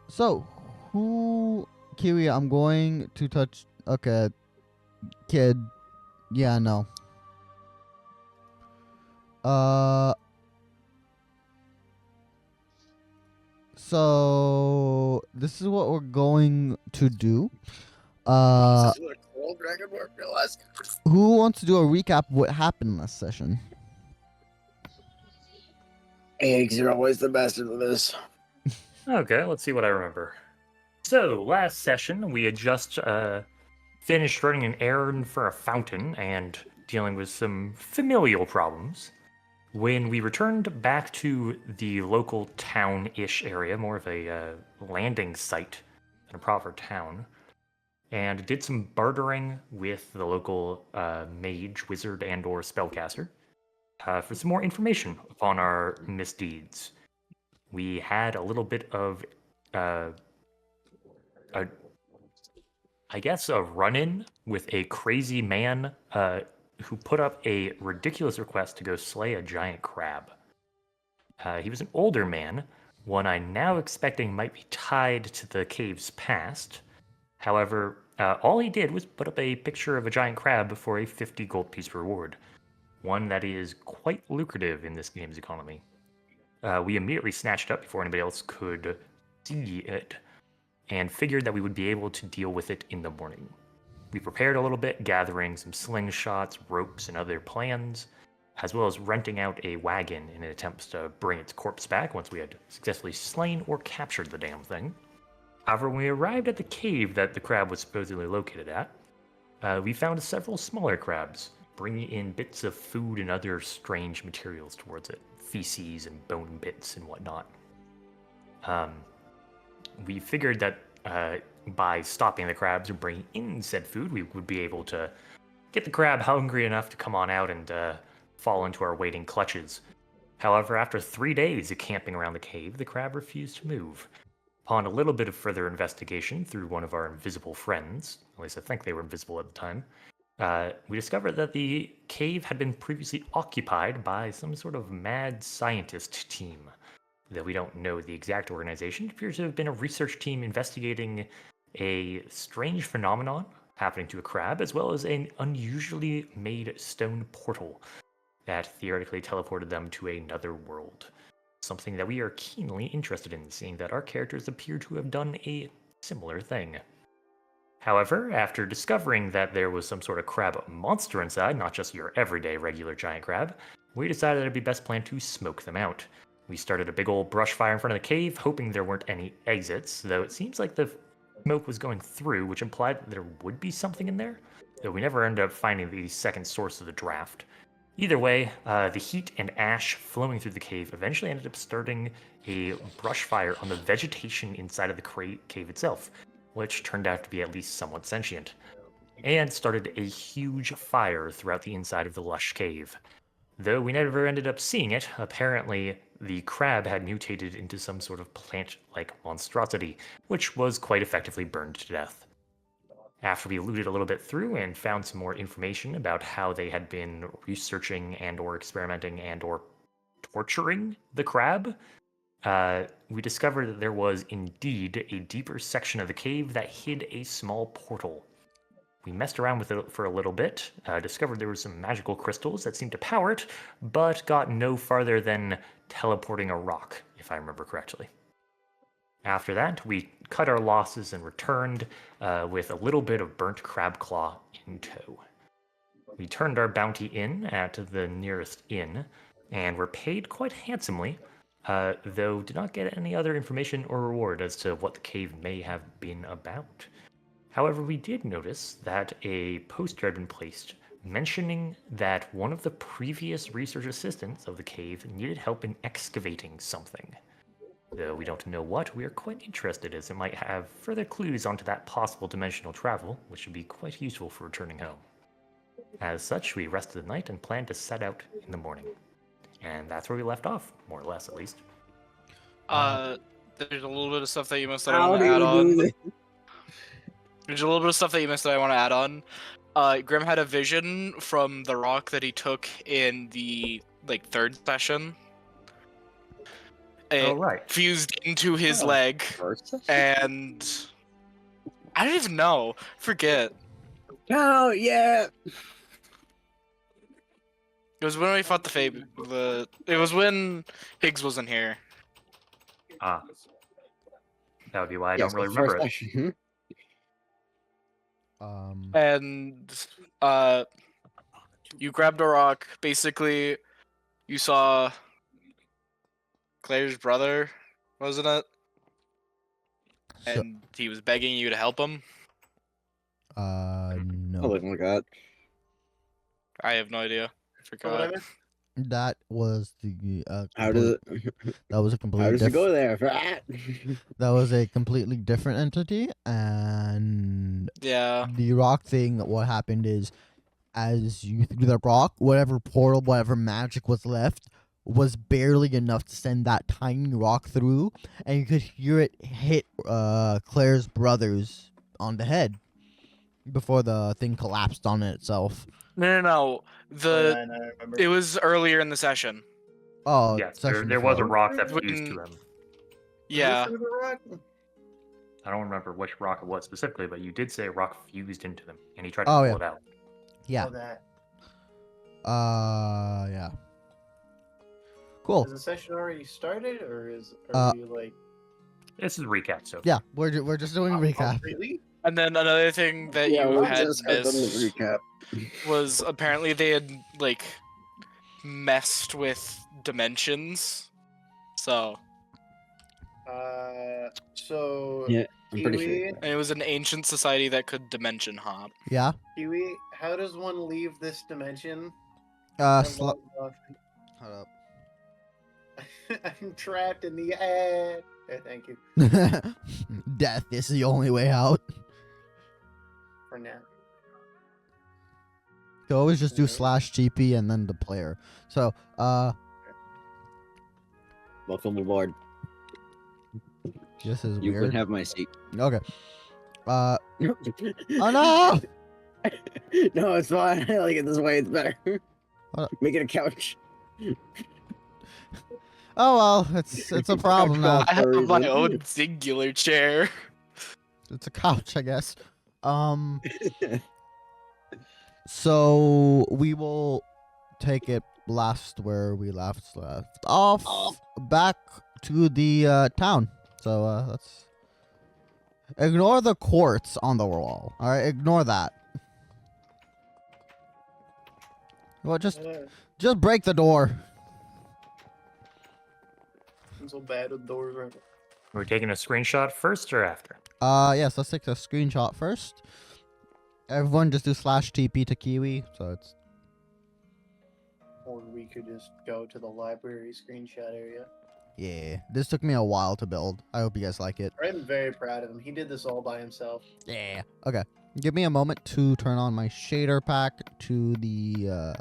So who, Kiwi? I'm going to touch. Okay, kid. Yeah, no. So this is what we're going to do. This is what a cold dragon would realize. Who wants to do a recap of what happened last session? Hey, because you're always the best at this. Okay, let's see what I remember. So, last session, we had just finished running an errand for a fountain and dealing with some familial problems. When we returned back to the local town-ish area, more of a landing site than a proper town, and did some bartering with the local mage, wizard, and or spellcaster for some more information upon our misdeeds. We had a little bit of, I guess, a run-in with a crazy man who put up a ridiculous request to go slay a giant crab. He was an older man, one I now expecting might be tied to the cave's past. However, all he did was put up a picture of a giant crab for a 50 gold piece reward, one that is quite lucrative in this game's economy. We immediately snatched it up before anybody else could see it, and figured that we would be able to deal with it in the morning. We prepared a little bit, gathering some slingshots, ropes, and other plans, as well as renting out a wagon in an attempt to bring its corpse back once we had successfully slain or captured the damn thing. However, when we arrived at the cave that the crab was supposedly located at, we found several smaller crabs, bringing in bits of food and other strange materials towards it, feces and bone bits and whatnot. We figured that by stopping the crabs and bringing in said food, we would be able to get the crab hungry enough to come on out and fall into our waiting clutches. However, after 3 days of camping around the cave, the crab refused to move. Upon a little bit of further investigation through one of our invisible friends, at least I think they were invisible at the time, we discovered that the cave had been previously occupied by some sort of mad scientist team. Though we don't know the exact organization, it appears to have been a research team investigating a strange phenomenon happening to a crab, as well as an unusually made stone portal that theoretically teleported them to another world. Something that we are keenly interested in, seeing that our characters appear to have done a similar thing. However, after discovering that there was some sort of crab monster inside, not just your everyday regular giant crab, we decided it'd be best plan to smoke them out. We started a big old brush fire in front of the cave, hoping there weren't any exits, though it seems like the smoke was going through, which implied that there would be something in there, though we never ended up finding the second source of the draft. Either way, the heat and ash flowing through the cave eventually ended up starting a brush fire on the vegetation inside of the cave itself, which turned out to be at least somewhat sentient, and started a huge fire throughout the inside of the lush cave. Though we never ended up seeing it, apparently the crab had mutated into some sort of plant-like monstrosity, which was quite effectively burned to death. After we looted a little bit through and found some more information about how they had been researching and or experimenting and or torturing the crab, we discovered that there was indeed a deeper section of the cave that hid a small portal. We messed around with it for a little bit, discovered there were some magical crystals that seemed to power it, but got no farther than teleporting a rock, if I remember correctly. After that, we cut our losses and returned with a little bit of burnt crab claw in tow. We turned our bounty in at the nearest inn, and were paid quite handsomely, though did not get any other information or reward as to what the cave may have been about. However, we did notice that a poster had been placed mentioning that one of the previous research assistants of the cave needed help in excavating something. Though we don't know what, we are quite interested as it might have further clues onto that possible dimensional travel, which would be quite useful for returning home. As such, we rested the night and planned to set out in the morning. And that's where we left off, more or less at least. There's a little bit of stuff that you missed that I want to add on. There's a little bit of stuff that you missed that I want to add on. Grim had a vision from the rock that he took in the third session. Oh, it right. fused into his Oh. leg, First? and I don't even know. Forget. Oh, yeah. It was when we fought the Fab. It was when Higgs wasn't here. Ah. That would be why I Yes, don't really the first remember it. session. And you grabbed a rock. Basically, you saw Claire's brother, wasn't it? So, And he was begging you to help him. no. Something like that. I have no idea. I forgot. That was the How does complete- it? that was a How completely does it go there? that was a completely different entity, and Yeah. the rock thing. What happened is, as you threw the rock, whatever portal, whatever magic was left, was barely enough to send that tiny rock through, and you could hear it hit Claire's brothers on the head before the thing collapsed on itself. No. The I remember. it was earlier in the session. Oh, Yes, session there was a four. rock that fused When- to him. Yeah. I don't remember which rock it was specifically, but you did say a rock fused into them, and he tried to Oh, pull yeah. it out. Yeah. that. Yeah. Cool. Has the session already started, or Uh, are we like? This is a recap, so Yeah, we're just doing a recap. Really? And then another thing that Yeah, you we had just got done the missed recap. was apparently they had like messed with dimensions. So So Yeah, I'm pretty Kiwi, sure. and it was an ancient society that could dimension hop. Yeah. Kiwi, how does one leave this dimension? Hold up. I'm trapped in the ad. Okay, thank you Death is the only way out. for now. You always just do Mhm. /GP and then the player. So, Welcome aboard. this is You weird. can have my seat. Okay. Oh Oh no! No, it's fine. I like it this way. It's better. Make it a couch. Oh well, it's a problem now. I have my Reason. own singular chair. It's a couch, I guess. So we will take it last where we left off, back to the town. So let's ignore the quartz on the wall. All right, ignore that. Well, just break the door. I'm so bad with doors right now. we're taking a screenshot first or after? Yes, let's take a screenshot first. Everyone just do /TP to Kiwi, so it's Or we could just go to the library screenshot area. yeah. This took me a while to build. I hope you guys like it. I'm very proud of him. He did this all by himself. Yeah. Okay. Give me a moment to turn on my shader pack to the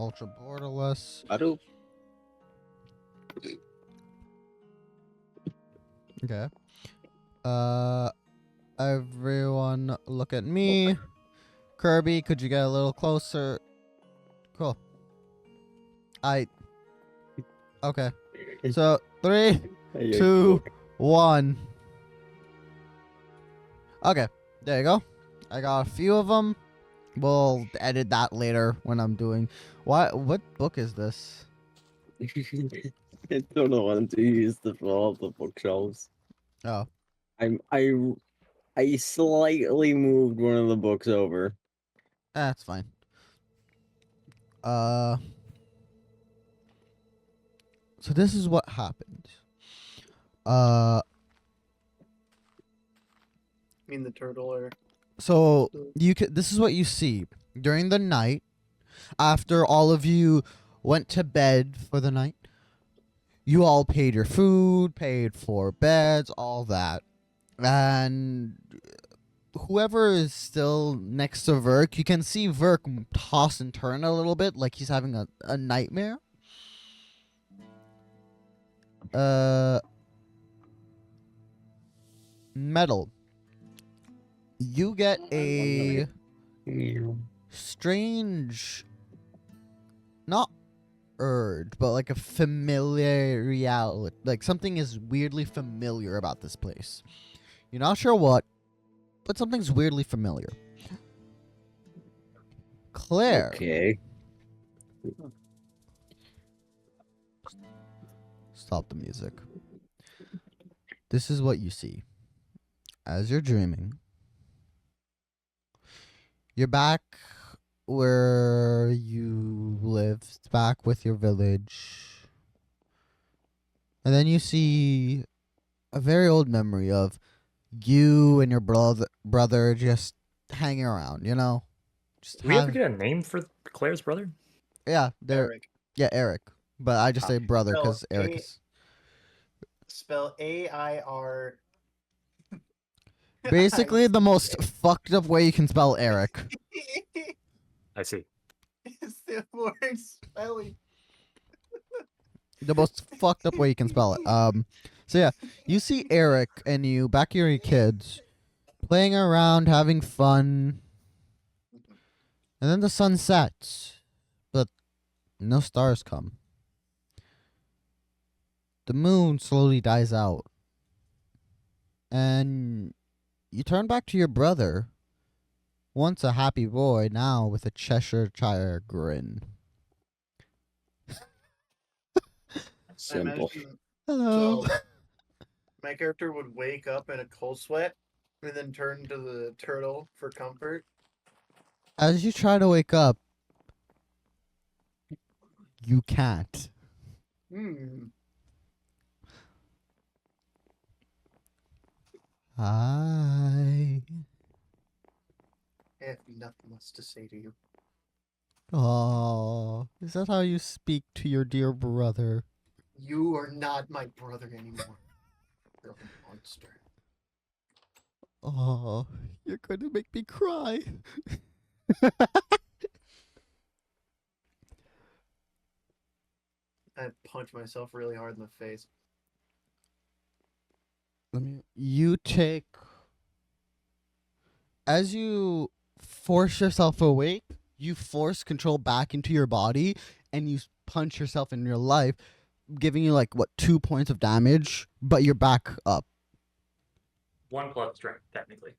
ultra borderless. Adobe. Okay. Everyone look at me. Kirby, could you get a little closer? Cool. Okay. So 3, 2, 1. Okay. There you go. I got a few of them. We'll edit that later when I'm doing. What book is this? I don't know what to use to fill up the bookshelves. Oh. I slightly moved one of the books over. That's fine. So this is what happened. I mean the turtle or So this is what you see during the night after all of you went to bed for the night. You all paid your food, paid for beds, all that. And whoever is still next to Verk, you can see Verk toss and turn a little bit like he's having a nightmare. Metal. You get a strange, not urge, but like a familiarity. Like something is weirdly familiar about this place. You're not sure what, but something's weirdly familiar. Claire. Okay. Stop the music. This is what you see. As you're dreaming, you're back where you lived, back with your village. And then you see a very old memory of you and your brother just hanging around, you know? Just Did we ever get a name for Claire's brother? Yeah, Eric. Yeah, Eric. But I just say brother Spell because Eric A- is Spell AIR. basically the most fucked up way you can spell Eric. I see. It's the worst spelling. The most fucked up way you can spell it. So yeah, you see Eric and you back here, your kids playing around, having fun, and then the sun sets, but no stars come. The moon slowly dies out, and you turn back to your brother, once a happy boy, now with a Cheshire grin. Simple. Hello. So, my character would wake up in a cold sweat and then turn to the turtle for comfort. As you try to wake up, you can't. Hi. I have nothing else to say to you. Oh, is that how you speak to your dear brother? You are not my brother anymore. You're a monster. Oh, you're going to make me cry. I punch myself really hard in the face. You take. As you force yourself awake, you force control back into your body and you punch yourself in your life, giving you like, what, 2 points of damage, but you're back up. 1 plus strength, technically.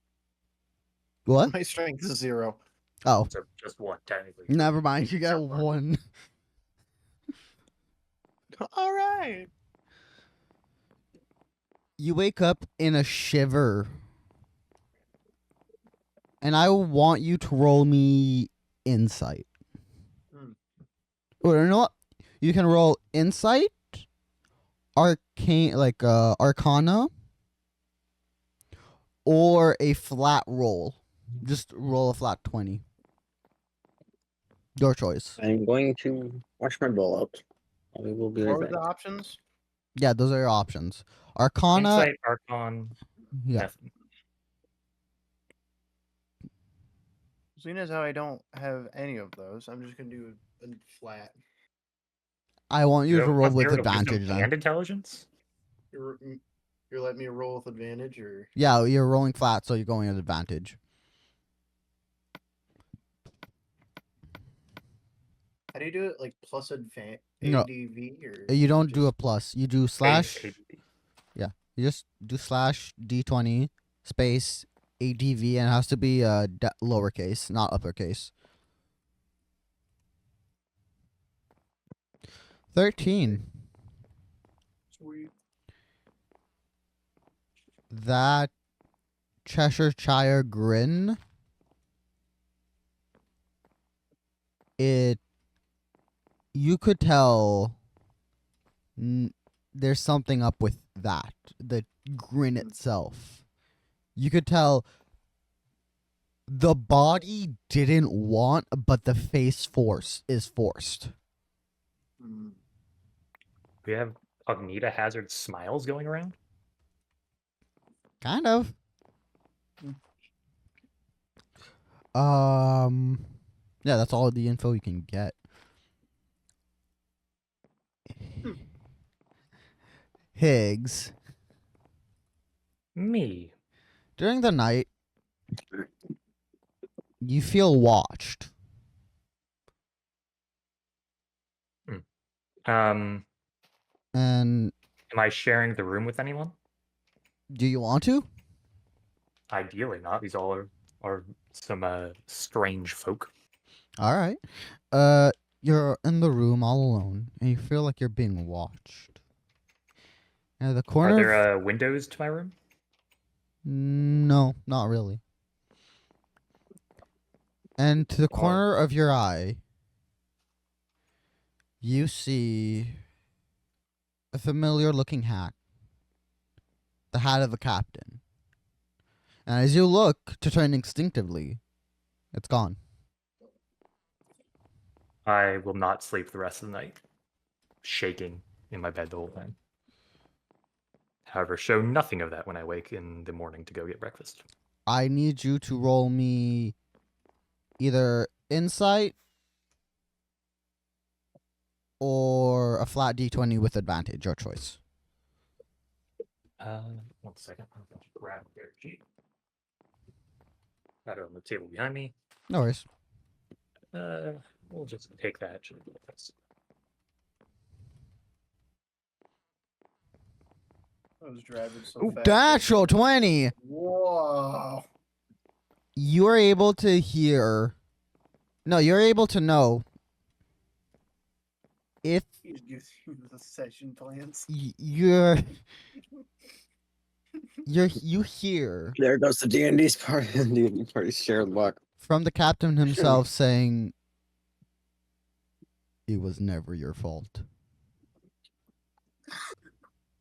What? My strength is 0. Oh, So just 1, technically. never mind. You got 1. All right. You wake up in a shiver. And I want you to roll me insight. Or you know what? You can roll insight, arcane, like arcana, or a flat roll. Just roll a flat 20. Your choice. I'm going to watch my ball out. I will be What right were back. the options? Yeah, those are your options. Arcana. Insight, Archon. Yeah. Seeing as how I don't have any of those, I'm just gonna do a flat. I want you to roll with Wisdom advantage then. and intelligence? You're letting me roll with advantage, or Yeah, you're rolling flat, so you're going at advantage. how do you do it? Like plus advantage No. ADV, or You don't do a just- plus. You do slash. ADV. You just do slash D20 space ADV, and it has to be lowercase, not uppercase. 13. Sweet. That Cheshire grin. You could tell there's something up with that. The grin itself. You could tell the body didn't want, but the face is forced. Hmm. Do we have Agnita Hazard smiles going around? Kind of. Yeah, that's all the info you can get. Higgs. Me. During the night, you feel watched. Um, And am I sharing the room with anyone? do you want to? Ideally not. These all are some strange folk. All right. You're in the room all alone, and you feel like you're being watched. And the Are corner of there windows to my room? no, not really. And to the Oh, corner of your eye, you see a familiar looking hat. The hat of a captain. And as you look to turn instinctively, it's gone. I will not sleep the rest of the night, shaking in my bed the whole time. However, show nothing of that when I wake in the morning to go get breakfast. I need you to roll me either insight or a flat d20 with advantage, your choice. 1 second. I'm going to grab their sheet. Got it on the table behind me. No worries. We'll just take that. I was driving so Ooh, fast. natural 20! Whoa. You're able to hear. No, you're able to know if He's using the session plans. you hear There goes the D&D's party. D&D party shared luck. from the captain himself saying, "It was never your fault."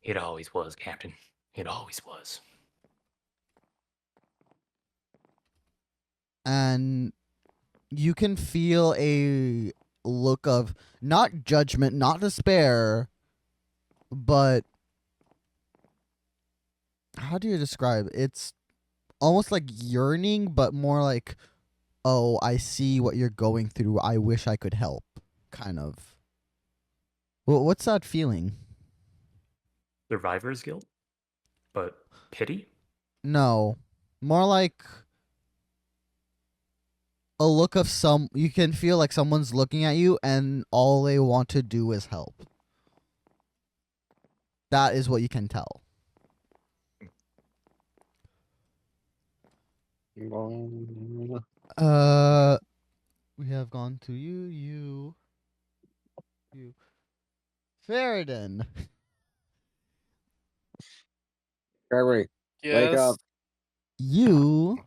It always was, Captain. It always was. And you can feel a look of not judgment, not despair, but how do you describe it? It's almost like yearning, but more like, oh, I see what you're going through. I wish I could help, kind of. Well, what's that feeling? Survivor's guilt? But pity? No, more like a look of you can feel like someone's looking at you and all they want to do is help. That is what you can tell. We have gone to you. Faradin. Gregory, Yes. wake up. You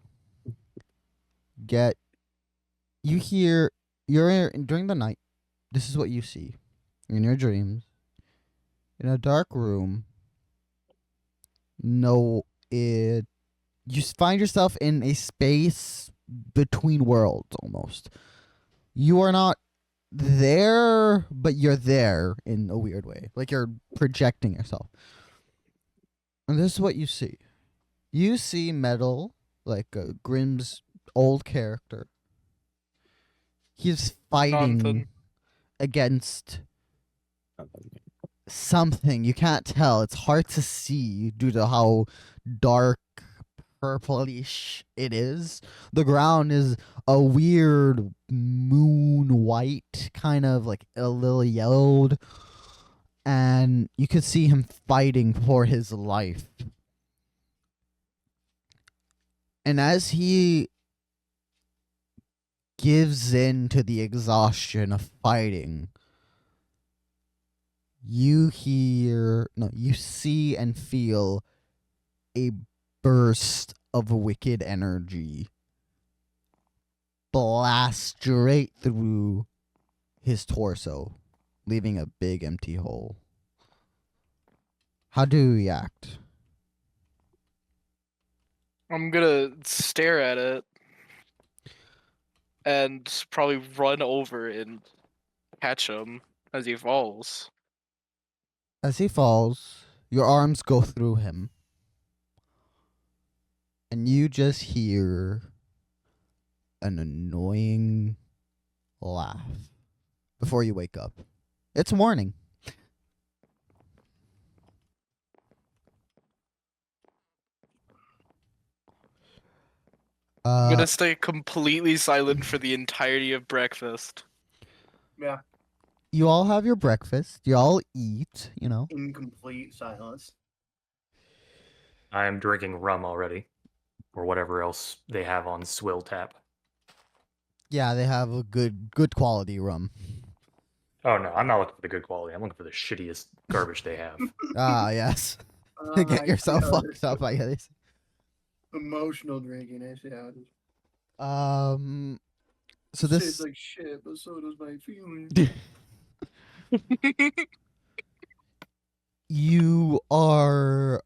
hear during the night. This is what you see in your dreams. In a dark room. You find yourself in a space between worlds almost. You are not there, but you're there in a weird way. Like you're projecting yourself. And this is what you see. You see Metal, like Grimm's old character. He's fighting Nothing. against something. You can't tell. It's hard to see due to how dark purplish it is. The ground is a weird moon white, kind of like a little yellowed. And you could see him fighting for his life. And as he gives in to the exhaustion of fighting, you see and feel a burst of wicked energy blast straight through his torso, leaving a big empty hole. How do you react? I'm gonna stare at it and probably run over and catch him as he falls. As he falls, your arms go through him, and you just hear an annoying laugh before you wake up. It's morning. I'm gonna stay completely silent for the entirety of breakfast. Yeah. You all have your breakfast. You all eat. In complete silence. I am drinking rum already, or whatever else they have on swill tap. Yeah, they have a good quality rum. Oh no, I'm not looking for the good quality. I'm looking for the shittiest garbage they have. Ah, yes. Oh Get my yourself God. fucked up, I guess. Emotional drinking, I see how it is. So Tastes this like shit, but so does my feelings. you are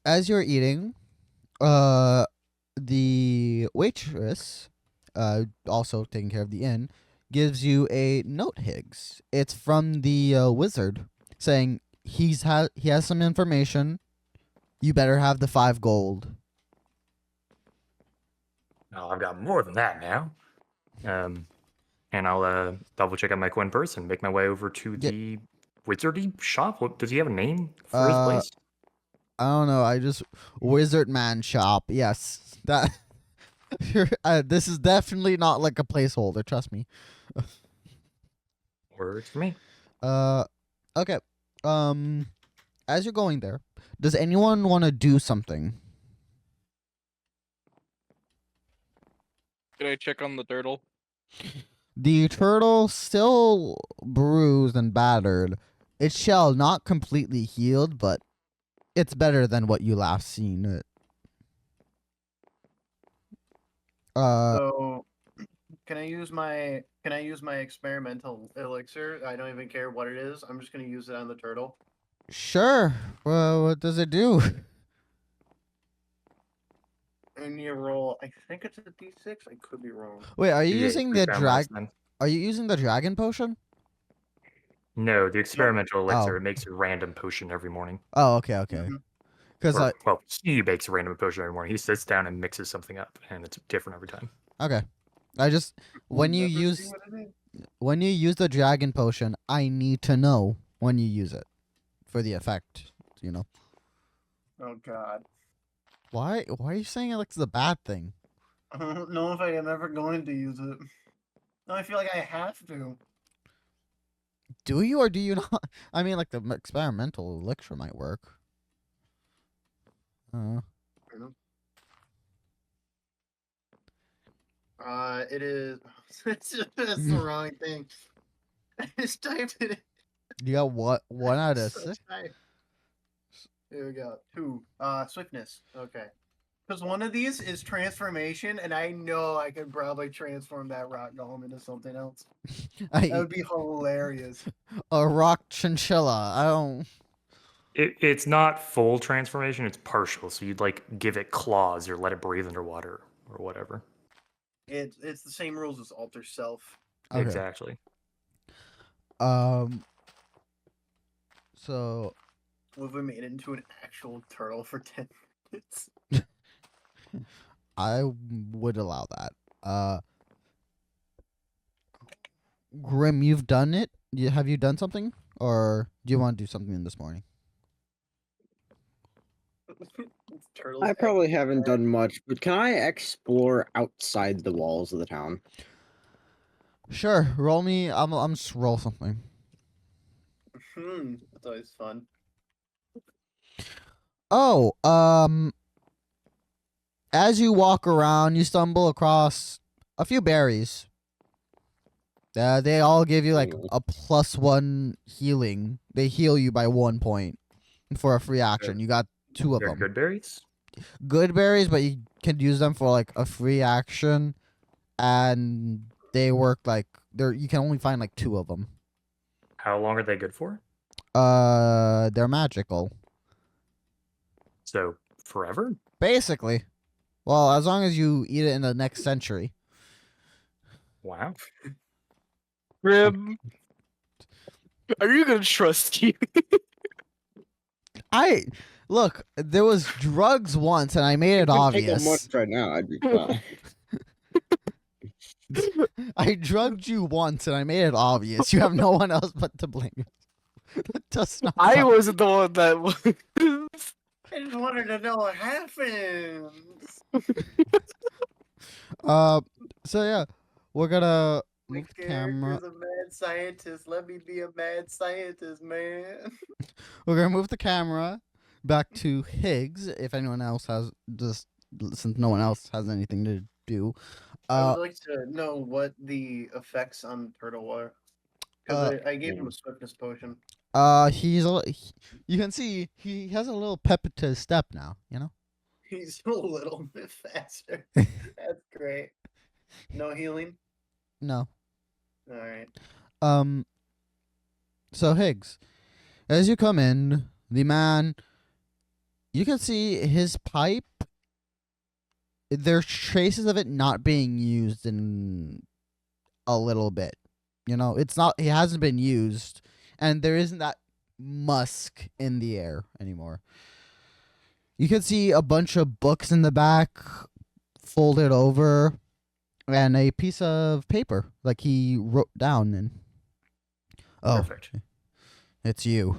as you're eating, the waitress, also taking care of the inn, gives you a note, Higgs. It's from the wizard saying he has some information. You better have the 5 gold. Oh, I've got more than that now. And I'll double check out my coin purse and make my way over to Get- the wizardy shop. What, does he have a name for his Uh, place? I don't know. I just wizard man shop. Yes, that. This is definitely not like a placeholder. Trust me. Works for me. Okay. As you're going there, does anyone want to do something? Can I check on the turtle? The turtle still bruised and battered. Its shell not completely healed, but it's better than what you last seen it. So, can I use my experimental elixir? I don't even care what it is. I'm just gonna use it on the turtle. Sure. Well, what does it do? And you roll. I think it's a D6. I could be wrong. Wait, are you Yeah, using we the found last time. Are you using the dragon potion? No, the experimental elixir. Oh. It makes a random potion every morning. Oh, okay. Mhm. Because Well, he makes a random potion every morning. He sits down and mixes something up, and it's different every time. okay. I just when you Never see use what it is. when you use the dragon potion, I need to know when you use it for the effect. Oh God. Why are you saying it like it's a bad thing? I don't know if I am ever going to use it. No, I feel like I have to. Do you or do you not? I mean, like the experimental elixir might work. It is. That's the wrong thing. I just typed it. You got what? 1 out of So 6? tight. Here we go. 2. Swiftness. Okay. Because one of these is transformation, and I know I could probably transform that rock golem into something else. That would be hilarious. A rock chinchilla. I don't. It's not full transformation. It's partial. So you'd like give it claws or let it breathe underwater or whatever. It's the same rules as alter self. Okay. Exactly. So What if we made it into an actual turtle for 10 minutes? I would allow that. Grim, you've done it. Have you done something, or do you want to do something this morning? I probably haven't done much, but can I explore outside the walls of the town? Sure. Roll me. I'm just roll something. That's always fun. Oh, as you walk around, you stumble across a few berries. They all give you like a +1 healing. They heal you by 1 point for a free action. You got 2 of They're them. good berries. Good berries, but you can use them for like a free action, and they work like you can only find like 2 of them. How long are they good for? They're magical. So forever? Basically. Well, as long as you eat it in the next century. Wow. Grim, are you gonna trust you? Look, there was drugs once and I made it Take a obvious. munch right now. I'd be fine. I drugged you once and I made it obvious. You have no one else but to blame. That does not I count. wasn't the one that was. I just wanted to know what happens. So yeah, we're gonna My Move the camera. character's a mad scientist. Let me be a mad scientist, man. We're gonna move the camera back to Higgs. If anyone else has just since no one else has anything to do. I Uh, would like to know what the effects on the turtle were. uh, Because I gave him a swiftness potion. you can see he has a little pep to his step now. You know. He's a little bit faster. That's great. No healing? No. Alright. So Higgs, as you come in, the man, you can see his pipe. There's traces of it not being used in a little bit. You know, it's not. It hasn't been used, and there isn't that musk in the air anymore. You can see a bunch of books in the back, folded over, and a piece of paper like he wrote down. And oh, Perfect. it's you.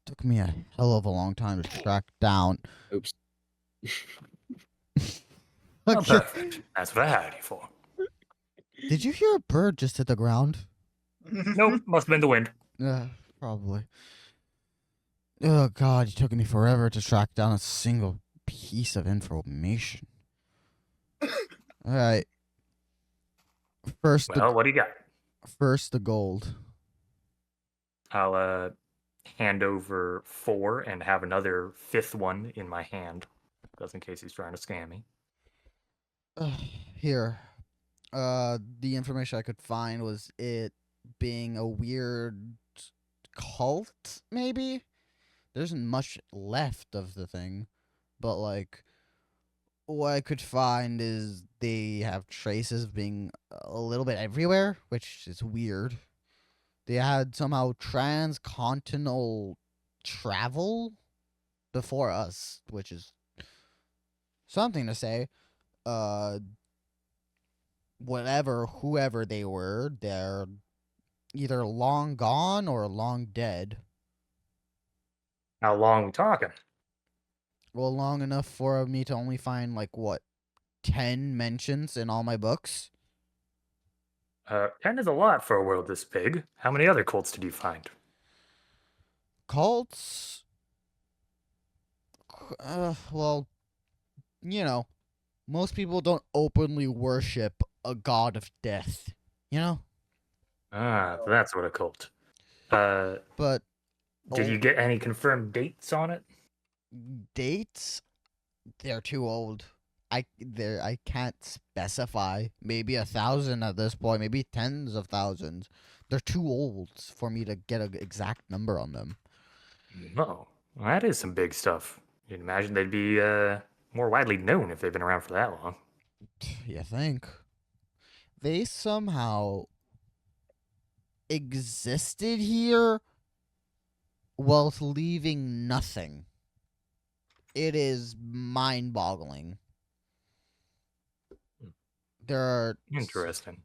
Took me a hell of a long time to track down. Oops. Oh, Okay. perfect. That's what I hired you for. Did you hear a bird just hit the ground? Nope, must have been the wind. Probably. Oh God, it took me forever to track down a single piece of information. All right. First, Well, what do you got? first the gold. I'll hand over 4 and have another 5th one in my hand, just in case he's trying to scam me. Here. The information I could find was it being a weird cult, maybe? There isn't much left of the thing, but like what I could find is they have traces of being a little bit everywhere, which is weird. They had somehow transcontinental travel before us, which is something to say. Whoever they were, they're either long gone or long dead. How long we talking? Well, long enough for me to only find, like, what, 10 mentions in all my books? 10 is a lot for a world this big. How many other cults did you find? Cults? Well, you know, most people don't openly worship a god of death, you know? Ah, that's what a cult. But Did you get any confirmed dates on it? dates? They're too old. I can't specify. Maybe 1,000 at this point. Maybe tens of thousands. They're too old for me to get an exact number on them. No. Well, that is some big stuff. You'd imagine they'd be more widely known if they've been around for that long. You think? They somehow existed here whilst leaving nothing. It is mind-boggling. There are Interesting.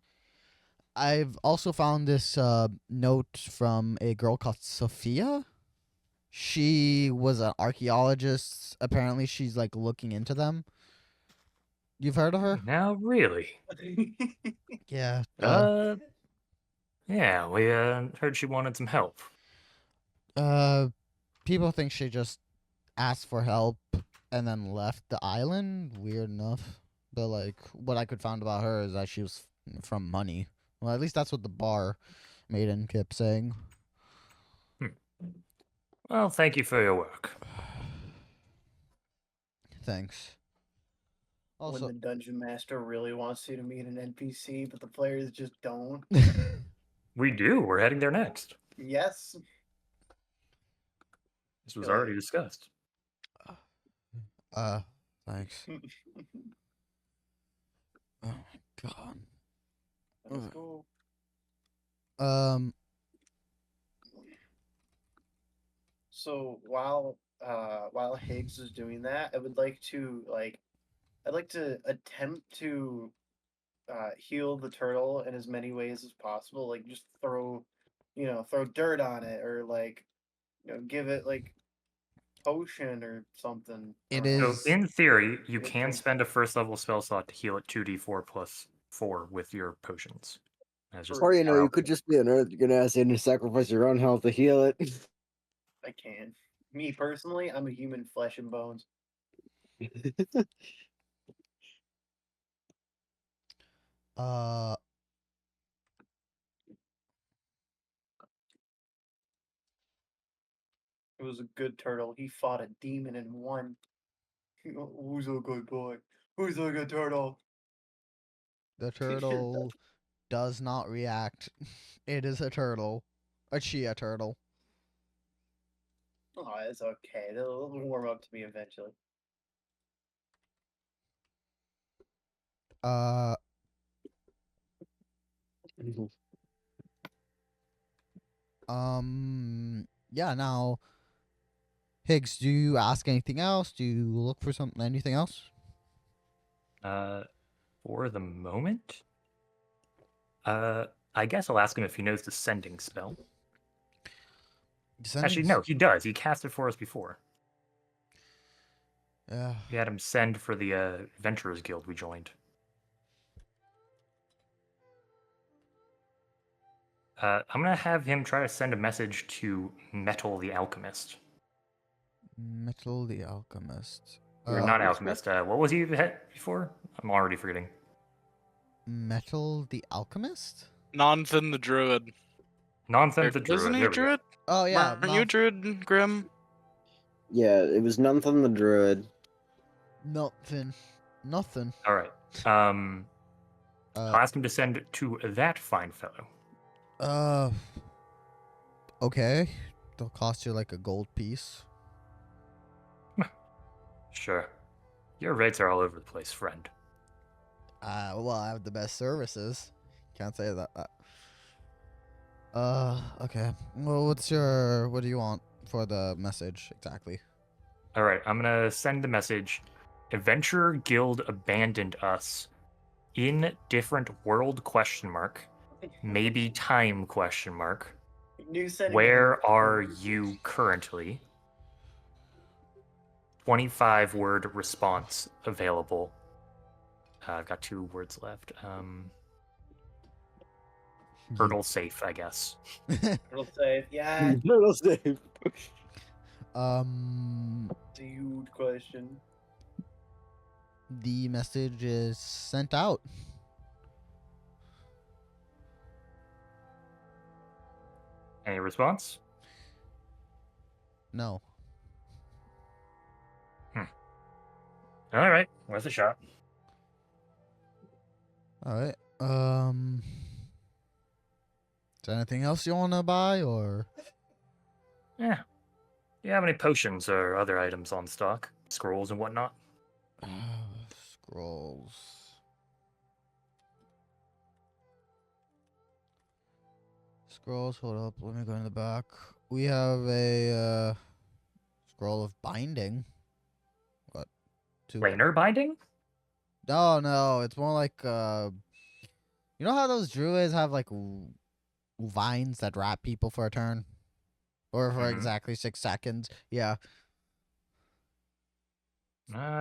I've also found this note from a girl called Sophia. She was an archaeologist. Apparently, she's like looking into them. You've heard of her? Now, really? Yeah. Yeah, we heard she wanted some help. People think she just asked for help and then left the island. Weird enough. But like, what I could find about her is that she was from money. Well, at least that's what the bar maiden kept saying. Well, thank you for your work. Thanks. When Also, the dungeon master really wants you to meet an NPC, but the players just don't. We do. We're heading there next. Yes. This was already discussed. thanks. Oh my god. Let's go. So while Higgs is doing that, I'd like to attempt to heal the turtle in as many ways as possible. Like just throw dirt on it, or like give it like potion or something. It I don't know. is- So in theory, you Good can thing. spend a first level spell slot to heal at 2d4 plus 4 with your potions. That's just Or you know, how- you could just be an earth. You're gonna ask him to sacrifice your own health to heal it. I can. Me personally, I'm a human flesh and bones. Uh, It was a good turtle. He fought a demon and won. Who's a good boy? Who's a good turtle? the turtle does not react. It is a turtle, a chia turtle. Oh, it's okay. They'll warm up to me eventually. Uh, yeah. Now, Higgs, do you ask anything else? Do you look for something? Anything else? For the moment, I guess I'll ask him if he knows the sending spell. Actually, no, he does. He cast it for us before. Yeah. We had him send for the Adventurers Guild we joined. I'm gonna have him try to send a message to Metal the Alchemist. Metal the Alchemist. Or not Alchemist. What was he before? I'm already forgetting. Metal the Alchemist? Nonthan the Druid. Nonsense the Druid. Isn't he There a we go. druid? Oh yeah. Aren't you a druid, Grim? Yeah, it was Nunthan the Druid. Nothing. Nothing. All right. I'll ask him to send to that fine fellow. Okay. They'll cost you like a gold piece. Sure. Your rates are all over the place, friend. Well, I have the best services. Can't say that. Okay. Well, what do you want for the message exactly? All right, I'm gonna send the message. Adventurer Guild abandoned us in different world question mark, maybe time question mark. New setting. Where are you currently? 25 word response available. I've got 2 words left. Hurdle safe, I guess. It'll say, yeah, Little safe. it's a huge question. The message is sent out. Any response? No. All right, worth a shot. All right. Is there anything else you want to buy or? Yeah. Do you have any potions or other items on stock? Scrolls and whatnot? Scrolls. Scrolls, hold up. Let me go in the back. We have a scroll of binding. What? Rainer binding? No, it's more like you know how those druids have like vines that wrap people for a turn? Or for Mhm. exactly 6 seconds. Yeah.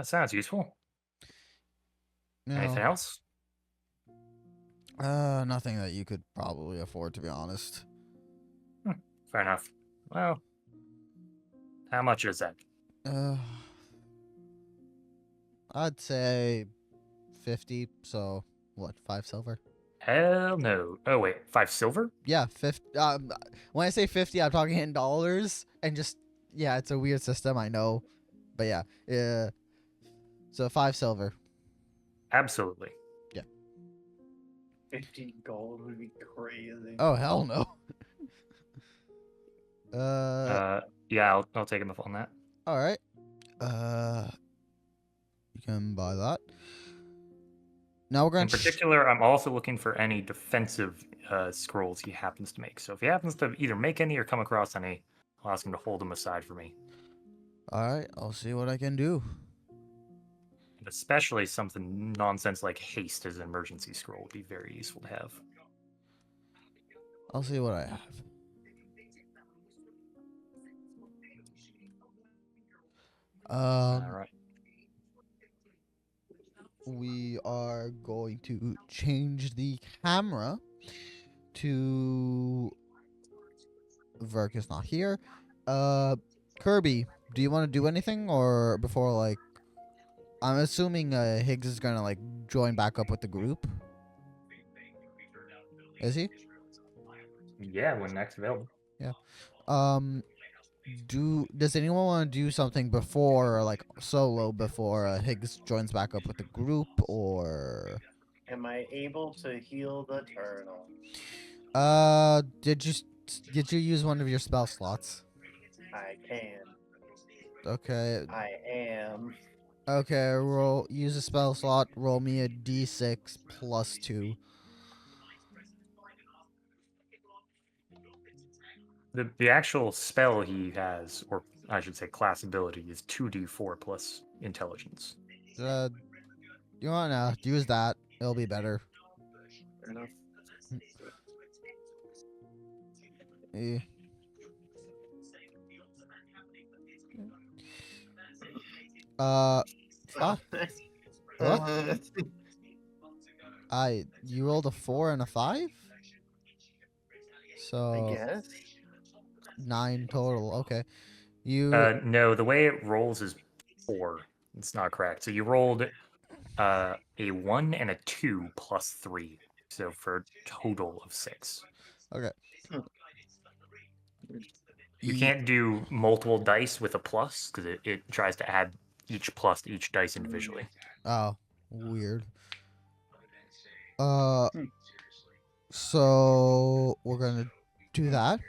Sounds useful. Anything No. else? Nothing that you could probably afford, to be honest. Fair enough. Well, how much is that? I'd say 50. So what? 5 silver? Hell no. Oh wait, 5 silver? Yeah, 50. When I say 50, I'm talking in dollars, and just yeah, it's a weird system, I know, but yeah. So 5 silver. Absolutely. 15 gold would be crazy. Oh hell no. Yeah, I'll take him on that. All right. You can buy that. Now we're going In particular, I'm also looking for any defensive scrolls he happens to make. So if he happens to either make any or come across any, I'll ask him to hold them aside for me. All right, I'll see what I can do. And especially something nonsense like haste as an emergency scroll would be very useful to have. I'll see what I have. All right. We are going to change the camera to Verk is not here. Kirby, do you want to do anything or before like I'm assuming Higgs is gonna like join back up with the group. Is he? Yeah, when next available. Yeah. Does anyone want to do something before like solo before Higgs joins back up with the group or Am I able to heal the turtle? did you use one of your spell slots? I can. Okay. I am. Okay, use a spell slot, roll me a d6 plus 2. The actual spell he has, or I should say class ability, is 2d4 plus intelligence. You wanna use that, it'll be better. Fair enough. Eh. Fuck. What? You rolled a 4 and a 5? I So guess. 9 total. Okay. You No, the way it rolls is 4. It's not correct. So you rolled a 1 and a 2 plus 3. So for a total of 6. okay? You can't do multiple dice with a plus because it tries to add each plus to each dice individually. Oh, weird. So we're gonna do that.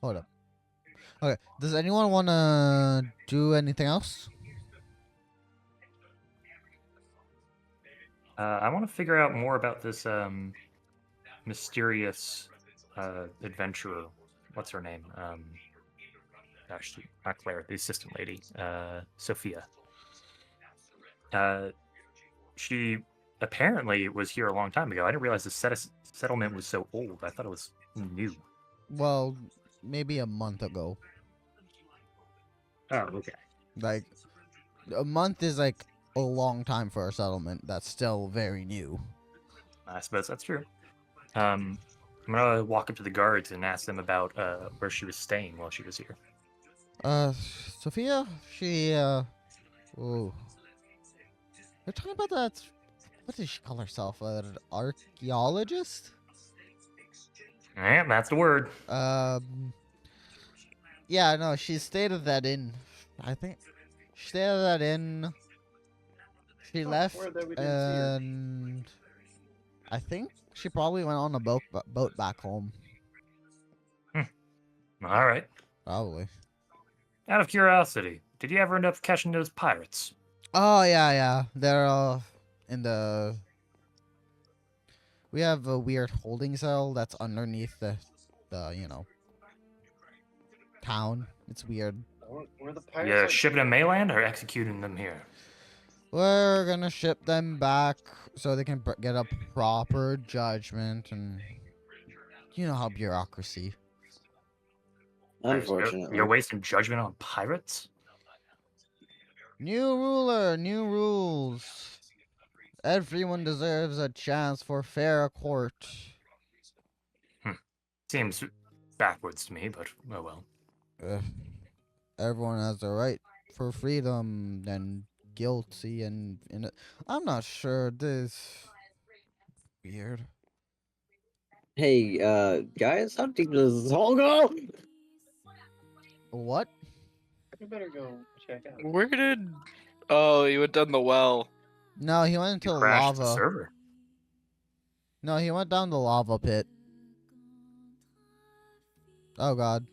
Hold up. Okay. Does anyone wanna do anything else? I want to figure out more about this mysterious adventurer. What's her name? Actually, not Claire, the assistant lady, Sophia. She apparently was here a long time ago. I didn't realize the settlement was so old. I thought it was new. Well, maybe a month ago. Oh, okay. Like, a month is like a long time for a settlement that's still very new. I suppose that's true. I'm gonna walk up to the guards and ask them about where she was staying while she was here. Sophia, oh. You're talking about that, what does she call herself? An archaeologist? Yeah, that's the word. Yeah, no, she stayed at that inn. I think she stayed at that inn. She left, Where that we didn't see her. and I think she probably went on a boat back home. All right. Probably. Out of curiosity, did you ever end up catching those pirates? Oh yeah. They're in the. We have a weird holding cell that's underneath the town. It's weird. Were the pirates Yeah, like shipping them mainland or executing them here? We're gonna ship them back so they can get a proper judgment, and you know how bureaucracy. Unfortunately. You're wasting judgment on pirates? New ruler, new rules. Everyone deserves a chance for fair court. Seems backwards to me, but oh well. Everyone has the right for freedom and guilty and I'm not sure. This weird. Hey, guys, how deep does this hole go? What? We better go check out. Where did? Oh, you went down the well. No, he went into You crashed the lava. server. No, he went down the lava pit. Oh god.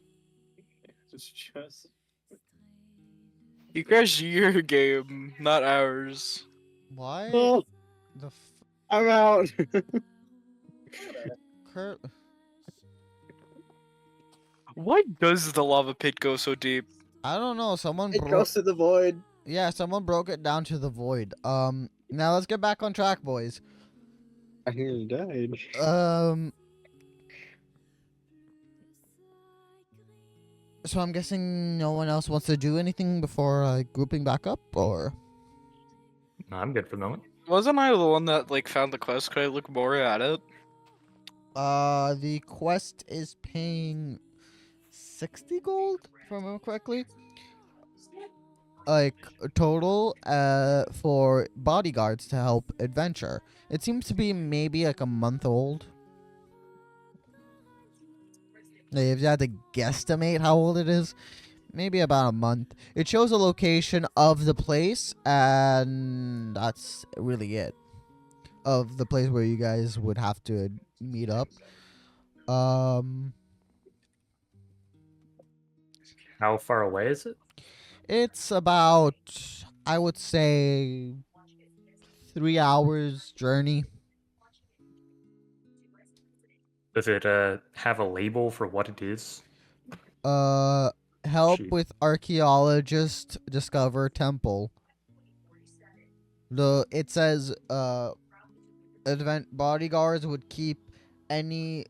It's just. You crashed your game, not ours. Why? Oh, The I'm out. Why does the lava pit go so deep? I don't know. Someone It goes to the void. Yeah, someone broke it down to the void. Now let's get back on track, boys. I nearly died. So I'm guessing no one else wants to do anything before grouping back up, or No, I'm good for the moment. Wasn't I the one that like found the quest? Could I look more at it? the quest is paying 60 gold, if I remember correctly. Like total for bodyguards to help adventure. It seems to be maybe like a month old. Like, if you had to guesstimate how old it is, maybe about a month. It shows a location of the place, and that's really it. Of the place where you guys would have to meet up. How far away is it? It's about, I would say, 3 hours journey. Does it have a label for what it is? Help Sheep. with archaeologist discover temple. It says event bodyguards would keep any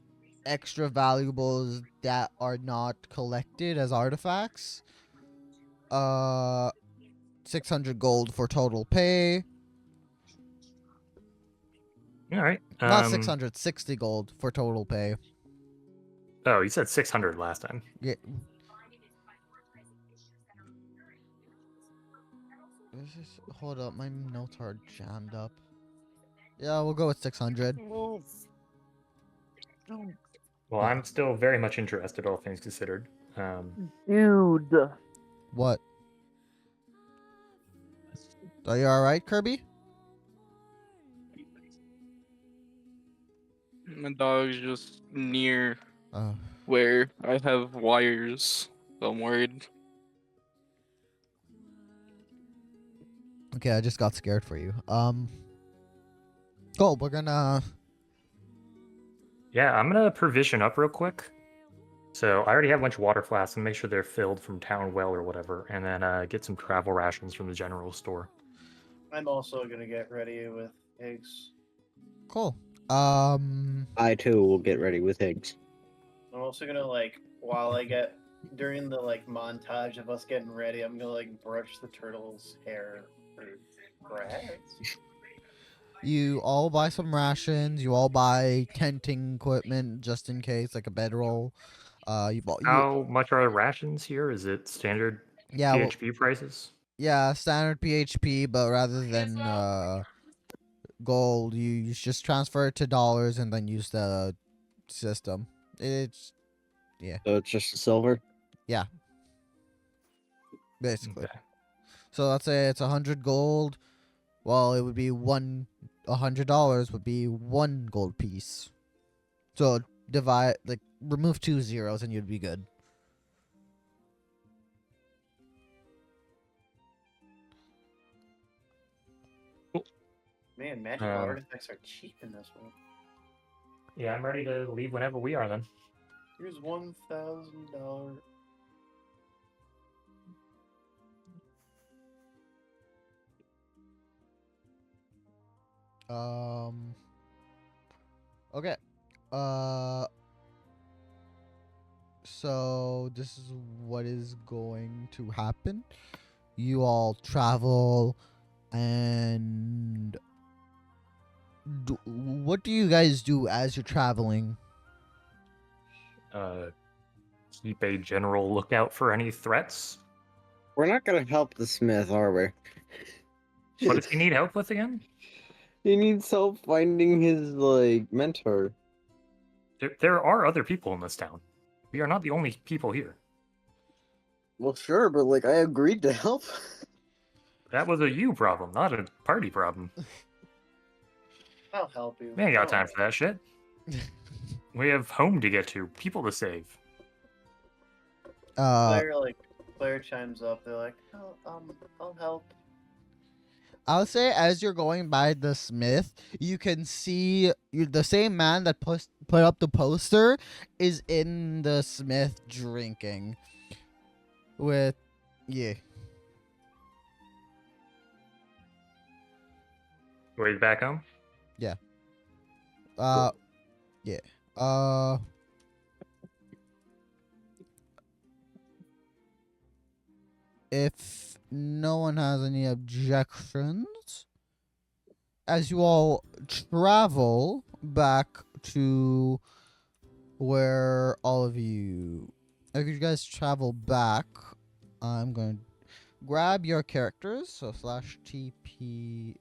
extra valuables that are not collected as artifacts. 600 gold for total pay. All right. Not 660 gold for total pay. Oh, you said 600 last time. Yeah. Hold up, my notes are jammed up. Yeah, we'll go with 600. Well, I'm still very much interested, all things considered. Dude. What? Are you alright, Kirby? My dog's just near Oh. where I have wires. So I'm worried. Okay, I just got scared for you. Cool, we're gonna... Yeah, I'm gonna provision up real quick. So I already have a bunch of water flasks and make sure they're filled from town well or whatever, and then get some travel rations from the general store. I'm also gonna get ready with eggs. Cool. I too will get ready with eggs. I'm also gonna during the montage of us getting ready, I'm gonna brush the turtle's hair for grass. You all buy some rations. You all buy tenting equipment just in case, like a bedroll. How much are the rations here? Is it standard Yeah, well, PHP prices? yeah, standard PHP, but rather than gold, you just transfer it to dollars and then use the system. It's So it's just silver. basically. Okay. So let's say it's 100 gold. Well, it would be $100 would be 1 gold piece. So remove 2 zeros and you'd be good. Man, magical artifacts are cheap in this one. Yeah, I'm ready to leave whenever we are then. Here's $1,000. Okay. So this is what is going to happen. You all travel, and what do you guys do as you're traveling? Keep a general lookout for any threats. We're not gonna help the smith, are we? What does he need help with again? He needs help finding his mentor. There are other people in this town. We are not the only people here. Well, sure, but I agreed to help. That was a you problem, not a party problem. I'll help you. We ain't got time for that shit. We have home to get to, people to save. Claire chimes up. They're like, "Oh, I'll help." I'll say as you're going by the smith, you can see the same man that put up the poster is in the smith drinking. With, yeah. Way back home? Yeah. Yeah. Uh. If no one has any objections, as you all travel back to where all of you, if you guys travel back, I'm going to grab your characters. So slash TP,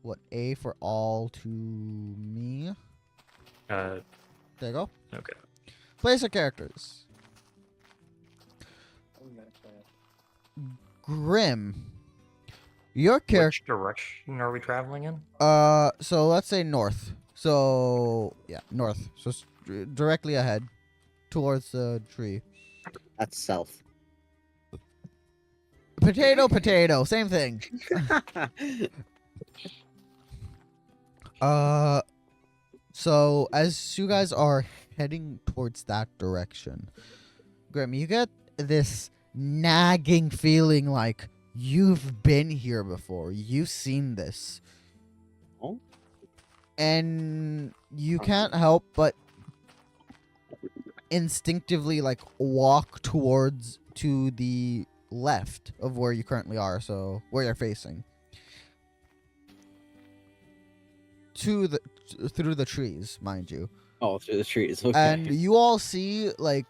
what, A for all to me. Uh, There you go. okay. Place your characters. Grim. Your character. Which direction are we traveling in? So let's say north. So yeah, north. So directly ahead, towards the tree. That's south. Potato, potato, same thing. So as you guys are heading towards that direction, Grim, you get this nagging feeling like you've been here before. You've seen this. Oh? And you can't help but instinctively like walk towards to the left of where you currently are, so where you're facing. To the through the trees, mind you. Oh, through the trees. Okay. And you all see, like,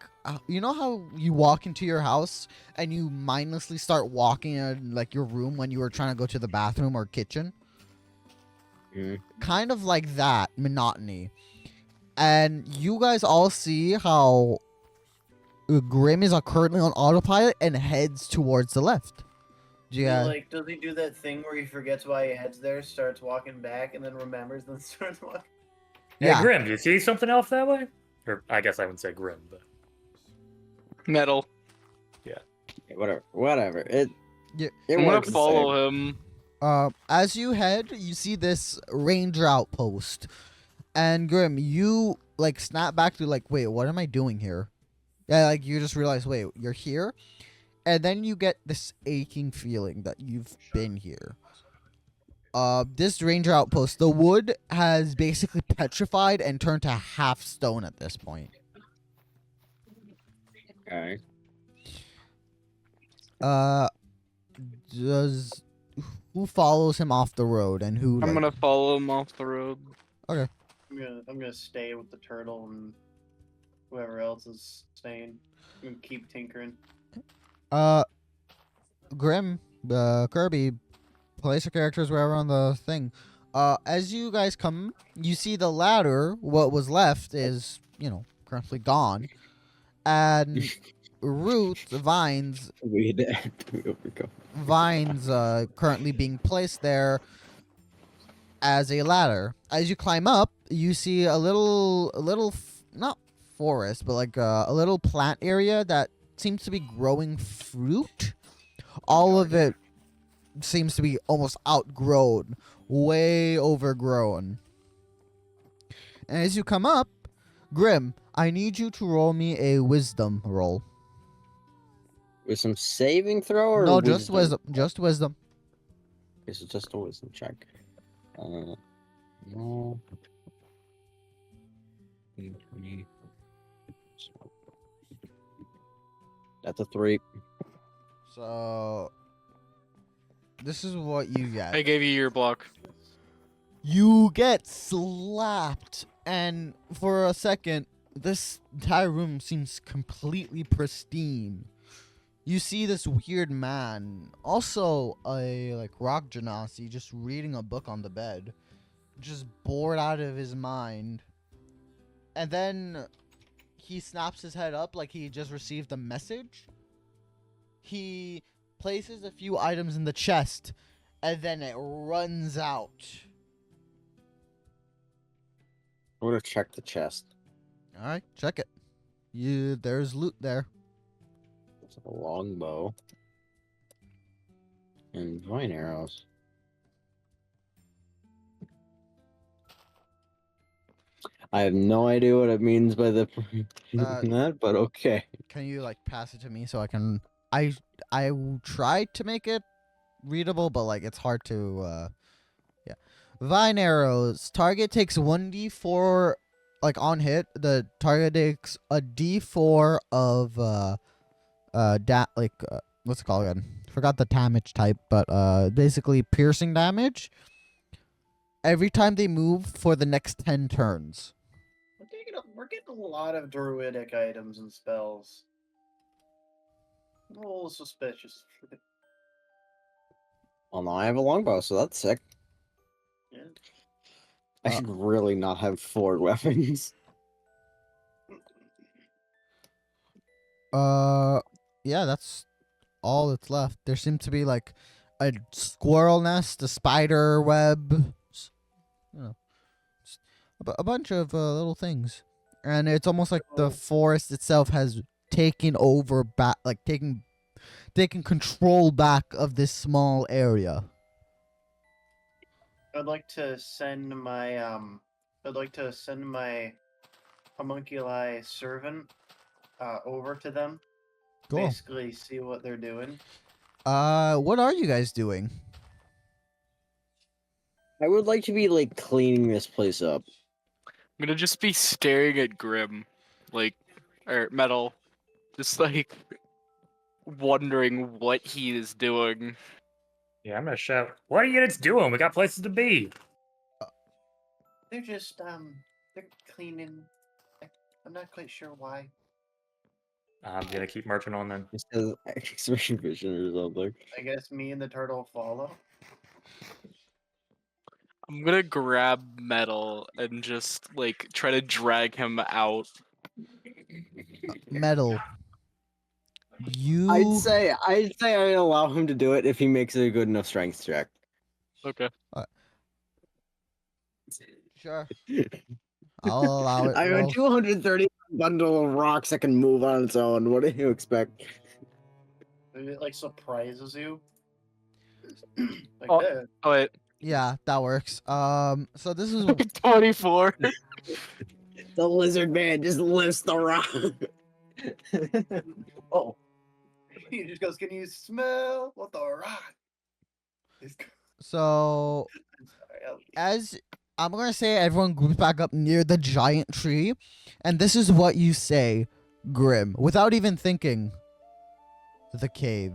you know how you walk into your house and you mindlessly start walking in, like, your room when you were trying to go to the bathroom or kitchen? Mhm. Kind of like that, monotony. And you guys all see how Grim is currently on autopilot and heads towards the left. Yeah. Like, does he do that thing where he forgets why he heads there, starts walking back, and then remembers, then starts walking? Hey, Yeah. Grim, do you see something else that way? Or I guess I wouldn't say Grim, but Metal. Whatever. It I'm gonna works the follow him. As you head, you see this ranger outpost. And Grim, you, like, snap back to, like, wait, what am I doing here? Yeah, like, you just realize, wait, you're here? And then you get this aching feeling that you've been here. This ranger outpost, the wood has basically petrified and turned to half stone at this point. Okay. Who follows him off the road and who? I'm like- gonna follow him off the road. I'm gonna stay with the turtle and whoever else is staying. I'm gonna keep tinkering. Grim, Kirby, place your characters wherever on the thing. As you guys come, you see the ladder. What was left is, currently gone, and roots, vines, currently being placed there as a ladder. As you climb up, you see a little, not forest, but like a little plant area that seems to be growing fruit. All of it seems to be almost outgrown, way overgrown. And as you come up, Grim, I need you to roll me a wisdom roll. With some saving throw or No, just wisdom. Just wisdom. This is just a wisdom check. No. That's a 3. So this is what you get. I gave you your block. You get slapped, and for a second, this entire room seems completely pristine. You see this weird man, also a rock genasi, just reading a book on the bed, just bored out of his mind. And then he snaps his head up like he just received a message. He places a few items in the chest, and then it runs out. I'm gonna check the chest. All right, check it. There's loot there. It's a longbow and vine arrows. I have no idea what it means by the that, but okay. Can you pass it to me so I can? I tried to make it readable, but it's hard to. Yeah. Vine arrows. Target takes 1d4, like on hit. The target takes a d4 of what's it called again? Forgot the damage type, but basically piercing damage every time they move for the next 10 turns. We're getting a lot of druidic items and spells. I'm a little suspicious. Well, now I have a longbow, so that's sick. Yeah. I should really not have 4 weapons. Yeah, that's all that's left. There seems to be like a squirrel nest, a spider web, you know, a bunch of little things, and it's almost like the forest itself has taken over back, like taking control back of this small area. I'd like to send my homunculi servant over to them. Cool. Basically, see what they're doing. What are you guys doing? I would like to be like cleaning this place up. I'm gonna just be staring at Grim, like, or Metal, just like wondering what he is doing. Yeah, I'm gonna shout. What are you units doing? We got places to be. They're just they're cleaning. I'm not quite sure why. I'm gonna keep marching on then. Just as expression vision or something. I guess me and the turtle follow. I'm gonna grab Metal and just like try to drag him out. Metal. You. I'd say I allow him to do it if he makes a good enough strength check. Okay. Sure. I'll allow it. I have a Roll. 230 bundle of rocks that can move on its own. What do you expect? It like surprises you. Like Oh. that. Oh wait. Yeah, that works. So this is 24. The lizard man just lifts the rock. Oh. He just goes, "Can you smell what the rock is?" so I'm sorry, as I'm gonna say, everyone groups back up near the giant tree, and this is what you say, Grim, without even thinking. The cave,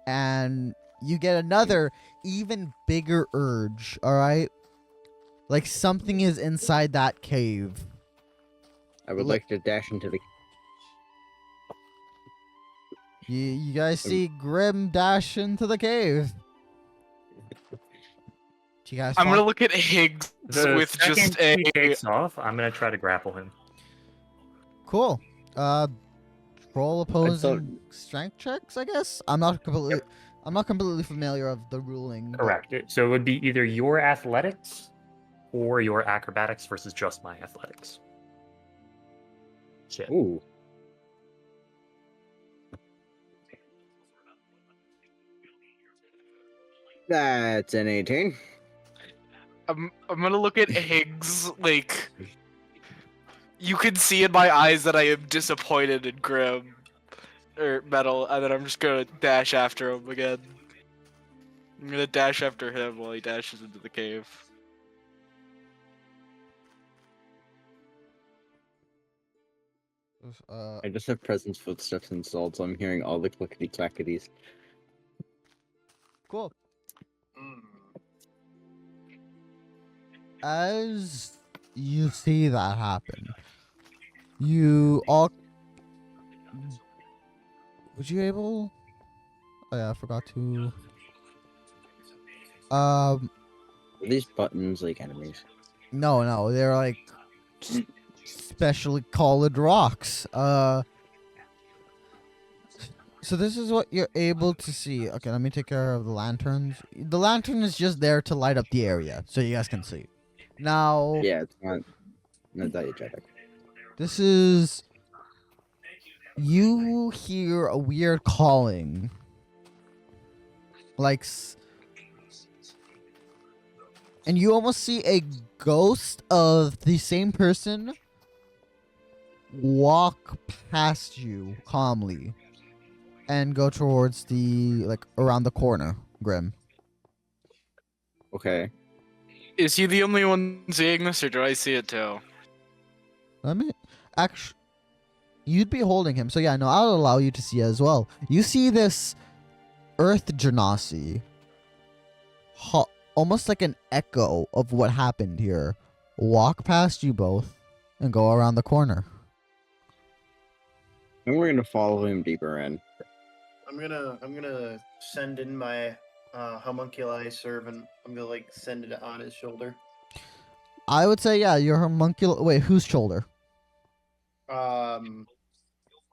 and you get another even bigger urge. All right, like something is inside that cave. I would like to dash into the. You guys see Grim dash into the cave. Do you guys? I'm gonna look at Higgs The with second just a. he takes off, I'm gonna try to grapple him. Cool. Roll opposing strength checks, I guess. I'm not completely familiar of the ruling. but- Correct. So it would be either your athletics or your acrobatics versus just my athletics. Shit. Ooh. That's an 18. I'm gonna look at Higgs like. You can see in my eyes that I am disappointed in Grim or Metal, and then I'm just gonna dash after him again. I'm gonna dash after him while he dashes into the cave. I just have presence footsteps installed, so I'm hearing all the clickety clackities. Cool. Mm. As you see that happen, you all. Would you able? Oh yeah, I forgot to. Are these buttons like enemies? No, they're like specially colored rocks. So this is what you're able to see. Okay, let me take care of the lanterns. The lantern is just there to light up the area, so you guys can see. Now, Yeah, it's not diegetic. this is. You hear a weird calling. Like. And you almost see a ghost of the same person walk past you calmly and go towards the, like, around the corner, Grim. Okay. Is he the only one seeing this, or do I see it too? Let me actually. You'd be holding him, so yeah, no, I'll allow you to see as well. You see this Earth Genasi, almost like an echo of what happened here, walk past you both and go around the corner. And we're gonna follow him deeper in. I'm gonna send in my homunculi servant. I'm gonna like send it on his shoulder. I would say, yeah, your homunculus. Wait, whose shoulder?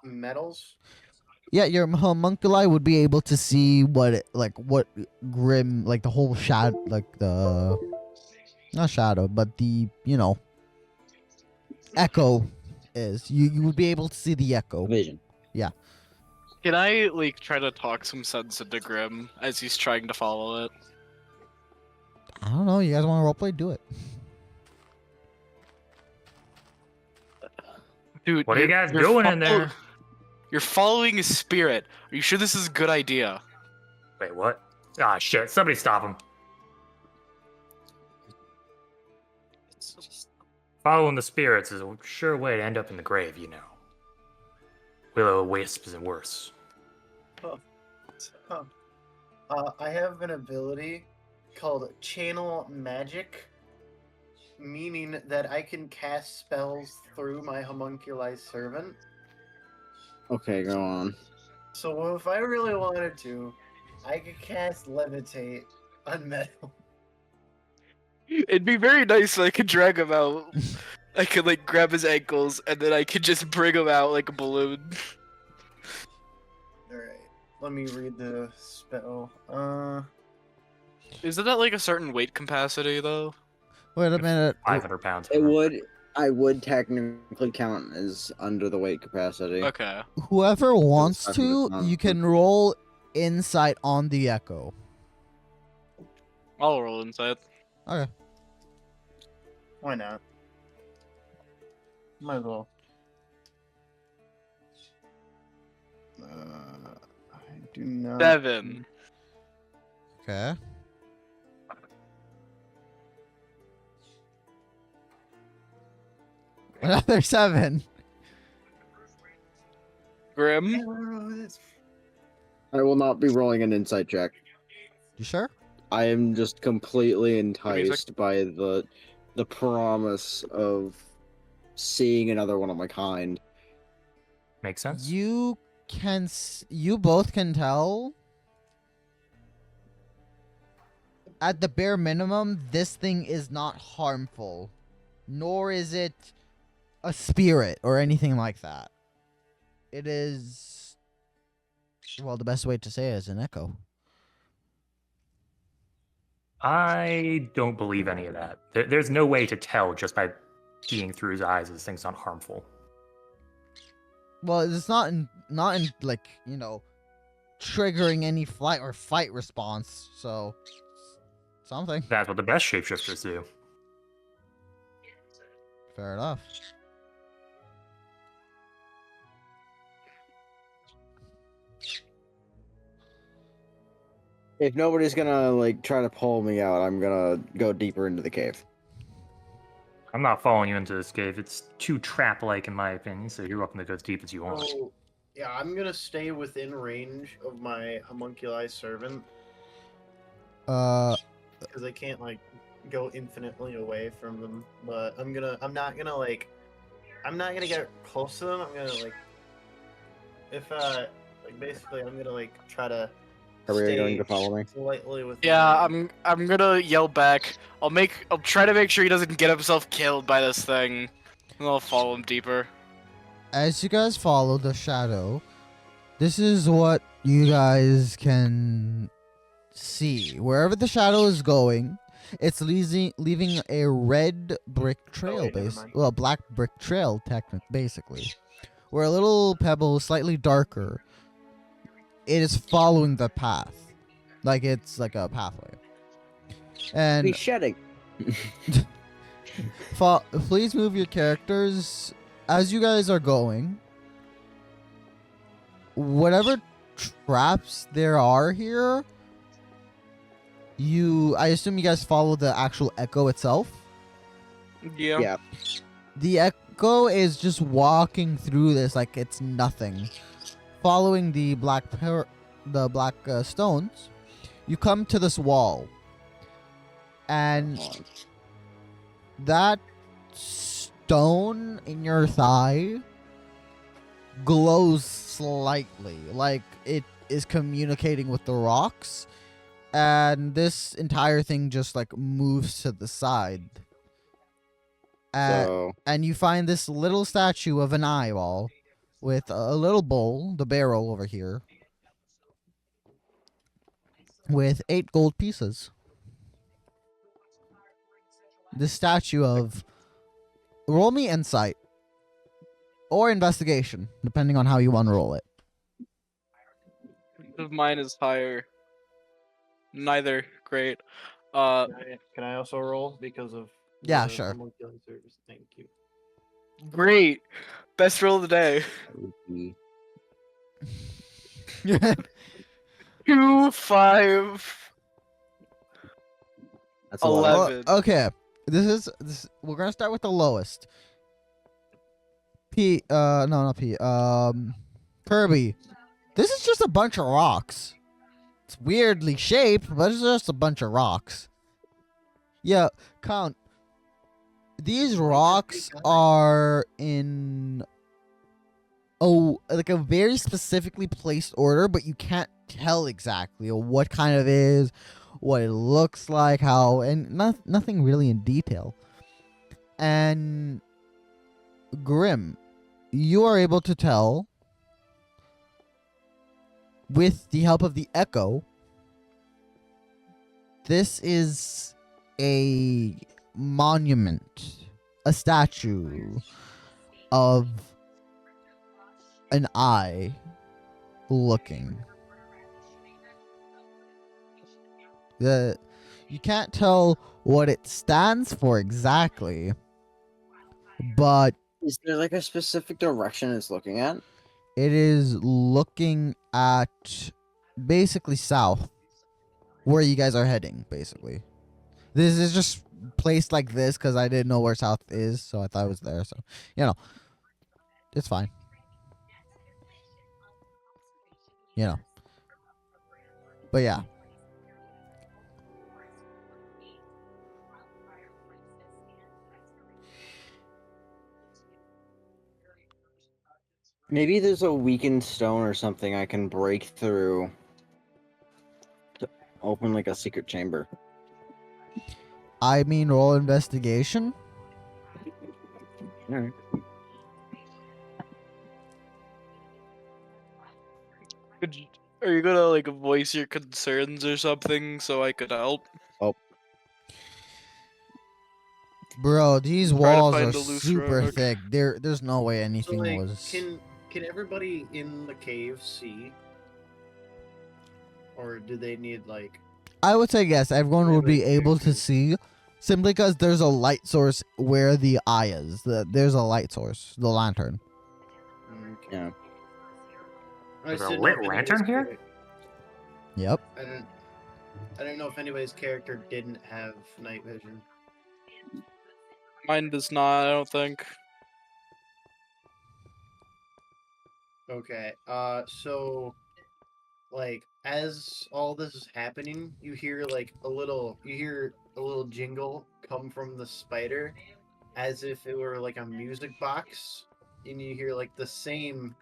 Metals. Yeah, your homunculi would be able to see what Grim, like the whole shadow, like the not shadow, but the echo is. You would be able to see the echo. Vision. Can I like try to talk some sense into Grim as he's trying to follow it? I don't know. You guys want to roleplay? Do it. Dude, What are you guys doing in there? You're following a spirit. Are you sure this is a good idea? Wait, what? Ah, shit. Somebody stop him. Following the spirits is a sure way to end up in the grave, you know. Will-o'-wisps and worse. I have an ability called Channel Magic, meaning that I can cast spells through my homunculi servant. Okay, go on. So if I really wanted to, I could cast Levitate on Metal. It'd be very nice if I could drag him out. I could like grab his ankles and then I could just bring him out like a balloon. Alright, let me read the spell. Isn't that like a certain weight capacity though? Wait a minute. 500 pounds. I would technically count as under the weight capacity. Okay. Whoever wants I've to, never you done can roll insight on the echo. I'll roll inside. Okay. Why not? Might as well. I do not. 7. Okay. Another 7. Grim. I will not be rolling an insight check. You sure? I am just completely me a sec. enticed by the promise of seeing another one of my kind. Makes sense. You both can tell. At the bare minimum, this thing is not harmful, nor is it a spirit or anything like that. It is, well, the best way to say it is an echo. I don't believe any of that. There's no way to tell just by seeing through his eyes this thing's not harmful. Well, it's not in like, triggering any flight or fight response, so something. That's what the best shapeshifters do. Fair enough. If nobody's gonna like try to pull me out, I'm gonna go deeper into the cave. I'm not following you into this cave. It's too trap-like in my opinion, so you're welcome to go as deep as you want. So, yeah, I'm gonna stay within range of my homunculi servant because I can't like go infinitely away from them. But I'm not gonna get close to them. I'm gonna basically I'm gonna like try to. Are we stay going to follow me? Slightly within Yeah, range. I'm gonna yell back. I'll try to make sure he doesn't get himself killed by this thing. And I'll follow him deeper. As you guys follow the shadow, this is what you guys can see. Wherever the shadow is going, it's leaving a red brick trail, wait, never mind. a black brick trail, basically. Where a little pebble, slightly darker, it is following the path, like it's like a pathway. And He's shedding. please move your characters as you guys are going. Whatever traps there are here, I assume you guys follow the actual echo itself. Yeah. Yeah. The echo is just walking through this like it's nothing. Following the black stones, you come to this wall, and that stone in your thigh glows slightly, like it is communicating with the rocks, and this entire thing just like moves to the side. So And you find this little statue of an eyeball with a little bowl, the barrel over here, with 8 gold pieces. This statue of... Roll me insight. Or investigation, depending on how you want to roll it. Mine is higher. Neither. Great. Can I also roll because of Yeah, the sure. homunculus service? Thank you. Great. Best roll of the day. that would be 2, 5, that's a lot. 11. Okay. This we're gonna start with the lowest. No, not P. Kirby. This is just a bunch of rocks. It's weirdly shaped, but it's just a bunch of rocks. Yeah, Count. These rocks are in like a very specifically placed order, but you can't tell exactly what kind of is, what it looks like, how, and nothing really in detail. And Grim, you are able to tell with the help of the echo, this is a monument, a statue of an eye looking. You can't tell what it stands for exactly, but Is there like a specific direction it's looking at? it is looking at basically south, where you guys are heading, basically. This is just placed like this because I didn't know where south is, so I thought it was there. So, it's fine. But yeah. Maybe there's a weakened stone or something I can break through to open like a secret chamber. I mean, roll investigation. Alright. Are you gonna like voice your concerns or something so I could help? Bro, these Try to walls find are a loose super rock. thick. There's no way So anything like, was. can everybody in the cave see, or do they need like? I would say yes. Everyone would be Maybe able to pictures. see, simply because there's a light source where the eye is. There's a light source, the lantern. Okay. Yeah. I There's just a didn't know lit if lantern anybody's here? Yep. I didn't know if anybody's character didn't have night vision. Mine does not, I don't think. Okay. So like as all this is happening, you hear a little jingle come from the spider as if it were like a music box, and you hear like the same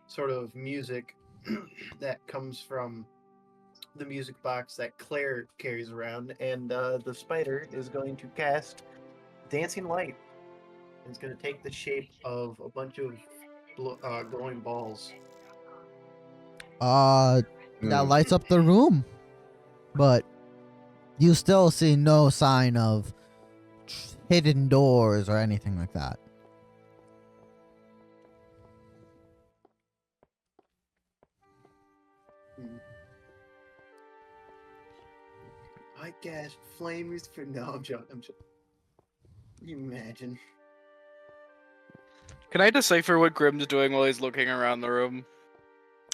sort of music that comes from the music box that Claire carries around, and the spider is going to cast dancing light. It's going to take the shape of a bunch of glowing balls. That lights up the room, but you still see no sign of hidden doors or anything like that. I guess flames for no. I'm joking. You imagine? Can I decipher what Grim's doing while he's looking around the room?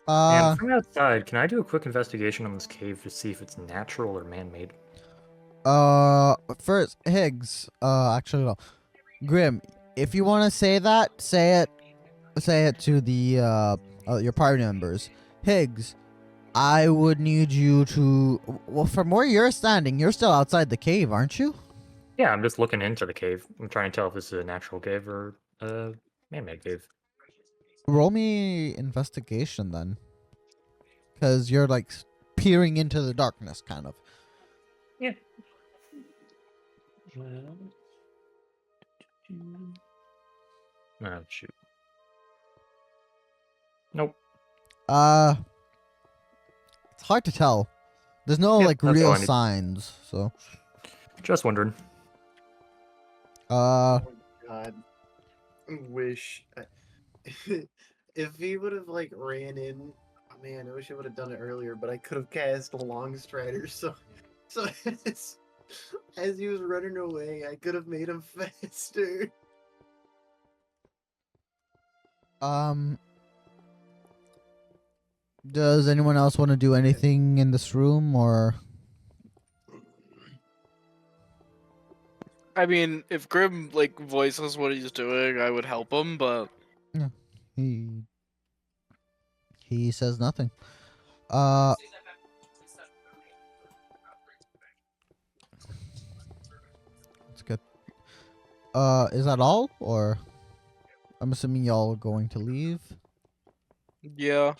And from outside, can I do a quick investigation on this cave to see if it's natural or man-made? First, Higgs. Actually, no. Grim, if you want to say that, say it. Say it to the your party members. Higgs, I would need you to. Well, from where you're standing, you're still outside the cave, aren't you? Yeah, I'm just looking into the cave. I'm trying to tell if this is a natural cave or a man-made cave. Roll me investigation then, because you're like peering into the darkness, kind of. Yeah. Oh shoot. Nope. It's hard to tell. There's no Yep, like that's all real I need. signs, so. Just wondering. Uh, Oh my god. I wish if he would have like ran in. Oh man, I wish I would have done it earlier, but I could have cast a long strider. So as he was running away, I could have made him faster. Does anyone else want to do anything in this room, or? I mean, if Grim like voices what he's doing, I would help him, but He says nothing. Uh, That's good. Is that all, or? I'm assuming y'all are going to leave. yeah.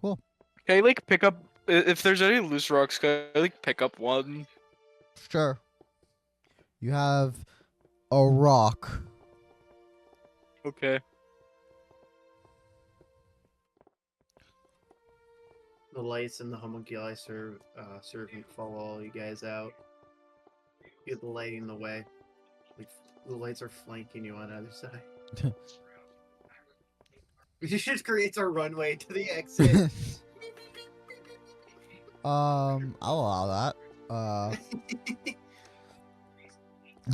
Cool. Can I like pick up if there's any loose rocks? Can I like pick up one? Sure. You have a rock. Okay. The lights and the homunculi servant follow all you guys out. You get the lighting the way. Like the lights are flanking you on either side. You should create a runway to the exit. I'll allow that.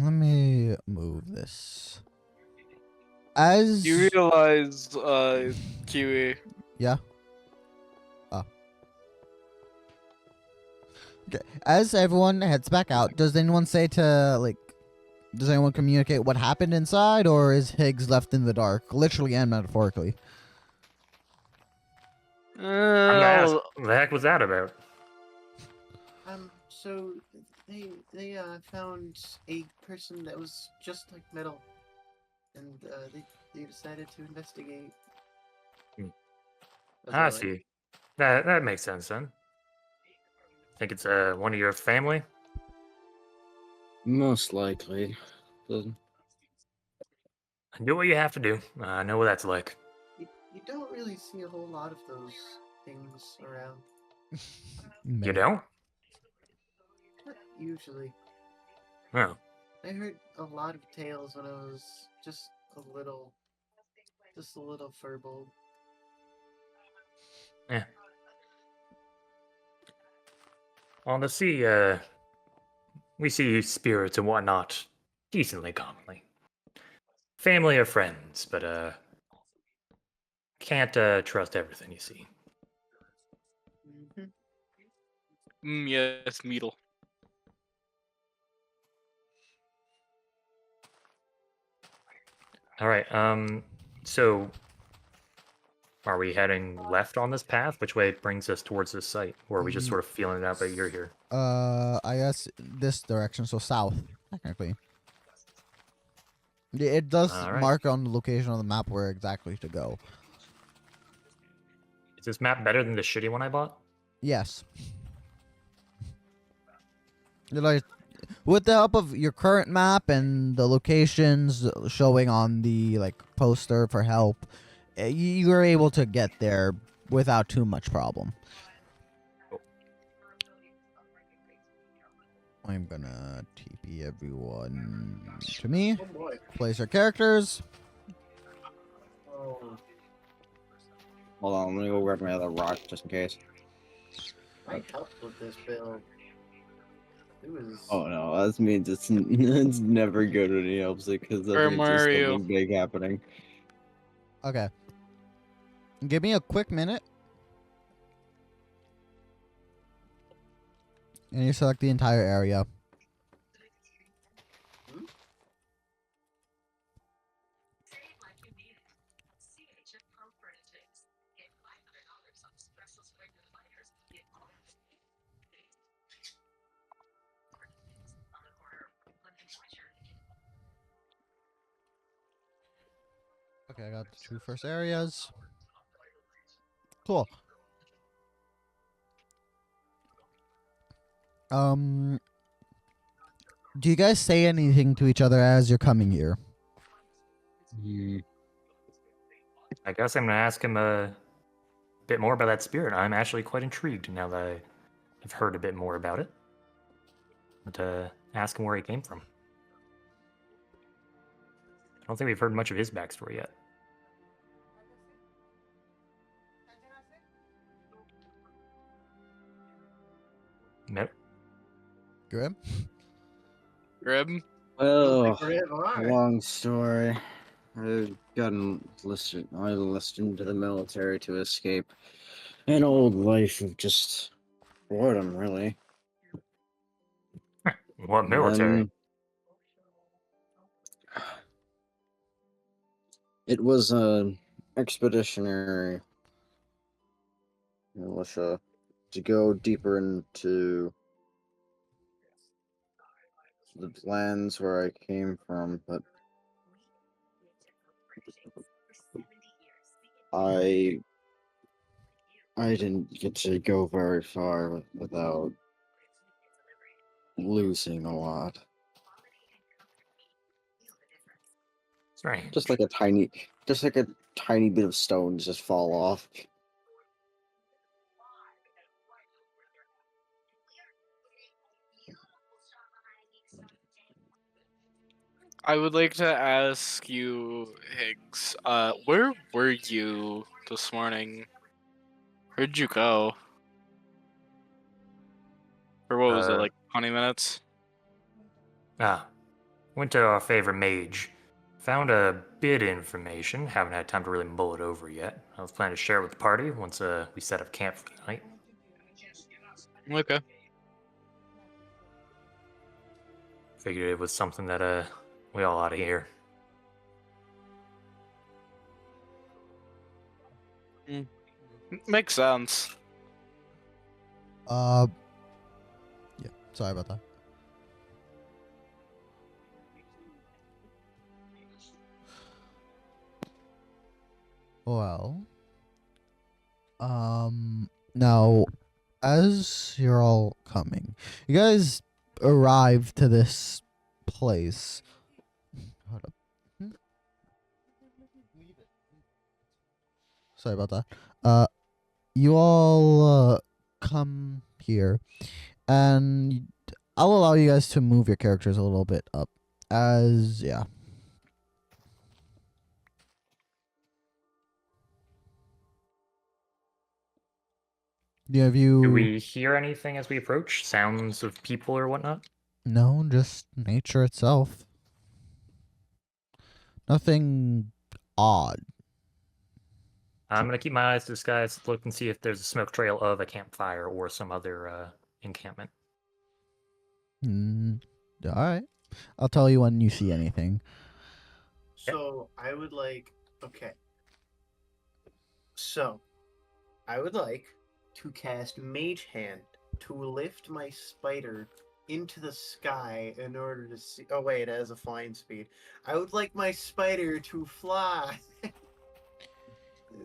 Let me move this. As You realize, Kiwi. yeah. Okay. As everyone heads back out, does anyone say to like? Does anyone communicate what happened inside, or is Higgs left in the dark, literally and metaphorically? I'm gonna ask, Uh, what the heck was that about? So they found a person that was just like metal, and they decided to investigate. Hmm. That's I all right. see. That makes sense then. Think it's one of your family? Most likely. Doesn't- Do what you have to do. I know what that's like. You don't really see a whole lot of those things around. You don't? Not usually. Oh. I heard a lot of tales when I was just a little furball. Yeah. Well, to see, we see spirits and whatnot decently commonly. Family or friends, but, can't, trust everything you see. Mm-hmm. yes, Meadle. Alright, so are we heading left on this path? Which way brings us towards this site? Or are we just sort of feeling it out that you're here? I guess this direction, so south, technically. It does Alright. mark on the location on the map where exactly to go. Is this map better than the shitty one I bought? Yes. Like, with the help of your current map and the locations showing on the like poster for help, you were able to get there without too much problem. I'm gonna TP everyone to me. Oh boy. Place your characters. Oh, Hold on, I'm gonna go grab my other rock just in case. I helped with this build. It was. Oh no, that means it's it's never good when he helps it because that Where means there's are you? something big happening. Okay. Give me a quick minute. And you select the entire area. Okay, I got the two first areas. Cool. Do you guys say anything to each other as you're coming here? I guess I'm gonna ask him a bit more about that spirit. I'm actually quite intrigued now that I've heard a bit more about it. But ask him where he came from. I don't think we've heard much of his backstory yet. Nope. Grim? Grim. Well, Grim, alright. long story. I've gotten listed. I enlisted into the military to escape an old life of just boredom, really. What military? And it was an expeditionary militia to go deeper into the lands where I came from, but I didn't get to go very far without losing a lot. Strange. Just like a tiny bit of stones just fall off. I would like to ask you, Higgs, where were you this morning? Where'd you go? Or what was it, like 20 minutes? Went to our favorite mage. Found a bit of information. Haven't had time to really mull it over yet. I was planning to share it with the party once we set up camp for the night. Okay. Figured it was something that we all ought to hear. Makes sense. Yeah. Sorry about that. Well, now, as you're all coming, you guys arrive to this place. Hold up. Sorry about that. You all come here, and I'll allow you guys to move your characters a little bit up, as yeah. Have you? Do we hear anything as we approach? Sounds of people or whatnot? No, just nature itself. Nothing odd. I'm gonna keep my eyes to the skies, look and see if there's a smoke trail of a campfire or some other encampment. All right. I'll tell you when you see anything. So I would like. Okay. So I would like to cast Mage Hand to lift my spider into the sky in order to see. Oh wait, it has a flying speed. I would like my spider to fly.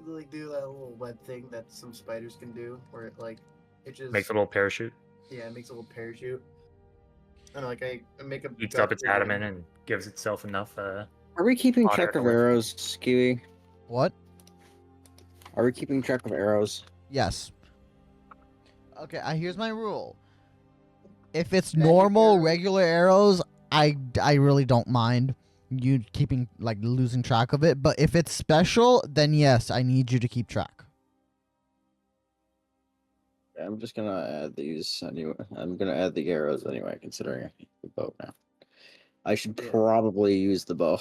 Like do that little web thing that some spiders can do, where it just Makes a little parachute, yeah, it makes a little parachute. And like I make a eats up its adamant, and gives itself enough. Are we keeping Hot track air of to lift. arrows, Skewy? What? Are we keeping track of arrows? Yes. Okay, here's my rule. If it's Magic normal, arrows. regular arrows, I really don't mind you keeping losing track of it. But if it's special, then yes, I need you to keep track. I'm just gonna add these anyway. I'm gonna add the arrows anyway, considering I need the bow now. I should Yeah. probably use the bow.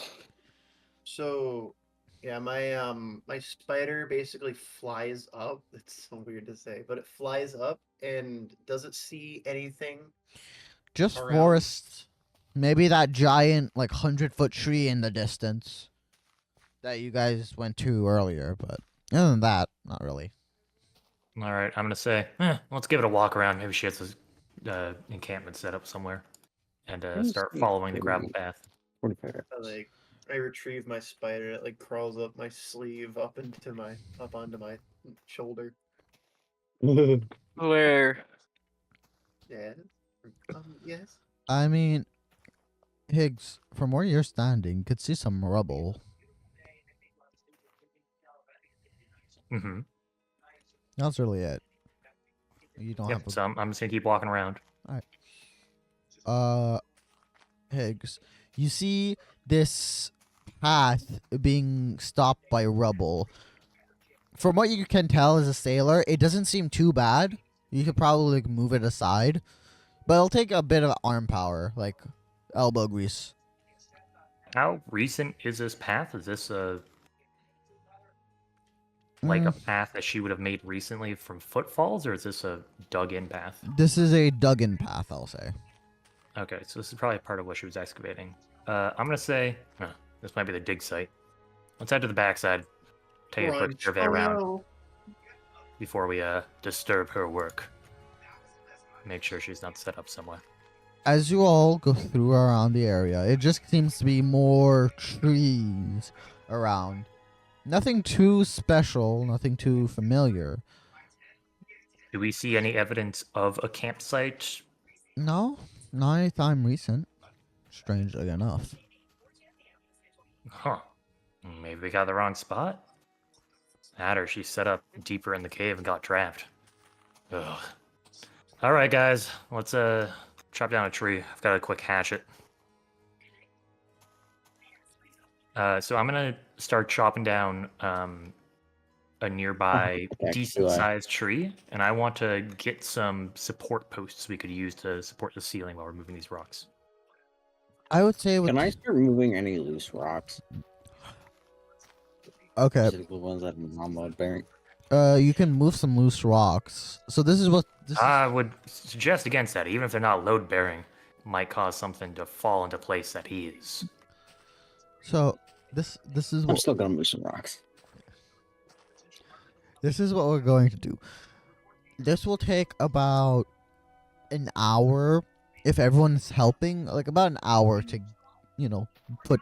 So yeah, my spider basically flies up. It's so weird to say, but it flies up and doesn't see anything. Just Around. forests. Maybe that giant 100-foot tree in the distance that you guys went to earlier, but other than that, not really. All right, I'm gonna say, let's give it a walk around. Maybe she has a encampment set up somewhere, and start following the gravel path. 45 arrows. I retrieve my spider. It like crawls up my sleeve up onto my shoulder. Where? Yeah. Yes. I mean, Higgs, from where you're standing, you could see some rubble. Mm-hmm. That's really it. You don't Yep. have a So I'm just gonna keep walking around. Higgs. You see this path being stopped by rubble. From what you can tell as a sailor, it doesn't seem too bad. You could probably like, move it aside, but it'll take a bit of arm power, like elbow grease. How recent is this path? Is this like a path that she would have made recently from footfalls, or is this a dug-in path? This is a dug-in path, I'll say. Okay, so this is probably part of what she was excavating. I'm gonna say this might be the dig site. Let's head to the backside. Take a quick Crunch. survey Oh, around no. before we disturb her work. Make sure she's not set up somewhere. As you all go through around the area, it just seems to be more trees around. Nothing too special, nothing too familiar. Do we see any evidence of a campsite? No, not any time recent. Strangely enough. Huh. Maybe we got the wrong spot? That or she set up deeper in the cave and got trapped. Ugh. Alright guys, let's chop down a tree. I've got a quick hatchet. So I'm gonna start chopping down a nearby decent sized tree, and I want to get some support posts we could use to support the ceiling while we're moving these rocks. I would say with Can I start moving any loose rocks? okay, Specifically the ones that are non-load bearing. you can move some loose rocks. So this is what this is, I would suggest against that, even if they're not load bearing, might cause something to fall into place that is. so this is I'm what still gonna move some rocks. this is what we're going to do. This will take about an hour if everyone's helping, like about an hour to, put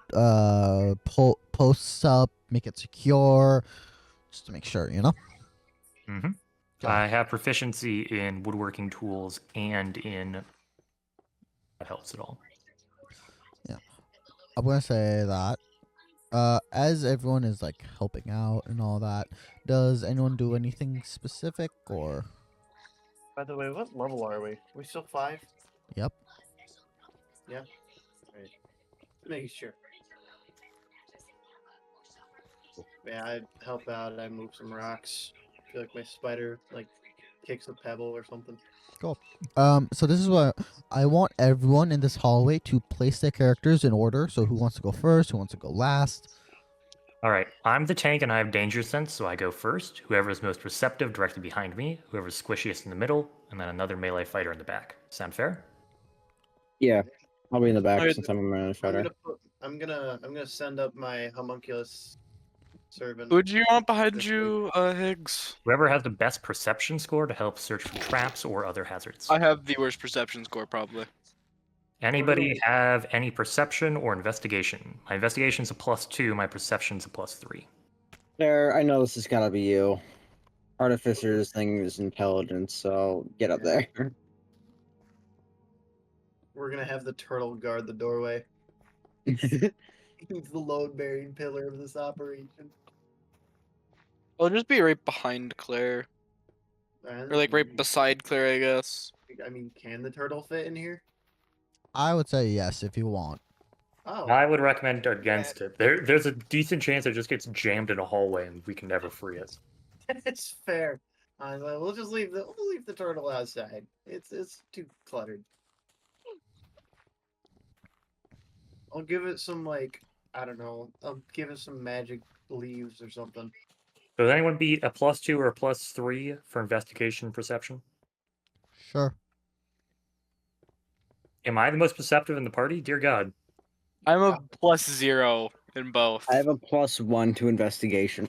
posts up, make it secure, just to make sure, Mm-hmm. Okay. I have proficiency in woodworking tools and in... That helps at all. I'm gonna say that. As everyone is like helping out and all that, does anyone do anything specific or? By the way, what level are we? We still 5? Yep. Yeah. Right. Making sure. Yeah, I help out. I move some rocks. I feel like my spider like kicks a pebble or something. So this is what I want everyone in this hallway to place their characters in order. So who wants to go first? Who wants to go last? Alright, I'm the tank and I have danger sense, so I go first. Whoever is most receptive directly behind me, whoever's squishiest in the middle, and then another melee fighter in the back. Sound fair? Yeah, I'll be in the back Alright, since I'm a melee fighter. I'm gonna send up my homunculus servant. Who do you want behind you, Higgs? Whoever has the best perception score to help search for traps or other hazards. I have the worst perception score, probably. Anybody have any perception or investigation? My investigation's a +2, my perception's a +3. There, I know this has gotta be you. Artificer's thing is intelligence, so get up there. We're gonna have the turtle guard the doorway. He's the load-bearing pillar of this operation. I'll just be right behind Claire. Or like right beside Claire, I guess. I mean, can the turtle fit in here? I would say yes if you want. Oh, I would recommend against it. There's a decent chance it just gets jammed in a hallway and we can never free it. it's fair. We'll just leave the turtle outside. It's too cluttered. I'll give it some like I don't know. I'll give it some magic leaves or something. Does anyone beat a +2 or a +3 for investigation and perception? Sure. Am I the most perceptive in the party? Dear God. I'm a +0 in both. I have a +1 to investigation.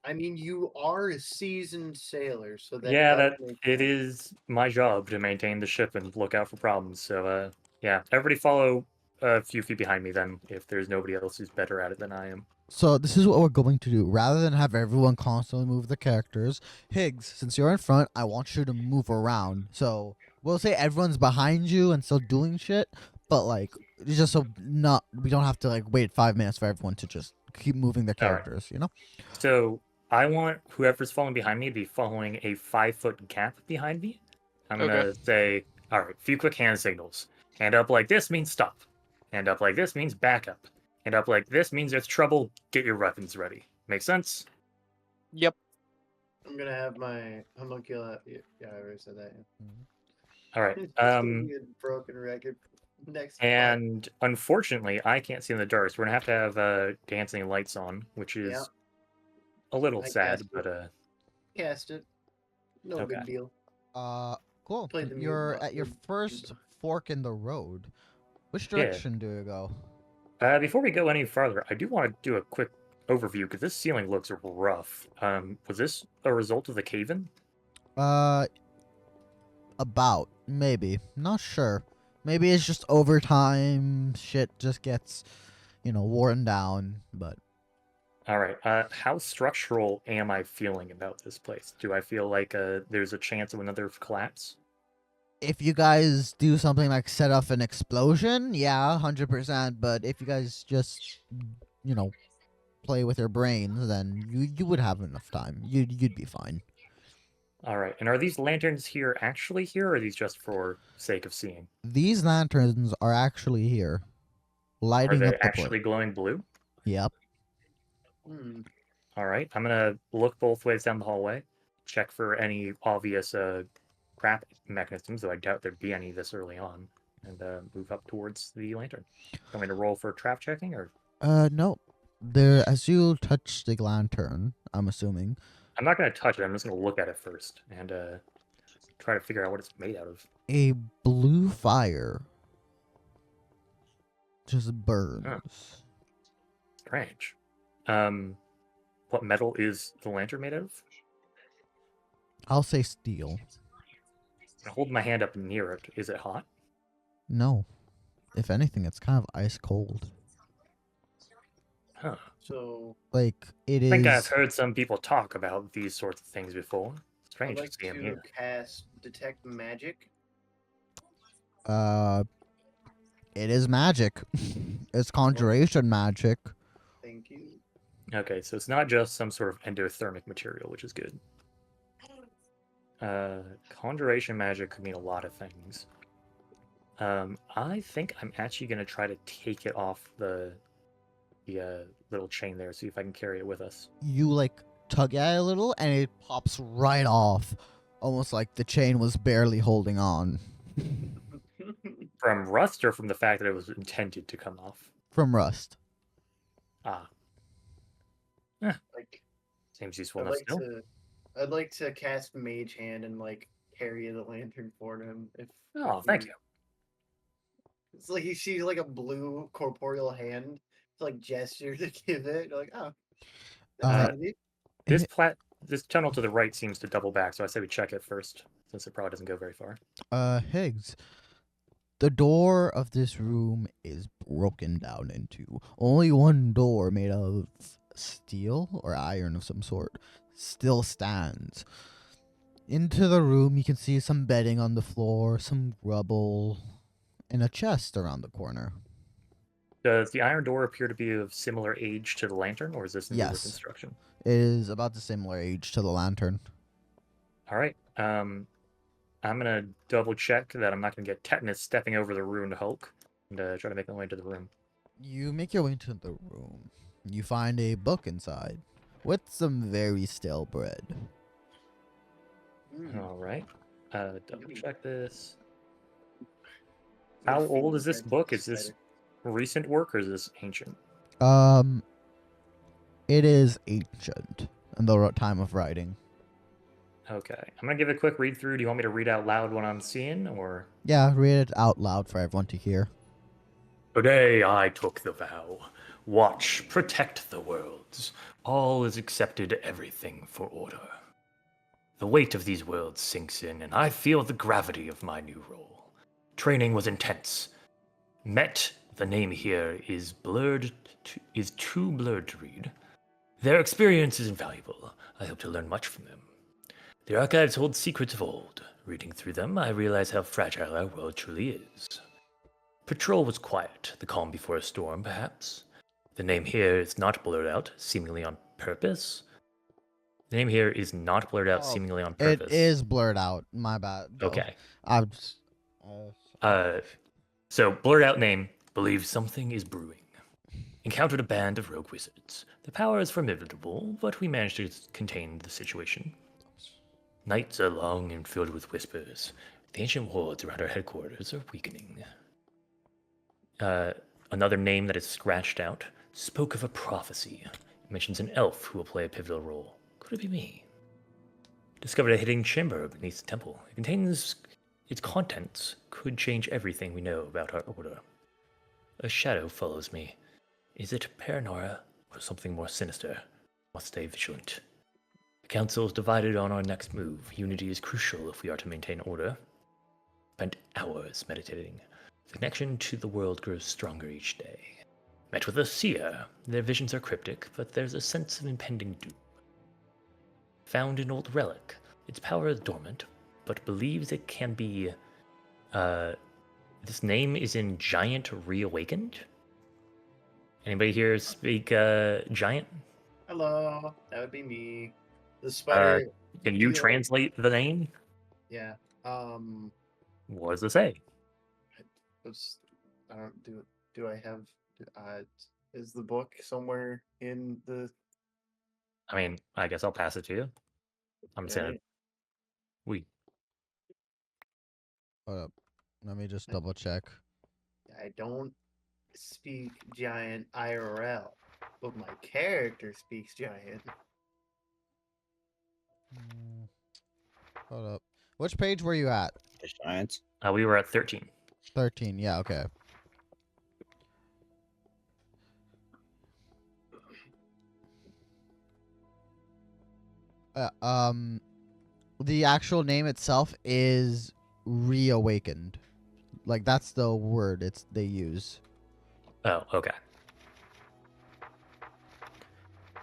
I mean, you are a seasoned sailor, so that Yeah, does that make it sense. is my job to maintain the ship and look out for problems. So, yeah, everybody follow a few feet behind me then, if there's nobody else who's better at it than I am. So this is what we're going to do. Rather than have everyone constantly move the characters, Higgs, since you're in front, I want you to move around. So we'll say everyone's behind you and still doing shit, but like it's just so not we don't have to like wait 5 minutes for everyone to just keep moving their All right. characters. You know. So I want whoever's following behind me to be following a 5-foot gap behind me. I'm gonna Okay. say, all right, few quick hand signals. Hand up like this means stop. Hand up like this means back up. Hand up like this means there's trouble. Get your weapons ready. Make sense? Yep. I'm gonna have my homunculus. Yeah, I already said that. All right. It's gonna be a broken record. Next. And unfortunately, I can't see in the dark, so we're gonna have dancing lights on, which is Yep. a little I sad, guessed but cast it. No Okay. big deal. Cool. Play the You're music. at your first fork in the road. Which Yeah. direction do you go? before we go any farther, I do want to do a quick overview because this ceiling looks rough. Was this a result of the cave-in? About maybe, not sure. Maybe it's just over time. Shit just gets, worn down. But All right. How structural am I feeling about this place? Do I feel like there's a chance of another collapse? if you guys do something like set off an explosion, yeah, 100%. But if you guys just, play with your brains, then you would have enough time. You'd be fine. All right. And are these lanterns here actually here, or are these just for sake of seeing? These lanterns are actually here, Are lighting they up the place. actually glowing blue? Yep. Hmm. All right. I'm gonna look both ways down the hallway, check for any obvious crap mechanisms, though I doubt there'd be any this early on, and move up towards the lantern. I'm going to roll for trap checking, or No. There, as you touch the lantern, I'm assuming. I'm not going to touch it. I'm just going to look at it first and try to figure out what it's made out of. A blue fire just burns. Strange. What metal is the lantern made out of? I'll say steel. I hold my hand up near it. Is it hot? No. If anything, it's kind of ice cold. Huh. So Like, it I think I've is. heard some people talk about these sorts of things before. I'd Strange like to see him to here. cast detect magic. It is magic. It's conjuration magic. Thank you. Okay, so it's not just some sort of endothermic material, which is good. Conjuration magic could mean a lot of things. I think I'm actually going to try to take it off the little chain there, see if I can carry it with us. You, like, tug at it a little, and it pops right off. Almost like the chain was barely holding on. From rust or from the fact that it was intended to come off? From rust. Ah, Like seems useful enough still. I'd like to cast mage hand and like carry the lantern for him. Oh, thank you. It's like you see like a blue corporeal hand to like gesture to give it. You're like, oh. that's handy. This tunnel to the right seems to double back, so I say we check it first, since it probably doesn't go very far. Higgs. The door of this room is broken down into. Only one door made of steel or iron of some sort still stands. Into the room, you can see some bedding on the floor, some rubble, and a chest around the corner. Does the iron door appear to be of similar age to the lantern, or is this newer Yes. construction? It is about the similar age to the lantern. All right. I'm gonna double check that I'm not gonna get tetanus stepping over the ruined Hulk, and try to make my way into the room. You make your way into the room. You find a book inside with some very stale bread. Hmm. All right. Double Yummy. check this. My How old is favorite this bread book? Is this spider. recent work or is this ancient? It is ancient in the time of writing. Okay. I'm gonna give it a quick read through. Do you want me to read out loud what I'm seeing, or? Yeah, read it out loud for everyone to hear. Today I took the vow. Watch, protect the worlds. All is accepted, everything for order. The weight of these worlds sinks in, and I feel the gravity of my new role. Training was intense. Met The name here is too blurred to read. Their experience is invaluable. I hope to learn much from them. The archives hold secrets of old. Reading through them, I realize how fragile our world truly is. Patrol was quiet, the calm before a storm, perhaps. The name here is not blurred out, seemingly on purpose. The name here is not blurred out, Oh, seemingly on It purpose. is blurred out. My bad. Go. Okay. I'm just, So, blurred out name, believes something is brewing. Encountered a band of rogue wizards. The power is formidable, but we managed to contain the situation. Nights are long and filled with whispers. The ancient wards around our headquarters are weakening. Another name that is scratched out spoke of a prophecy. It mentions an elf who will play a pivotal role. Could it be me? Discovered a hidden chamber beneath the temple. It contains its contents could change everything we know about our order. A shadow follows me. Is it paranoia or something more sinister? Must stay vigilant. The council is divided on our next move. Unity is crucial if we are to maintain order. Spent hours meditating. The connection to the world grows stronger each day. Met with a seer. Their visions are cryptic, but there's a sense of impending doom. Found an old relic. Its power is dormant, but believes it can be... This name is in Giant Reawakened? Anybody here speak Giant? Hello, that would be me. The spider. Can you Yeah. translate the name? Yeah. What does it say? I don't do. Do I have? Is the book somewhere in the? I mean, I guess I'll pass it to you. I'm saying Alright. we. hold up. Let me just double check. I don't speak giant IRL, but my character speaks giant. Hold up. Which page were you at? Just giants. We were at 13. 13. Yeah. Okay. The actual name itself is reawakened. Like that's the word they use. Oh, okay.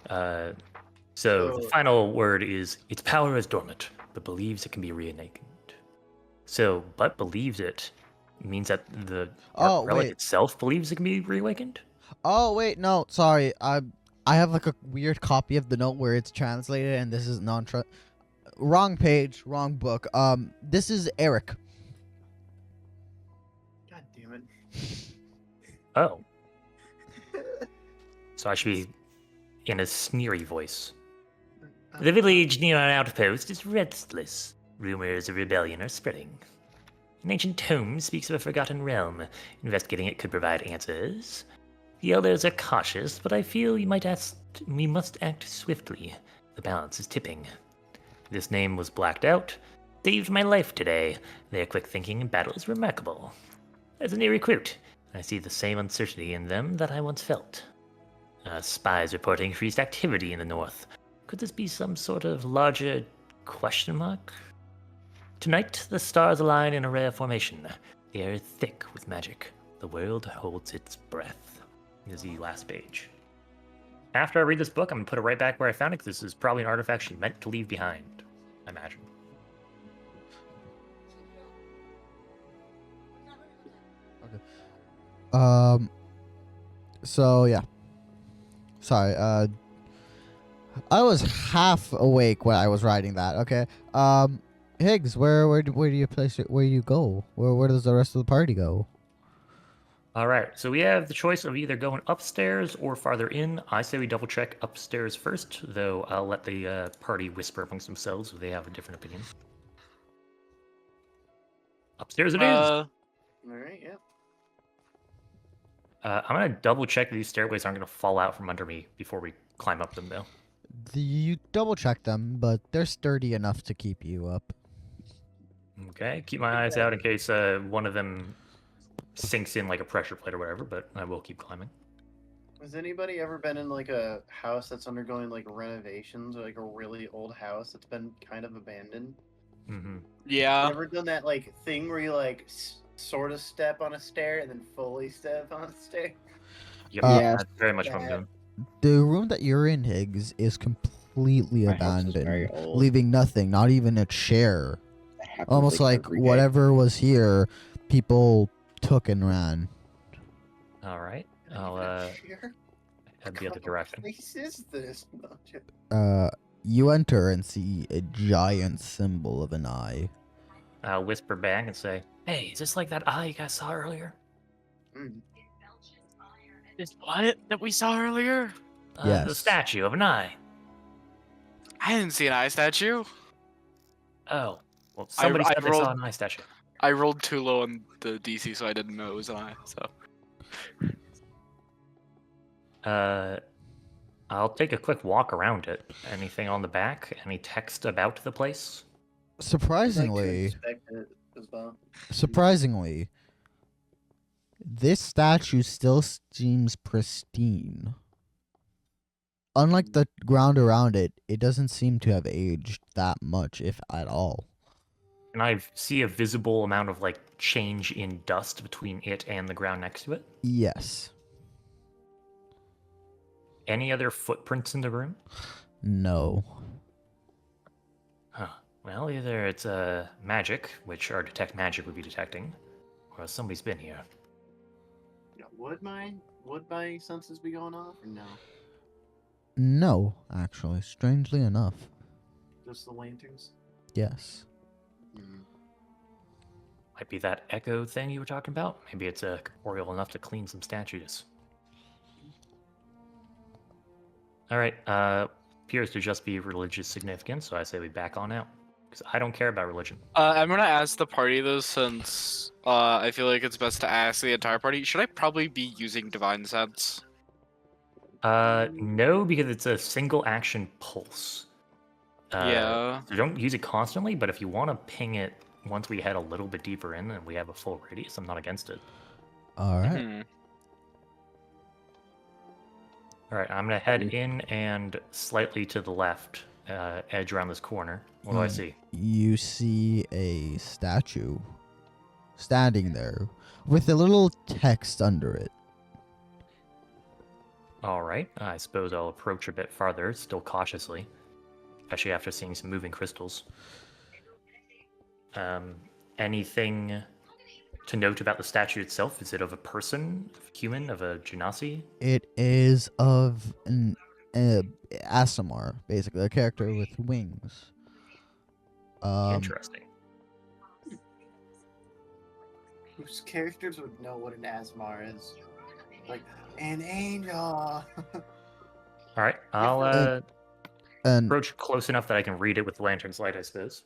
So the So- final word is its power is dormant, but believes it can be reawakened. So, but believes it means that the Oh, relic wait. itself believes it can be reawakened? Oh wait, no, sorry. I have like a weird copy of the note where it's translated, and this is wrong page, wrong book. This is Eric. God damn it. Oh. So I should be in a sneery voice. The village near our outpost is restless. Rumors of rebellion are spreading. An ancient tome speaks of a forgotten realm. Investigating it could provide answers. The elders are cautious, but I feel we must act swiftly. The balance is tipping. This name was blacked out. Saved my life today. Their quick thinking in battle is remarkable. As a new recruit, I see the same uncertainty in them that I once felt. Spies report increased activity in the north. Could this be some sort of larger question mark? Tonight, the stars align in a rare formation. The air is thick with magic. The world holds its breath. Is the last page. After I read this book, I'm going to put it right back where I found it, because this is probably an artifact she meant to leave behind, I imagine. So yeah. Sorry. I was half awake when I was writing that. Okay. Higgs, where do you place it? Where do you go? Where does the rest of the party go? All right, so we have the choice of either going upstairs or farther in. I say we double check upstairs first, though I'll let the party whisper amongst themselves if they have a different opinion. Upstairs it is. Alright, yeah. I'm gonna double check these stairways aren't gonna fall out from under me before we climb up them, though. You double check them, but they're sturdy enough to keep you up. Okay, keep my eyes out in case one of them sinks in like a pressure plate or whatever, but I will keep climbing. Has anybody ever been in like a house that's undergoing like renovations, or like a really old house that's been kind of abandoned? Mm-hmm. You Yeah. ever done that like thing where you like sort of step on a stair and then fully step on a stair. Yep, Yeah. that's very much what I'm Bad. doing. The room that you're in, Higgs, is completely My house is very abandoned, old. leaving nothing, not even a chair. That happens, Almost like every day. whatever was here, people took and ran. All right, Not I'll even a chair? head the other What direction. place is this? No, just- You enter and see a giant symbol of an eye. I'll whisper back and say, "Hey, is this like that eye you guys saw earlier?" Mm. Is what that we saw earlier? The Yes. statue of an eye. I didn't see an eye statue. Oh, well, somebody I said they saw rolled- an eye statue. I rolled too low on the DC, so I didn't know it was an eye. So I'll take a quick walk around it. Anything on the back? Any text about the place? I'd like to Surprisingly, inspect it as well. surprisingly, this statue still seems pristine. Unlike the ground around it, it doesn't seem to have aged that much, if at all. And I see a visible amount of like change in dust between it and the ground next to it. Yes. Any other footprints in the room? No. Huh. Well, either it's magic, which our detect magic would be detecting, or somebody's been here. Yeah, would my senses be going off or no? No, actually, strangely enough. Just the lanterns? Yes. Mm. Might be that echo thing you were talking about. Maybe it's corporeal enough to clean some statues. All right. Appears to just be religious significance, so I say we back on out because I don't care about religion. I'm gonna ask the party though, since I feel like it's best to ask the entire party. Should I probably be using divine sense? No, because it's a single action pulse. Yeah. So don't use it constantly, but if you want to ping it once we head a little bit deeper in and we have a full radius, I'm not against it. All right. Mhm. All right, I'm gonna head in and slightly to the left, edge around this corner. What do I Mm. see? You see a statue standing there with a little text under it. All right, I suppose I'll approach a bit farther, still cautiously, especially after seeing some moving crystals. Anything to note about the statue itself? Is it of a person, of a human, of a genasi? It is of an Asimar, basically a character with wings. Interesting. Whose characters would know what an Asmar is? Like an angel. All right, I'll And approach close enough that I can read it with the lantern's light, I suppose.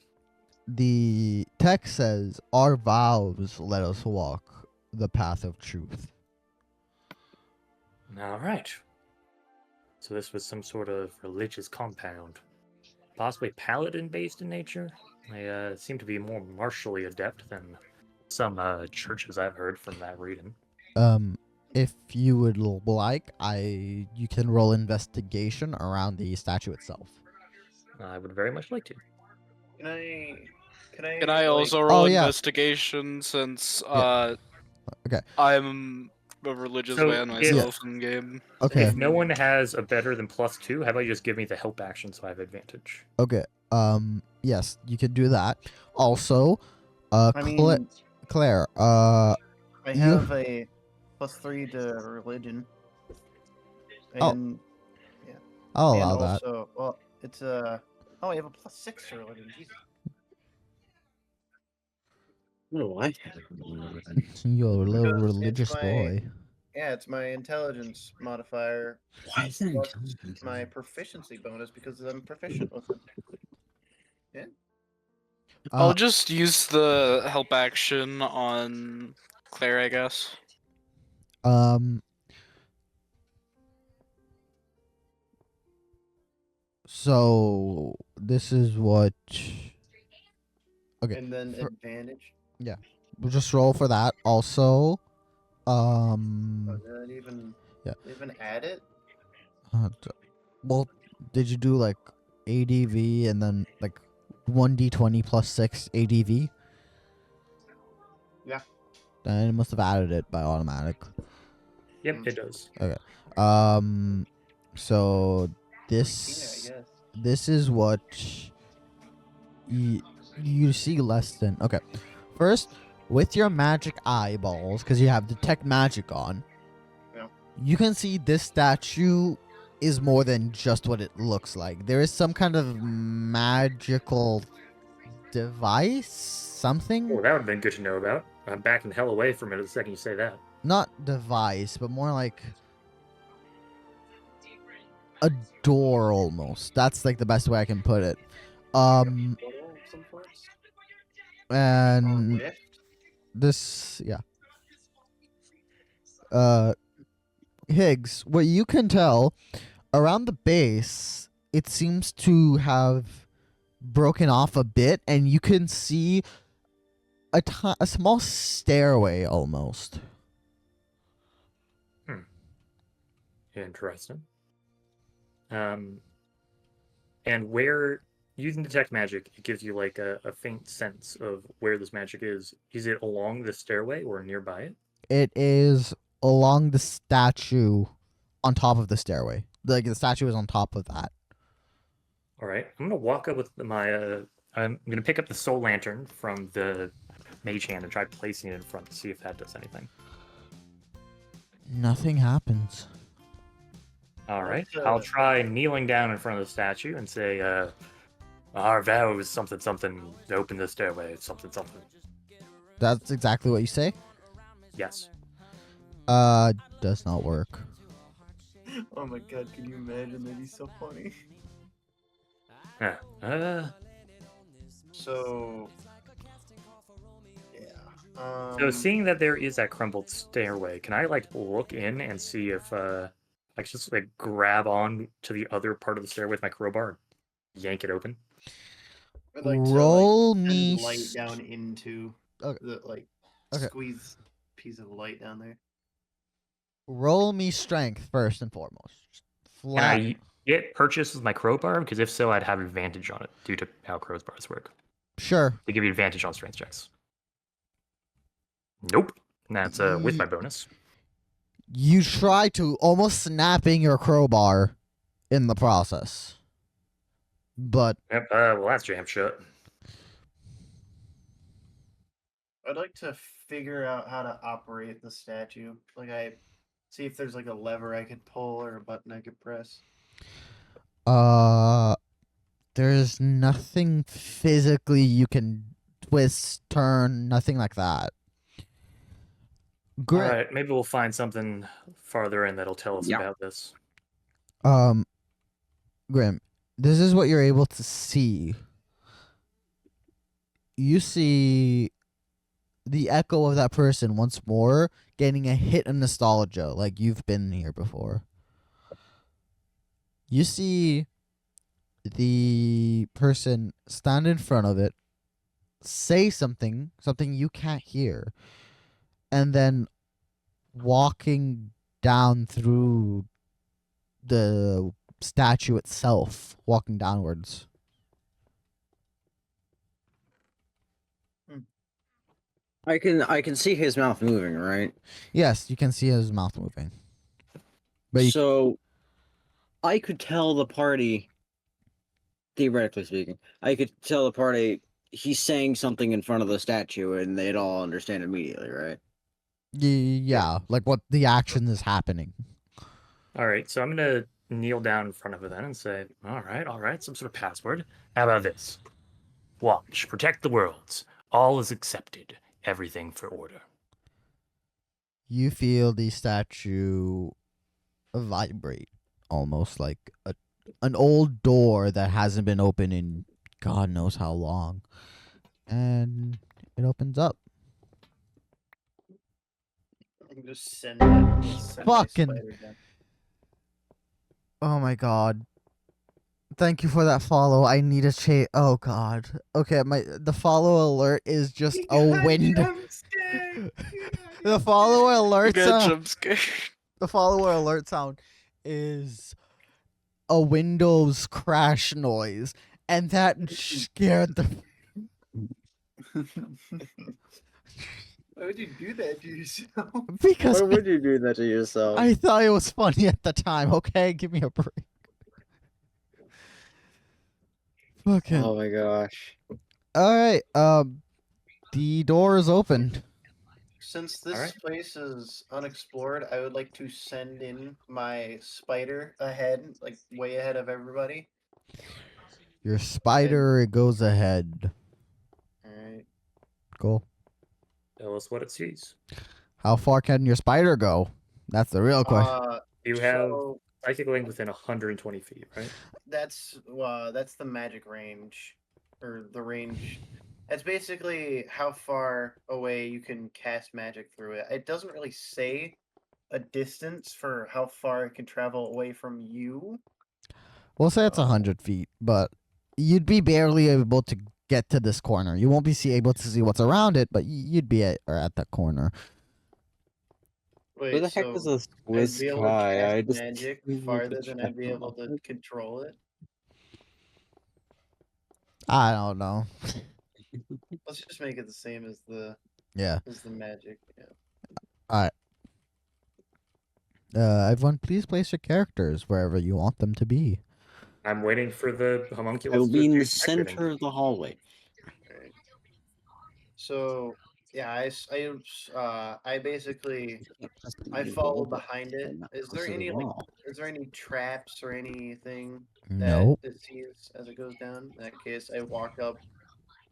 the text says, "Our vows let us walk the path of truth." All right. So this was some sort of religious compound, possibly paladin-based in nature. They seem to be more martially adept than some churches I've heard from that reading. If you would like, you can roll investigation around the statue itself. I would very much like to. Can I? Can I like- also roll yeah. investigation since Okay. I'm a religious So, man if- myself in game. Okay. If no one has a better than +2, how about you just give me the help action so I have advantage? Okay. Yes, you could do that. Also, I mean, Claire, I you- have a +3 to religion. Oh, And, I'll and allow that. also, well, it's a. Oh, I have a +6 to religion. Jesus. What do I have? You're a little Because it's religious my- boy. Yeah, it's my intelligence modifier, Why is that plus intelligence? my proficiency bonus because I'm proficient with it. I'll Uh, just use the help action on Claire, I guess. Um. So this is what. Okay, And then for- advantage. we'll just roll for that. Also, Oh, did I Yeah. even add it? well, did you do like ADV and then like 1d20 plus 6 ADV? Yeah. Then it must have added it by automatic. Yep, it does. So Yeah, I this guess. is what you see less than. Okay, first with your magic eyeballs, because you have detect magic on. Yeah. You can see this statue is more than just what it looks like. There is some kind of magical device, something. Oh, that would have been good to know about. I'm backing the hell away from it the second you say that. Not device, but more like a door almost. That's like the best way I can put it. And Lift? this, yeah. Higgs, what you can tell around the base, it seems to have broken off a bit, and you can see a small stairway almost. Interesting. And where using detect magic, it gives you like a faint sense of where this magic is. Is it along the stairway or nearby it? It is along the statue, on top of the stairway. Like the statue is on top of that. All right, I'm gonna walk up with my. I'm gonna pick up the soul lantern from the mage hand and try placing it in front to see if that does anything. Nothing happens. All right, Let's, I'll try kneeling down in front of the statue and say, "Our vow is something something to open the stairway. Something something." That's exactly what you say. Yes. Does not work. Oh my god, can you imagine? That'd be so funny. So, yeah. So seeing that there is that crumbled stairway, can I like look in and see if I can just like grab on to the other part of the stairway with my crowbar, yank it open? I'd like Roll to, like, me send light down into Okay. the Okay. squeeze piece of light down there. Roll me strength first and foremost. Can Flat. I get purchased with my crowbar? Because if so, I'd have advantage on it due to how crowbars work. Sure. They give you advantage on strength checks. Nope. And that's with my bonus. You try to almost snapping your crowbar in the process, but Yep. Well, that's jammed shut. I'd like to figure out how to operate the statue. Like, I see if there's like a lever I could pull or a button I could press. there's nothing physically you can twist, turn, nothing like that. All right, maybe we'll find something farther in that'll tell us Yeah. about this. Grim, this is what you're able to see. You see the echo of that person once more getting a hit of nostalgia, like you've been here before. You see the person stand in front of it, say something you can't hear, and then walking down through the statue itself, walking downwards. I can see his mouth moving, right? Yes, you can see his mouth moving. But So I could tell the party, theoretically speaking, I could tell the party he's saying something in front of the statue and they'd all understand immediately, right? yeah, like what the action is happening. All right, so I'm gonna kneel down in front of it then and say, all right, some sort of password. How about this? Watch, protect the worlds. All is accepted. Everything for order. You feel the statue vibrate, almost like an old door that hasn't been opened in God knows how long, and it opens up. I can just send my Fucking- spider down. Oh my God. Thank you for that follow. I need a change. Oh God. Okay, the follow alert is just a window. The follower You alert got sound. jump scared. The follower alert sound is a Windows crash noise, and that scared the. Why would you do that to yourself? Because Why would you do that to yourself? I thought it was funny at the time. Okay, give me a break. Fucking. Oh my gosh. All right. The door is open. Since this Alright. place is unexplored, I would like to send in my spider ahead, like way ahead of everybody. Your spider goes ahead. Alright. Cool. Tell us what it sees. How far can your spider go? That's the real question. You have So psychic link within 120 feet, right? that's the magic range, or the range. It's basically how far away you can cast magic through it. It doesn't really say a distance for how far it can travel away from you. We'll say it's 100 feet, but you'd be barely able to get to this corner. You won't be able to see what's around it, but you'd be at that corner. Wait, Who the heck so is this I'd Swiss be able to guy? cast I just magic need to farther than check I'd be him able to out. control it. I don't know. Let's just make it the same as the Yeah. magic. Yeah. All right. Everyone, please place your characters wherever you want them to be. I'm waiting for the homunculus I will to be in do the activating. center of the hallway. Alright. So yeah, I basically I follow behind it. Is there any traps or anything that Nope. it sees as it goes down? In that case, I walk up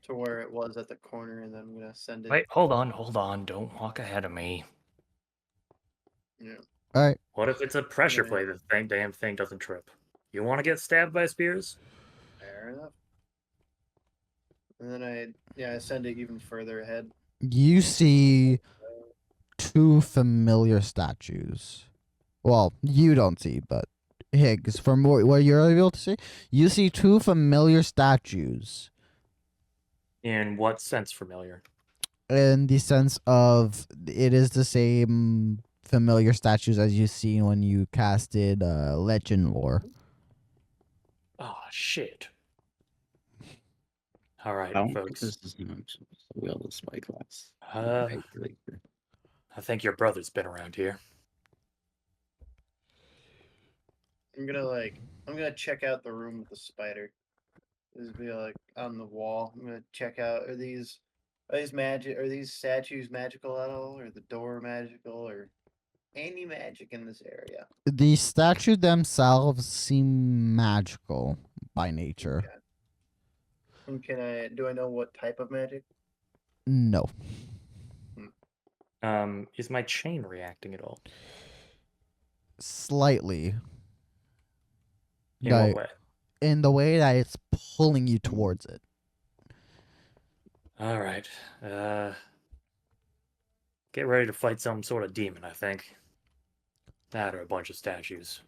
to where it was at the corner, and then I'm gonna send it. Wait, hold on. Don't walk ahead of me. Yeah. All right. What if it's a pressure Yeah. play that the damn thing doesn't trip? You want to get stabbed by spears? Fair enough. And then I send it even further ahead. You see two familiar statues. Well, you don't see, but Higgs, from what you're able to see, you see two familiar statues. In what sense familiar? In the sense of it is the same familiar statues as you seen when you casted Legend Lore. Oh, shit. All right, I don't think folks. this is not supposed to wield a spyglass. I think your brother's been around here. I'm gonna check out the room with the spider. Just be like on the wall. I'm gonna check out are these statues magical at all? Or the door magical, or any magic in this area? The statue themselves seem magical by nature. Okay. And do I know what type of magic? No. Is my chain reacting at all? Slightly. In Like, what way? in the way that it's pulling you towards it. All right. Get ready to fight some sort of demon, I think. That or a bunch of statues.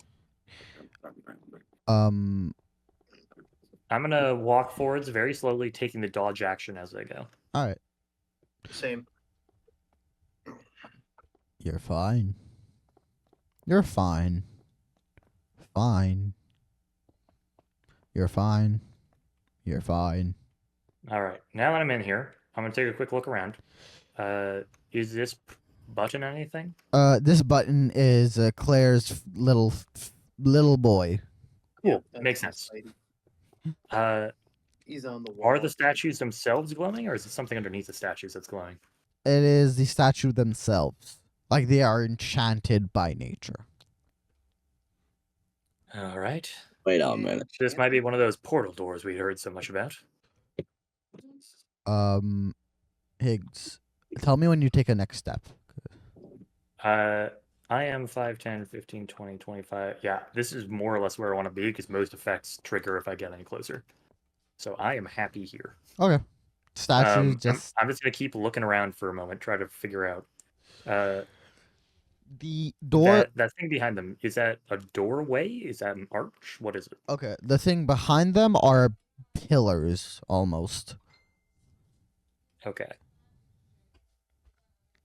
Um, I'm gonna walk forwards very slowly, taking the dodge action as I go. all right. Same. You're fine. You're fine. Fine. You're fine. You're fine. All right. Now that I'm in here, I'm gonna take a quick look around. Is this button anything? This button is Claire's little boy. Cool. That's Makes my sense. Spidey. He's on the wall. Are the statues themselves glowing, or is it something underneath the statues that's glowing? It is the statue themselves. Like they are enchanted by nature. All right. Wait a minute. This might be one of those portal doors we heard so much about. Higgs, tell me when you take a next step. I am 5, 10, 15, 20, 25. Yeah, this is more or less where I want to be because most effects trigger if I get any closer. So I am happy here. Okay. Statue just I'm just going to keep looking around for a moment, try to figure out. the door. That thing behind them, is that a doorway? Is that an arch? What is it? Okay, the thing behind them are pillars almost. Okay.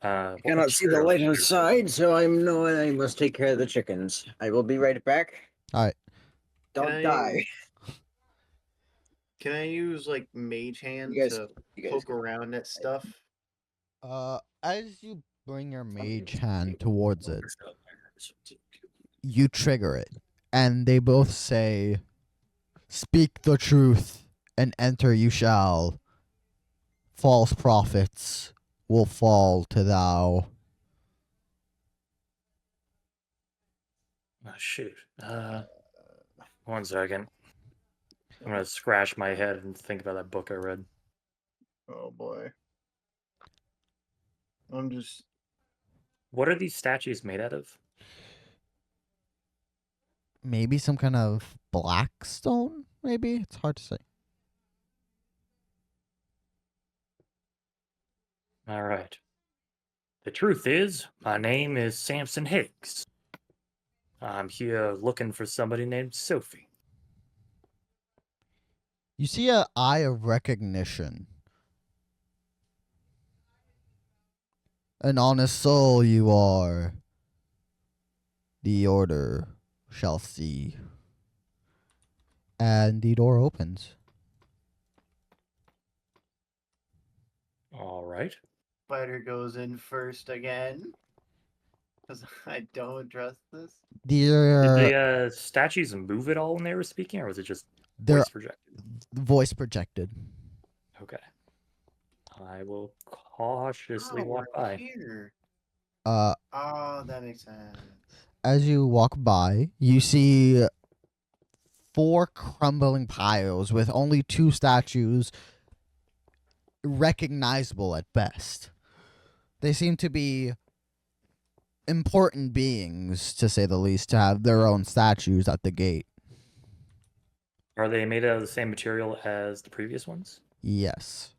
I cannot see the light inside, so I know I must take care of the chickens. I will be right back. Alright. Don't die. Can I use like mage hand You guys- to You guys poke around at stuff? As you bring your mage hand towards it, you trigger it, and they both say, "Speak the truth, and enter you shall. False prophets will fall to thou." Oh, shoot. 1 second. I'm gonna scratch my head and think about that book I read. Oh boy. I'm just. What are these statues made out of? Maybe some kind of black stone? Maybe? It's hard to say. All right. The truth is, my name is Samson Higgs. I'm here looking for somebody named Sophie. You see a eye of recognition. An honest soul you are. The order shall see. And the door opens. All right. Spider goes in first again. Because I don't trust this. Did They're the statues move at all when they were speaking, or was it just they're voice projected? voice projected. Okay. I will cautiously Oh, walk we're by. here. Uh Oh, that makes sense. as you walk by, you see 4 crumbling piles with only 2 statues recognizable at best. They seem to be important beings, to say the least, to have their own statues at the gate. Are they made out of the same material as the previous ones? Yes.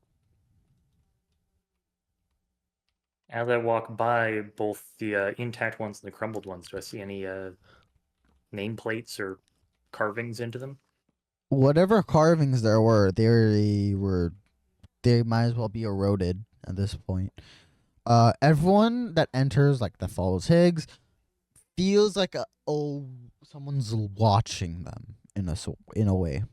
As I walk by both the intact ones and the crumbled ones, do I see any nameplates or carvings into them? Whatever carvings there were, they might as well be eroded at this point. Everyone that enters, like that follows Higgs, feels like someone's watching them in a way.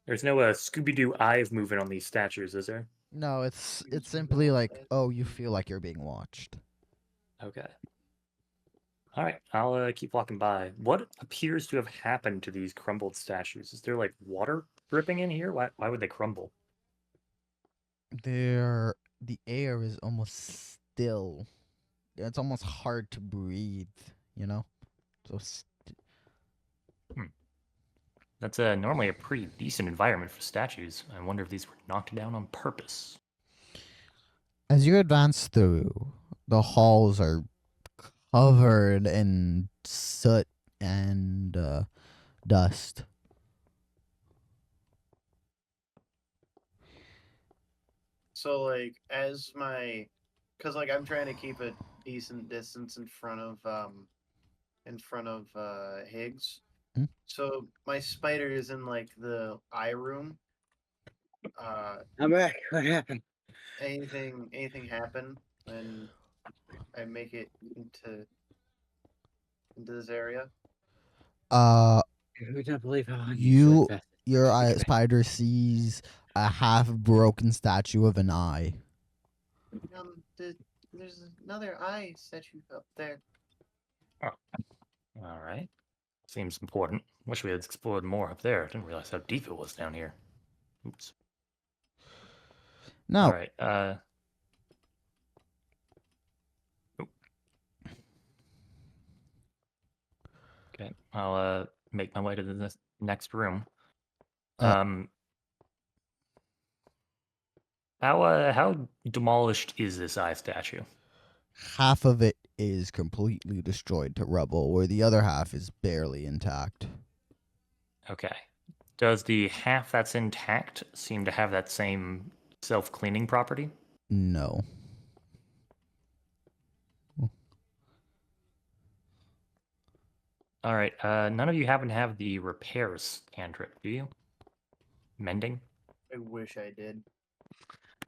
There's no Scooby-Doo eyes moving on these statues, is there? No, it's simply like, oh, you feel like you're being watched. Okay. All right, I'll keep walking by. What appears to have happened to these crumbled statues? Is there like water dripping in here? Why would they crumble? The air is almost still. It's almost hard to breathe, you know? So That's normally a pretty decent environment for statues. I wonder if these were knocked down on purpose. as you advance through, the halls are covered in soot and dust. So like because like I'm trying to keep a decent distance in front of Higgs. Hmm? So my spider is in like the eye room. I'm back. What happened? Anything happen when I make it into this area? Uh, We don't believe how you unusually fast your it is. spider sees a half broken statue of an eye. There's another eye statue up there. All right. Seems important. Wish we had explored more up there. Didn't realize how deep it was down here. Oops. No, All right. Okay. I'll make my way to the next room. Uh, How demolished is this eye statue? half of it is completely destroyed to rubble, where the other half is barely intact. Okay. Does the half that's intact seem to have that same self-cleaning property? No. All right. None of you happen to have the repairs cantrip, do you? Mending? I wish I did.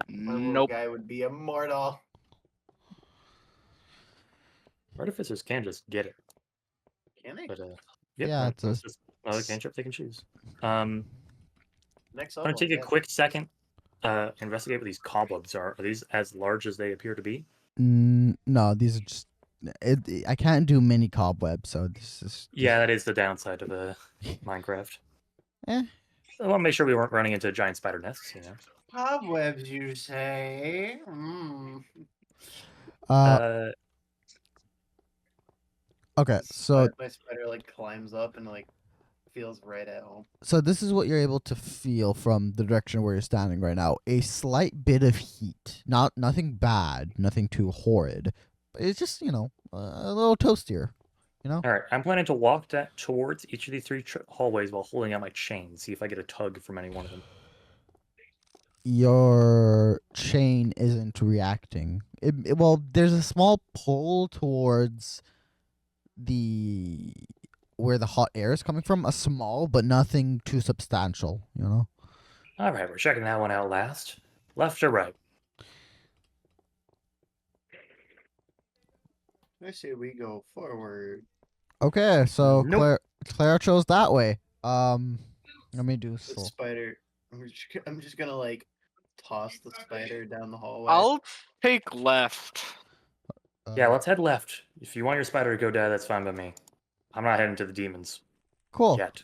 My little Nope. guy would be immortal. Artificers can just get it. Can I? But yep, Yeah, it's just another cantrip they can choose. Next I'm level. gonna take a yes. quick second investigate what these cobwebs are. Are these as large as they appear to be? No, these are just. I can't do mini cobwebs, so this is. Yeah, that is the downside of Minecraft. Eh. I want to make sure we weren't running into giant spider nests, you know. Cobwebs, you say? Uh. Okay, so My spider like climbs up and like feels right at home. so this is what you're able to feel from the direction where you're standing right now. A slight bit of heat. Nothing bad, nothing too horrid. But it's just, a little toastier, All right, I'm planning to walk towards each of these three hallways while holding out my chain, see if I get a tug from any one of them. Your chain isn't reacting. Well, there's a small pull towards where the hot air is coming from, a small but nothing too substantial, All right, we're checking that one out last. Left or right? I say we go forward. Okay, so Nope. Claire chose that way. Let me do The so. spider. I'm just gonna like toss the spider down the hallway. I'll take left. Yeah, let's head left. If you want your spider to go down, that's fine by me. I'm not heading to the demons Cool. yet.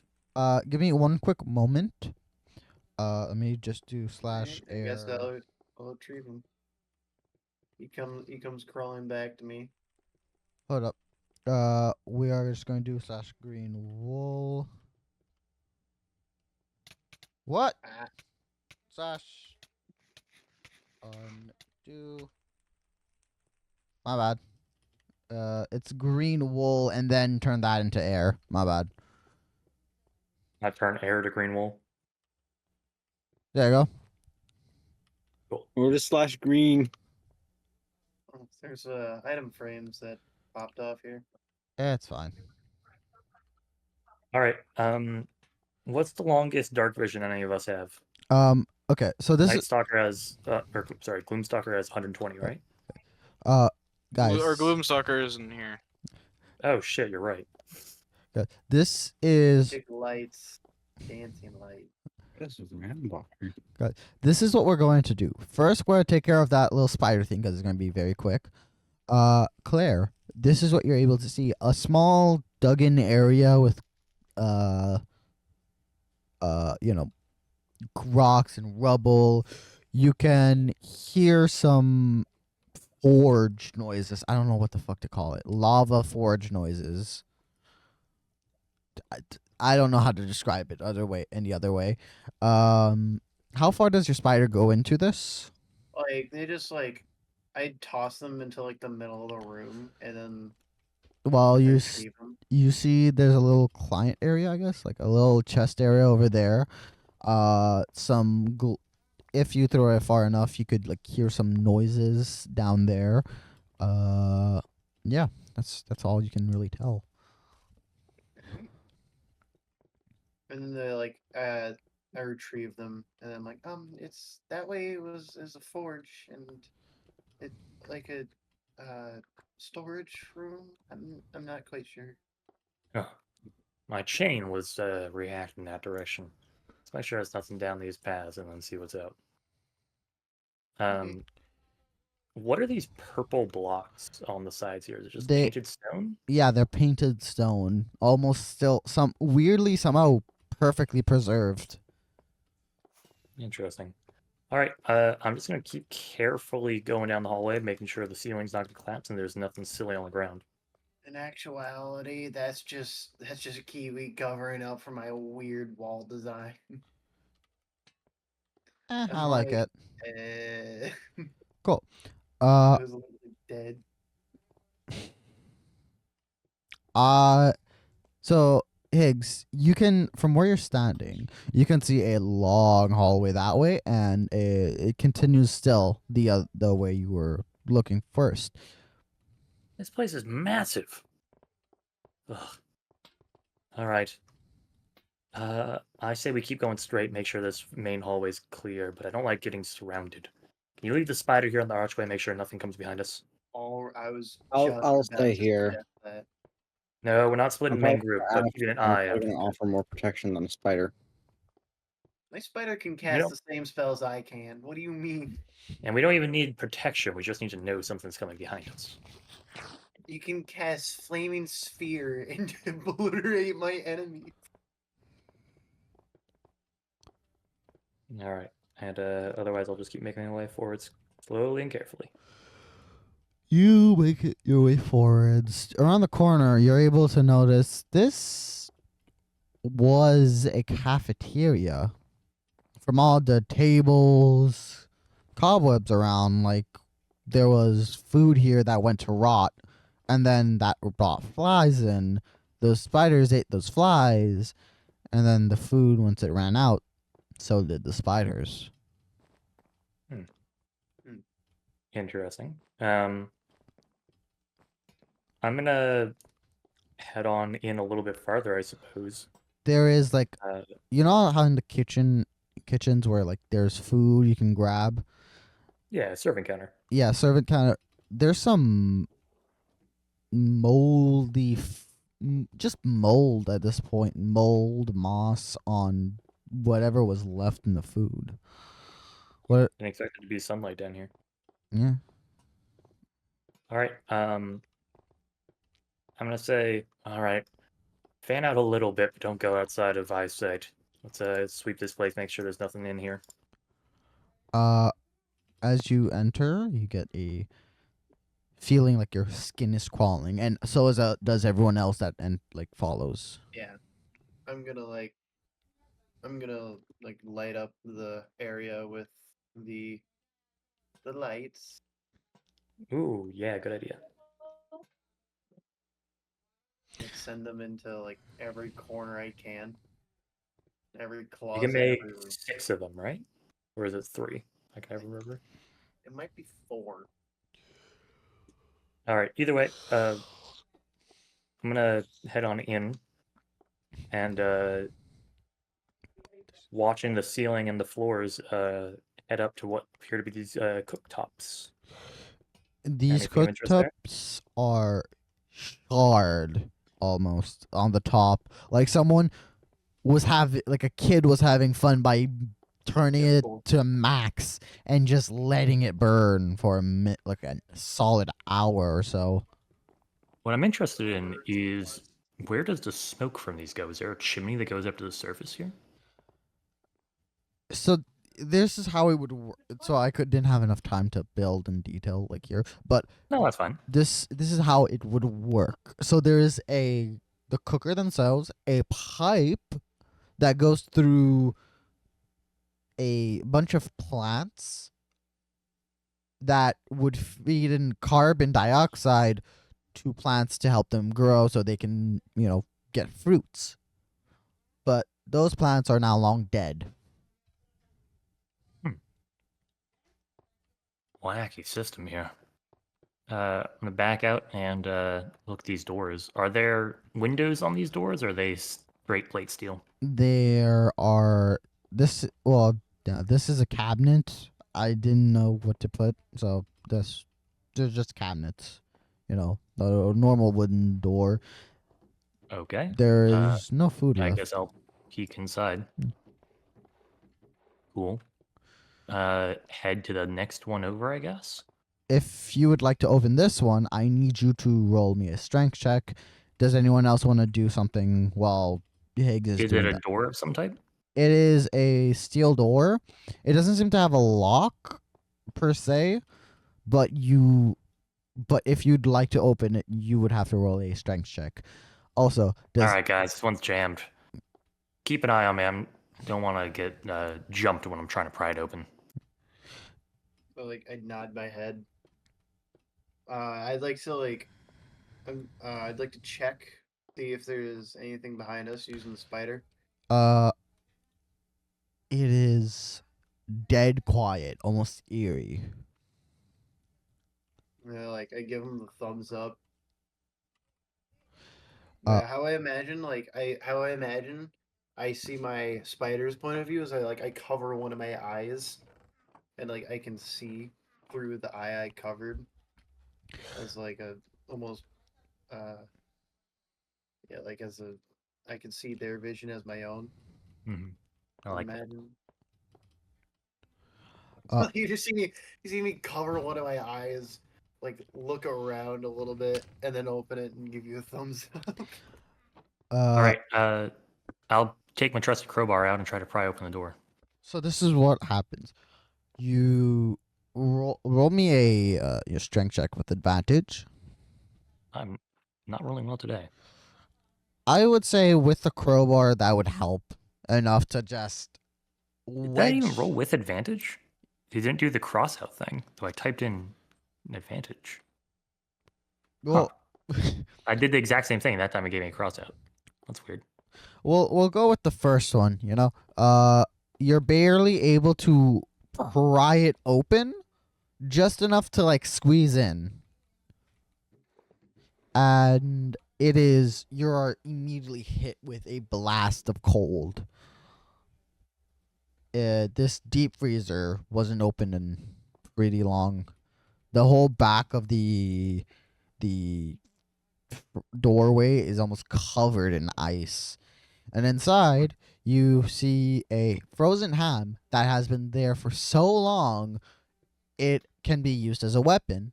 Give me one quick moment. Let me just do slash I guess air. I'll retrieve him. He comes crawling back to me. Hold up. We are just going to do slash green wool. What? Ah. Slash undo. My bad. It's green wool and then turn that into air. My bad. I turn air to green wool. There you go. Or just slash green. Oh, there's item frames that popped off here. It's fine. All right. What's the longest dark vision any of us have? Okay, so this Night is Stalker has, Gloomstalker has 120, right? guys. Or Gloomstalker isn't here. Oh shit, you're right. This is Big lights, dancing light. This is what we're going to do. First, we're going to take care of that little spider thing because it's going to be very quick. Claire, this is what you're able to see. A small dug-in area with, rocks and rubble. You can hear some forge noises. I don't know what the fuck to call it. Lava forge noises. I don't know how to describe it any other way. How far does your spider go into this? Like they just like, I'd toss them into like the middle of the room and then. Well, you retrieve them. you see there's a little client area, I guess, like a little chest area over there. If you throw it far enough, you could like hear some noises down there. Yeah, that's all you can really tell. And then they like I retrieve them and I'm like, it's that way is a forge and it like a storage room. I'm not quite sure. Oh, my chain was reacting that direction. Let's make sure there's nothing down these paths and then see what's up. What are these purple blocks on the sides here? Is it just painted stone? Yeah, they're painted stone. Almost still somehow perfectly preserved. Interesting. All right, I'm just gonna keep carefully going down the hallway, making sure the ceiling's not gonna collapse and there's nothing silly on the ground. In actuality, that's just a kiwi covering up for my weird wall design. I like it. Cool. It was a little bit dead. So Higgs, you can, from where you're standing, you can see a long hallway that way, and it continues still the way you were looking first. This place is massive. Ugh. All right. I say we keep going straight, make sure this main hallway's clear, but I don't like getting surrounded. Can you leave the spider here on the archway, make sure nothing comes behind us? I'll stay here. No, we're not splitting I'm main probably group, gonna but keeping an eye out. offer more protection than a spider. My spider can You cast know, the same spells I can. What do you mean? and we don't even need protection. We just need to know something's coming behind us. You can cast flaming sphere and obliterate my enemy. All right, and otherwise I'll just keep making my way forwards slowly and carefully. You make it your way forwards. Around the corner, you're able to notice this was a cafeteria. From all the tables, cobwebs around, like there was food here that went to rot, and then that brought flies in. Those spiders ate those flies, and then the food, once it ran out, so did the spiders. Interesting. I'm gonna head on in a little bit farther, I suppose. There is like, Uh, you know how in the kitchens where like there's food you can grab. yeah, serving counter. Yeah, servant counter. There's some moldy, just mold at this point. Mold, moss on whatever was left in the food. What? Didn't expect it to be sunlight down here. Yeah. All right. I'm gonna say, all right, fan out a little bit, but don't go outside of eyesight. Let's sweep this place, make sure there's nothing in here. As you enter, you get a feeling like your skin is crawling, and so does everyone else that and like follows. Yeah. I'm gonna light up the area with the lights. Ooh, yeah, good idea. Like send them into like every corner I can. Every You closet, can make every room. 6 of them, right? Or is it 3? I can't remember. It might be 4. All right. Either way, I'm gonna head on in and watching the ceiling and the floors head up to what appear to be these cooktops. These Anything of interest there? cooktops are charred almost on the top. Like someone was having, like a kid was having fun by turning Yeah, it cool. to max and just letting it burn for like a solid hour or so. What I'm interested in is where does the smoke from these go? Is there a chimney that goes up to the surface here? So this is how it would work. So didn't have enough time to build in detail like here, but No, that's fine. this is how it would work. So there is the cooker themselves, a pipe that goes through a bunch of plants that would feed in carbon dioxide to plants to help them grow so they can, get fruits. But those plants are now long dead. Wacky system here. I'm gonna back out and look at these doors. Are there windows on these doors, or are they straight plate steel? There are this is a cabinet. I didn't know what to put, so there's just cabinets. A normal wooden door. Okay. There is no food I left. guess I'll peek inside. Cool. Head to the next one over, I guess. If you would like to open this one, I need you to roll me a strength check. Does anyone else want to do something while Higgs is Is it doing a that? door of some type? It is a steel door. It doesn't seem to have a lock per se, but if you'd like to open it, you would have to roll a strength check. Also, All right, guys, this one's jammed. Keep an eye on me. I don't want to get jumped when I'm trying to pry it open. So I nod my head. I'd like to I'd like to check, see if there's anything behind us using the spider. It is dead quiet, almost eerie. Yeah, I give him the thumbs up. Uh, How I imagine, I see my spider's point of view is I cover one of my eyes, and I can see through the eye I covered, as almost yeah, I can see their vision as my own. Mm-hmm. I like that. Imagine. Uh, You see me cover one of my eyes, like look around a little bit, and then open it and give you a thumbs up. All right. I'll take my trusty crowbar out and try to pry open the door. So this is what happens. You roll me a your strength check with advantage. I'm not rolling well today. I would say with the crowbar that would help enough to just Did that even wedge. roll with advantage? You didn't do the crossout thing, so I typed in an advantage. Well, I did the exact same thing. That time it gave me a crossout. That's weird. we'll go with the first one. You know, you're barely able to pry it open, just enough to like squeeze in, and you're immediately hit with a blast of cold. This deep freezer wasn't open in pretty long. The whole back of the doorway is almost covered in ice, and inside you see a frozen ham that has been there for so long it can be used as a weapon,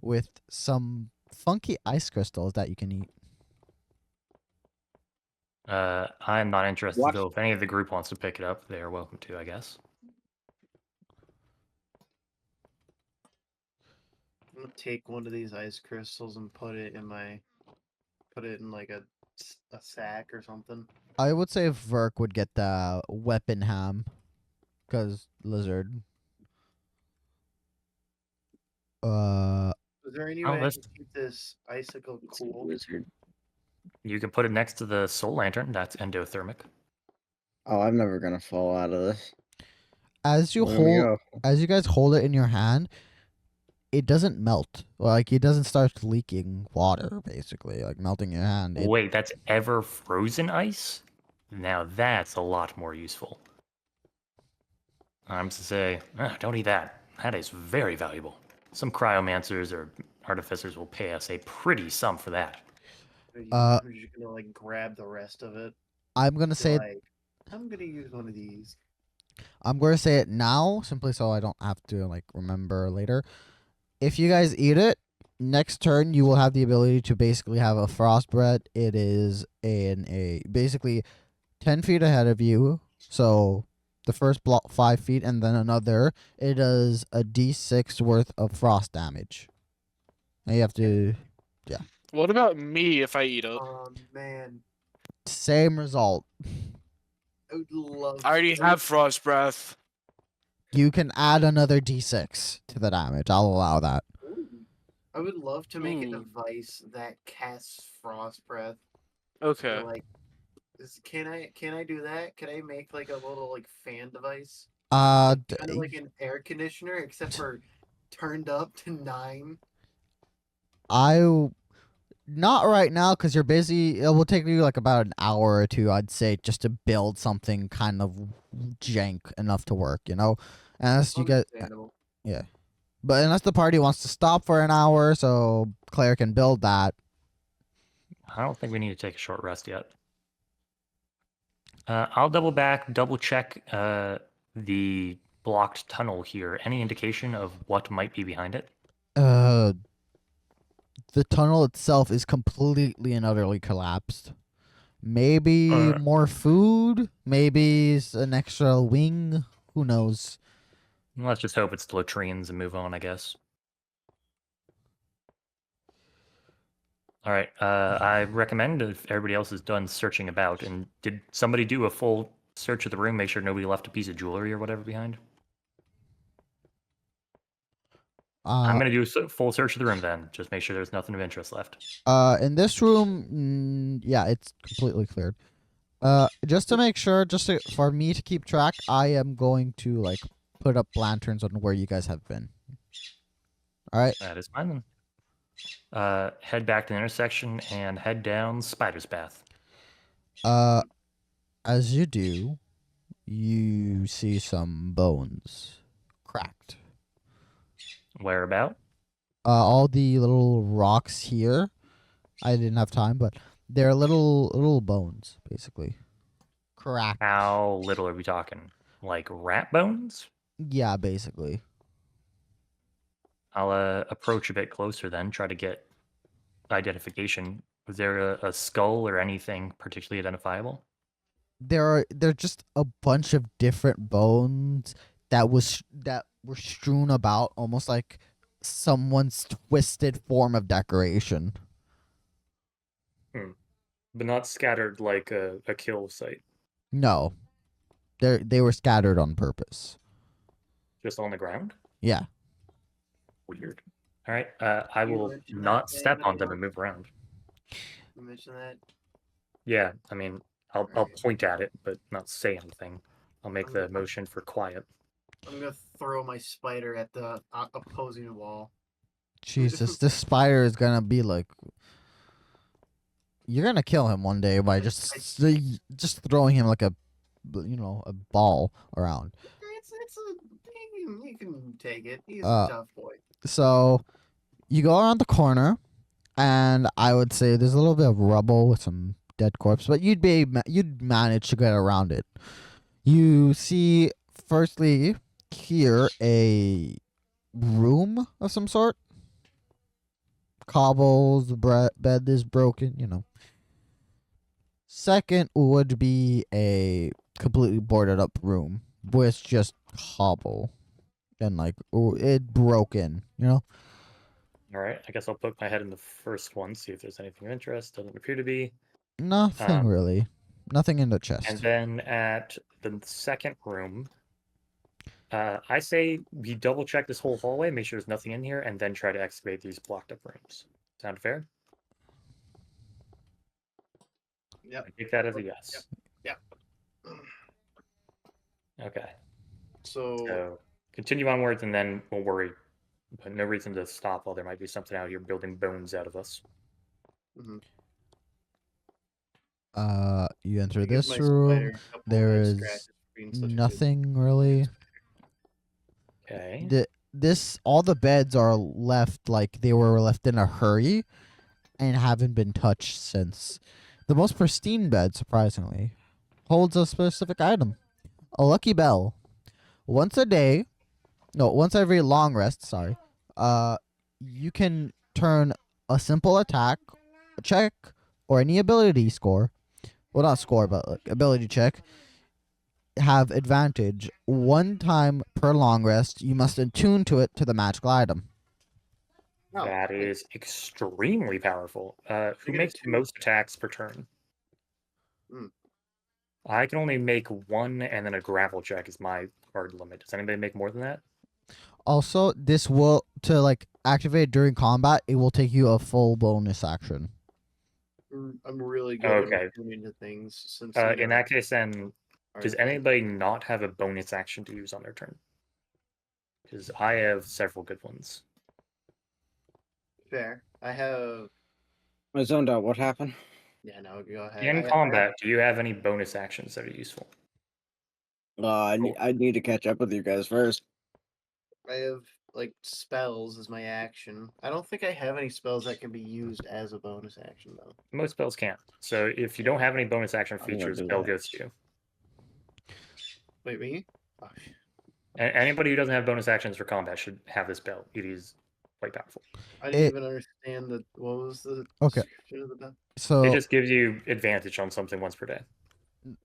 with some funky ice crystals that you can eat. I'm not interested What? though. If any of the group wants to pick it up, they are welcome to, I guess. I'm gonna take one of these ice crystals and put it in like a sack or something. I would say Verk would get the weapon ham, because lizard. Is there any Oh, way I that's- can keep this icicle It's a cool? wizard. You can put it next to the soul lantern. That's endothermic. Oh, I'm never gonna fall out of this. As you There we hold, go. as you guys hold it in your hand, it doesn't melt. Like it doesn't start leaking water, basically, like melting your hand. Wait, that's ever frozen ice? Now that's a lot more useful. I'm to say, don't eat that. That is very valuable. Some cryomancers or artificers will pay us a pretty sum for that. Uh, You're just gonna like grab the rest of it. I'm gonna Be say like, I'm gonna use one of these. I'm going to say it now, simply so I don't have to like remember later. If you guys eat it, next turn you will have the ability to basically have a frost bread. It is basically 10 feet ahead of you. So the first block 5 feet, and then another. It does a d6 worth of frost damage. And you have to What about me if I eat it? Man, same result. I would love. I already have frost breath. You can add another d6 to the damage. I'll allow that. I would love to make a Hmm. device that casts frost breath. Okay. Like, can I do that? Can I make like a little like fan device? Uh, Kind of like an air conditioner, except for turned up to 9. I not right now because you're busy. It will take you like about an hour or two, I'd say, just to build something kind of jank enough to work. Unless you get Understandable. but unless the party wants to stop for an hour, so Claire can build that. I don't think we need to take a short rest yet. I'll double check the blocked tunnel here. Any indication of what might be behind it? The tunnel itself is completely and utterly collapsed. Maybe more food. Maybe an extra wing. Who knows? Let's just hope it's the latrines and move on, I guess. All right. I recommend if everybody else is done searching about, and did somebody do a full search of the room, make sure nobody left a piece of jewelry or whatever behind? I'm gonna do a full search of the room then. Just make sure there's nothing of interest left. In this room, yeah, it's completely cleared. Just to make sure, for me to keep track, I am going to like put up lanterns on where you guys have been. All right. That is fine then. Head back to the intersection and head down Spider's Path. As you do, you see some bones cracked. Whereabout? All the little rocks here. I didn't have time, but they're little bones, basically. cracked. How little are we talking? Like rat bones? Yeah, basically. I'll approach a bit closer then, try to get identification. Was there a skull or anything particularly identifiable? There are just a bunch of different bones that were strewn about, almost like someone's twisted form of decoration. But not scattered like a kill site, No, they were scattered on purpose. just on the ground? Yeah. Weird. All right, I You will mentioned not that thing step on them before? and move around. You mentioned that. Yeah, I mean, I'll point at it, but not say anything. I'll make the Okay. motion for quiet. I'm gonna throw my spider at the opposing wall. Jesus, this spider is gonna be like. You're gonna kill him one day by just throwing him like a ball around. It's a you can take it. He's Uh, a tough boy. So you go around the corner, and I would say there's a little bit of rubble with some dead corpse, but you'd manage to get around it. You see, firstly, here a room of some sort. Cobbles, the bed is broken. Second would be a completely boarded up room with just cobble and like it broken. All right, I guess I'll poke my head in the first one, see if there's anything of interest. Doesn't appear to be. Nothing really. Nothing in the And chest. then at the second room, I say we double check this whole hallway, make sure there's nothing in here, and then try to excavate these blocked up rooms. Sound fair? Yep. I take that as a yes. Yep. Okay. So So continue onwards, and then we'll worry. But no reason to stop while there might be something out here building bones out of us. mhm. You enter I give this my room. spider a couple There head is scratches for being such a good- nothing really. Okay. All the beds are left like they were left in a hurry and haven't been touched since. The most pristine bed, surprisingly, holds a specific item. A lucky bell. Once every long rest, sorry. You can turn a simple attack, a check, or any ability score. Well, not score, but like ability check. Have advantage one time per long rest. You must attune to it to the magical item. Oh, That wait, is extremely powerful. Who get a makes the two. most attacks per turn? Hmm. I can only make one, and then a gravel check is my card limit. Does anybody make more than that? Also, this will to like activate during combat. It will take you a full bonus action. I'm really good Okay. at tuning into things since In that case, then, does artifact. anybody not have a bonus action to use on their turn? Because I have several good ones. Fair. I have. I zoned out. What happened? Yeah, no, go ahead. In I combat, do you have any bonus actions that are useful? I need to catch up with you guys first. have like spells as my action. I don't think I have any spells that can be used as a bonus action though. Most spells can't. So if you don't have any bonus action I'm gonna features, do spell that. goes to you. Wait, me? Oh, Anybody who doesn't have bonus actions for combat should have this spell. It is quite powerful. I didn't It- even understand the what was the Okay. description of the bell? So It just gives you advantage on something once per day.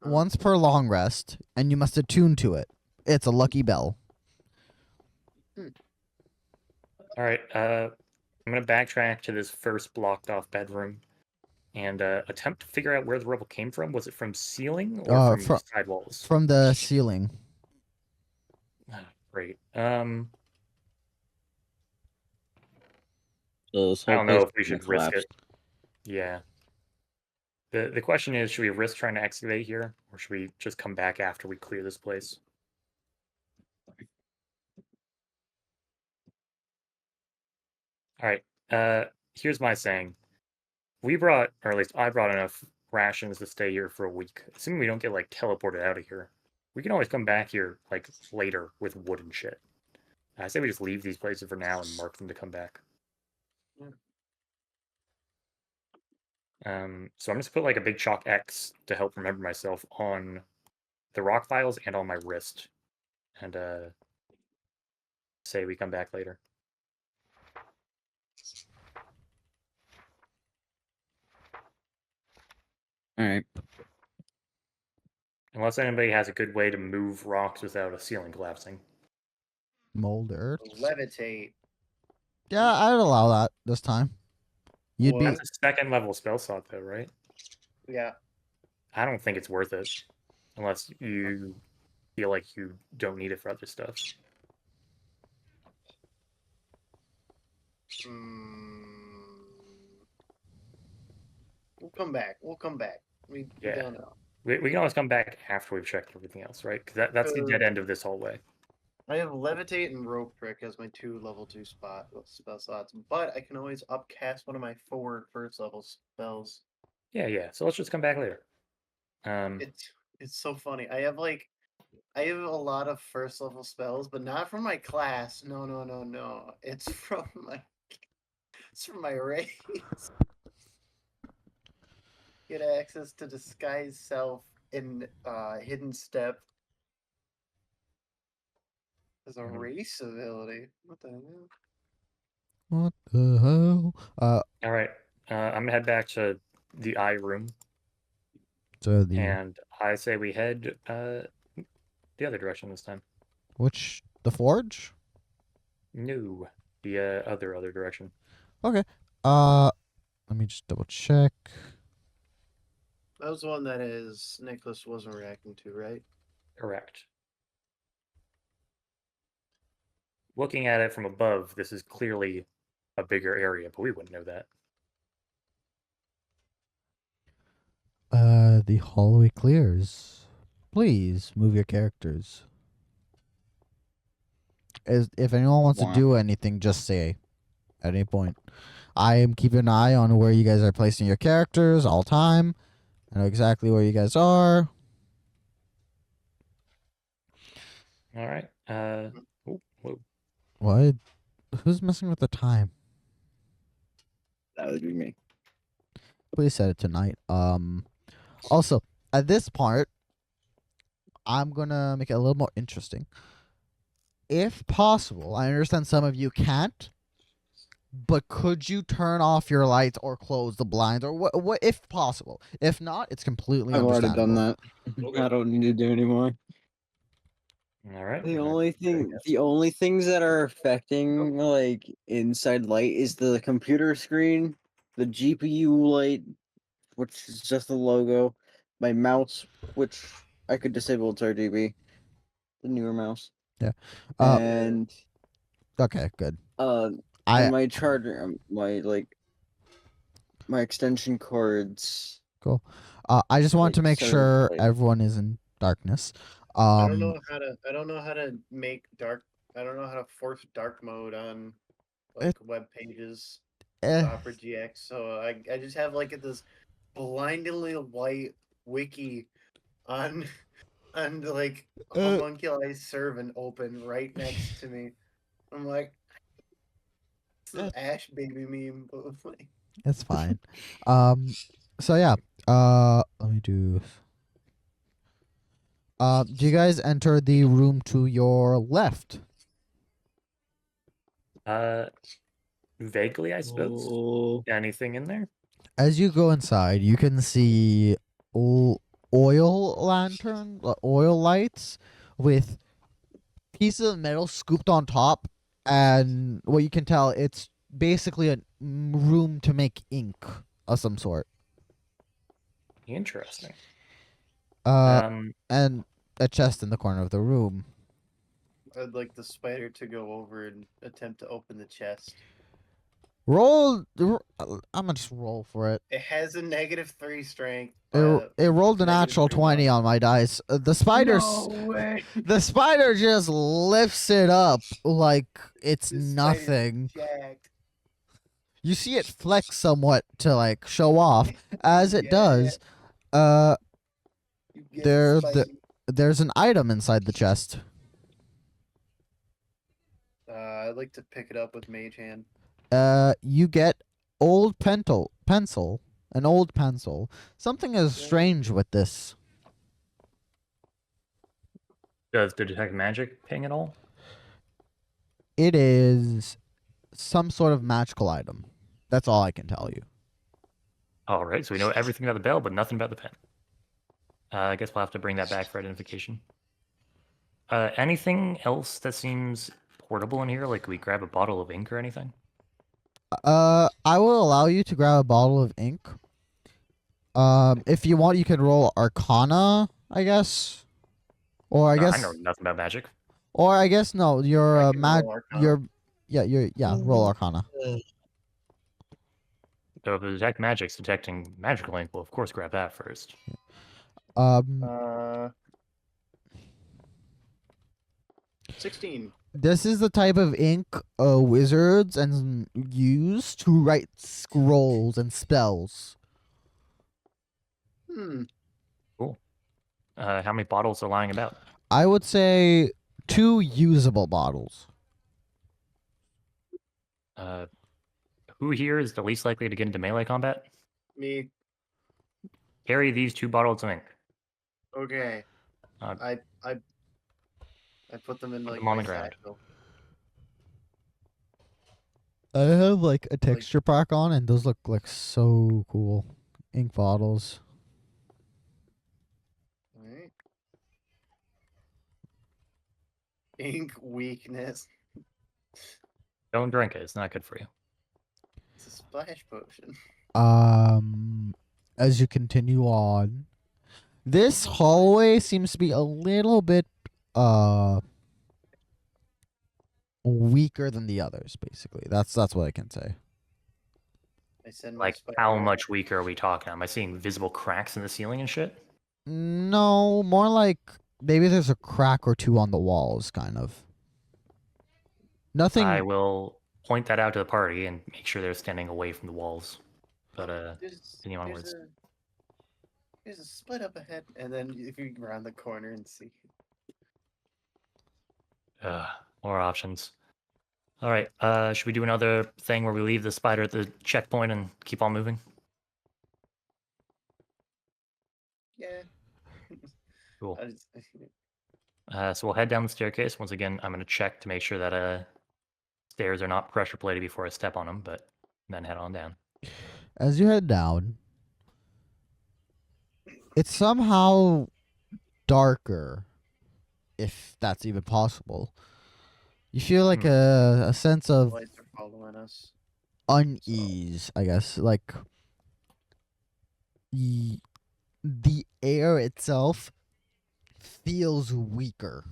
once per long rest, and you must attune to it. It's a lucky bell. All right, I'm gonna backtrack to this first blocked off bedroom and attempt to figure out where the rubble came from. Was it from ceiling or from side walls? From the ceiling. Great. So this I whole don't know place if we is gonna should risk collapse. it. Yeah. The question is, should we risk trying to excavate here, or should we just come back after we clear this place? All right. Here's my saying. We brought, or at least I brought enough rations to stay here for a week. Assuming we don't get like teleported out of here, we can always come back here like later with wood and shit. I say we just leave these places for now and mark them to come back. So I'm just put like a big chalk X to help remember myself on the rock files and on my wrist, and say we come back later. All right. Unless anybody has a good way to move rocks without a ceiling collapsing. Mold earth. Levitate. Yeah, I'd allow that this time. You'd be Well, That's a second level spell slot, though, right? Yeah. I don't think it's worth it, unless you feel like you don't need it for other stuff. We'll come back. We'll come back. We Yeah. don't know. We can always come back after we've checked everything else, right? Because that's the dead end of this hallway. I have levitate and rope prick as my 2 level 2 spell slots, but I can always upcast one of my 4 first level spells. Yeah. So let's just come back later. It's so funny. I have a lot of first level spells, but not from my class. No. It's from my race. Get access to disguise self in hidden step as a race ability. What the hell? what the hell? All right. I'm gonna head back to the eye room, So the and I say we head the other direction this time. the forge? No, the other direction. Okay. Let me just double check. That was the one that Nicholas wasn't reacting to, right? Correct. Looking at it from above, this is clearly a bigger area, but we wouldn't know that. The hallway clears. Please move your characters. If anyone wants to Wow. do anything, just say at any point. I am keeping an eye on where you guys are placing your characters all time. I know exactly where you guys are. All right. Oh, whoa. What? Who's messing with the time? That would be me. Please set it tonight. Also, at this part, I'm gonna make it a little more interesting. If possible, I understand some of you can't, but could you turn off your lights or close the blinds or what if possible? If not, it's completely I've already understandable. done that. I don't need to do anymore. All right. The only things that are affecting like inside light is the computer screen, the GPU light, which is just the logo, my mouse, which I could disable its RGB, the newer mouse, Yeah. and Okay, good. and I my charger, my extension cords. cool. I just wanted like, to make set it sure like- everyone is in darkness. I don't know how to make dark. I don't know how to force dark mode on like web pages. Eh, Opera GX. So I just have like this blindingly white wiki on like homunculi servant open right next to me. I'm like, this is Ash baby meme, but with like it's fine. So yeah. Let me do. Do you guys enter the room to your left? Vaguely, I suppose. Oh, Anything in there? As you go inside, you can see oil lights with pieces of metal scooped on top, and what you can tell, it's basically a room to make ink of some sort. Interesting. And a chest in the corner of the room. I'd like the spider to go over and attempt to open the chest. I'm gonna just roll for it. It has a -3 strength. It rolled a natural -3 20 on my dice. The spider, No way. the spider just lifts it up like it's This spider's nothing. jacked. You see it flex somewhat to like show off. As it Yeah. does, You get there spicy. there's an item inside the chest. I'd like to pick it up with Mage Hand. You get an old pencil. Something is strange with this. Does the detect magic ping at all? It is some sort of magical item. That's all I can tell you. All right, so we know everything about the bell, but nothing about the pen. I guess we'll have to bring that back for identification. Anything else that seems portable in here? Like, we grab a bottle of ink or anything? I will allow you to grab a bottle of ink. If you want, you can roll Arcana, I guess. Or I I guess, know nothing about magic. or I guess no. Your I can roll Arcana. roll Arcana. So if the detect magic's detecting magical ink, we'll of course grab that first. Uh, 16. This is the type of ink wizards and use to write scrolls and spells. Hmm. Cool. How many bottles are lying about? I would say 2 usable bottles. Who here is the least likely to get into melee combat? Me. Carry these 2 bottles of ink. Okay. Uh, I put them in Put like them on my the ground. satchel. I have like a texture pack on, and those look like so cool. Ink bottles. Alright. Ink weakness. Don't drink it. It's not good for you. It's a splash potion. As you continue on, this hallway seems to be a little bit weaker than the others. Basically, that's what I can say. I send my Like, spider how out. much weaker are we talking? Am I seeing visible cracks in the ceiling and shit? No, more like maybe there's a crack or 2 on the walls, kind of. Nothing. I will point that out to the party and make sure they're standing away from the walls. But continue onwards. There's a split up ahead, and then if you go around the corner and see. More options. All right. Should we do another thing where we leave the spider at the checkpoint and keep on moving? Yeah. Cool. I just, So we'll head down the staircase. Once again, I'm going to check to make sure that stairs are not pressure plated before I step on them, but then head on down. As you head down, it's somehow darker, if that's even possible. You feel like a sense the of lights are following us. unease, I guess. Like the air itself feels weaker.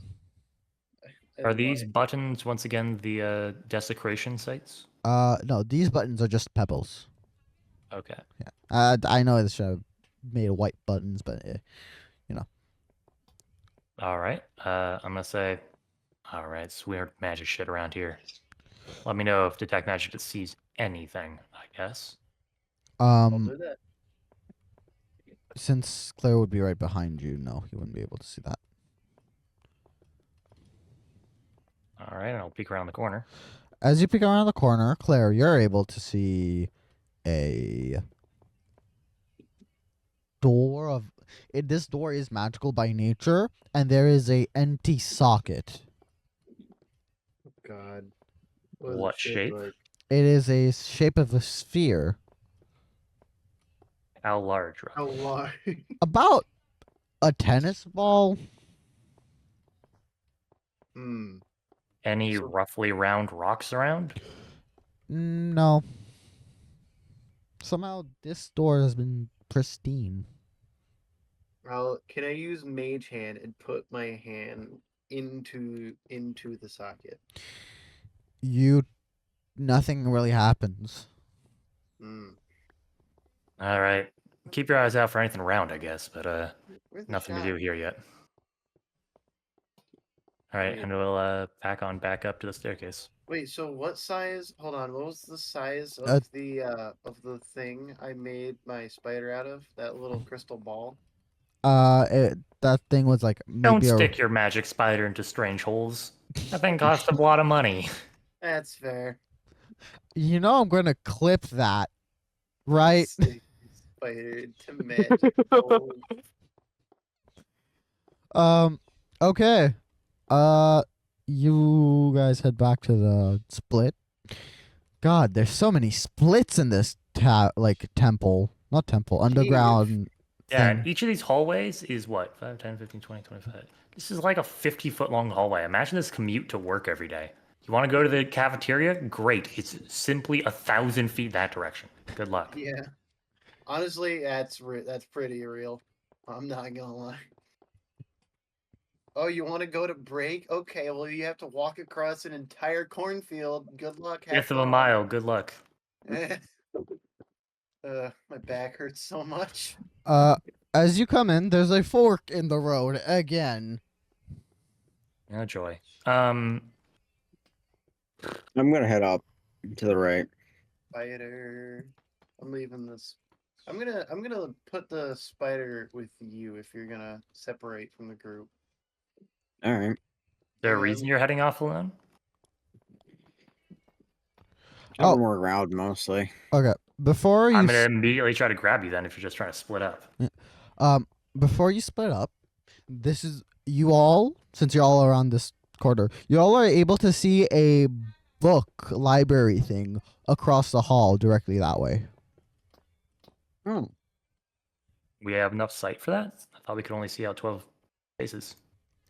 Are these buttons once again the desecration sites? No, these buttons are just pebbles. Okay. Yeah. I know I should have made white buttons, but you know. All right. I'm gonna say, all right, it's weird magic shit around here. Let me know if detect magic sees anything. I guess. I'll do that. Since Claire would be right behind you, no, he wouldn't be able to see that. All right, I'll peek around the corner. As you peek around the corner, Claire, you're able to see a door of this door is magical by nature, and there is a empty socket. God. What shape? It is a shape of a sphere, How large? How Roughly? large? about a tennis ball. Hmm. Any So- roughly round rocks around? No. Somehow this door has been pristine. Well, can I use Mage Hand and put my hand into the socket? Nothing really happens. Hmm. All right. Keep your eyes out for anything round, I guess, but Where's the nothing to shot? do here yet. All right, Wait. and we'll pack on back up to the staircase. Wait, so what size? Hold on, what was the size Uh, of the thing I made my spider out of? That little crystal ball? That thing was like Don't maybe stick your magic spider into strange holes. That thing costs a lot of money. That's fair. I'm gonna clip that, right? Stick your spider into magic. Oh, Okay. You guys head back to the split. God, there's so many splits in this temple. Not temple, underground Yeah, and thing. each of these hallways is what? 5, 10, 15, 20, 25. This is like a 50-foot long hallway. Imagine this commute to work every day. You want to go to the cafeteria? Great. It's simply 1,000 feet that direction. Good luck. Yeah. Honestly, that's pretty real. I'm not gonna lie. Oh, you want to go to break? Okay, well you have to walk across an entire cornfield. Good luck. Have Fifth of a fun. mile. Good luck. My back hurts so much. As you come in, there's a fork in the road again. Oh, joy. I'm gonna head up to the right. Spider. I'm leaving this. I'm gonna put the spider with you if you're gonna separate from the group. All right. Is there a reason you're heading off alone? Oh. More around mostly. Okay. Before you I'm gonna immediately try to grab you then if you're just trying to split up. before you split up, this is you all, since you're all around this corridor, you all are able to see a book library thing across the hall directly that way. Oh. We have enough sight for that? I thought we could only see out 12 spaces.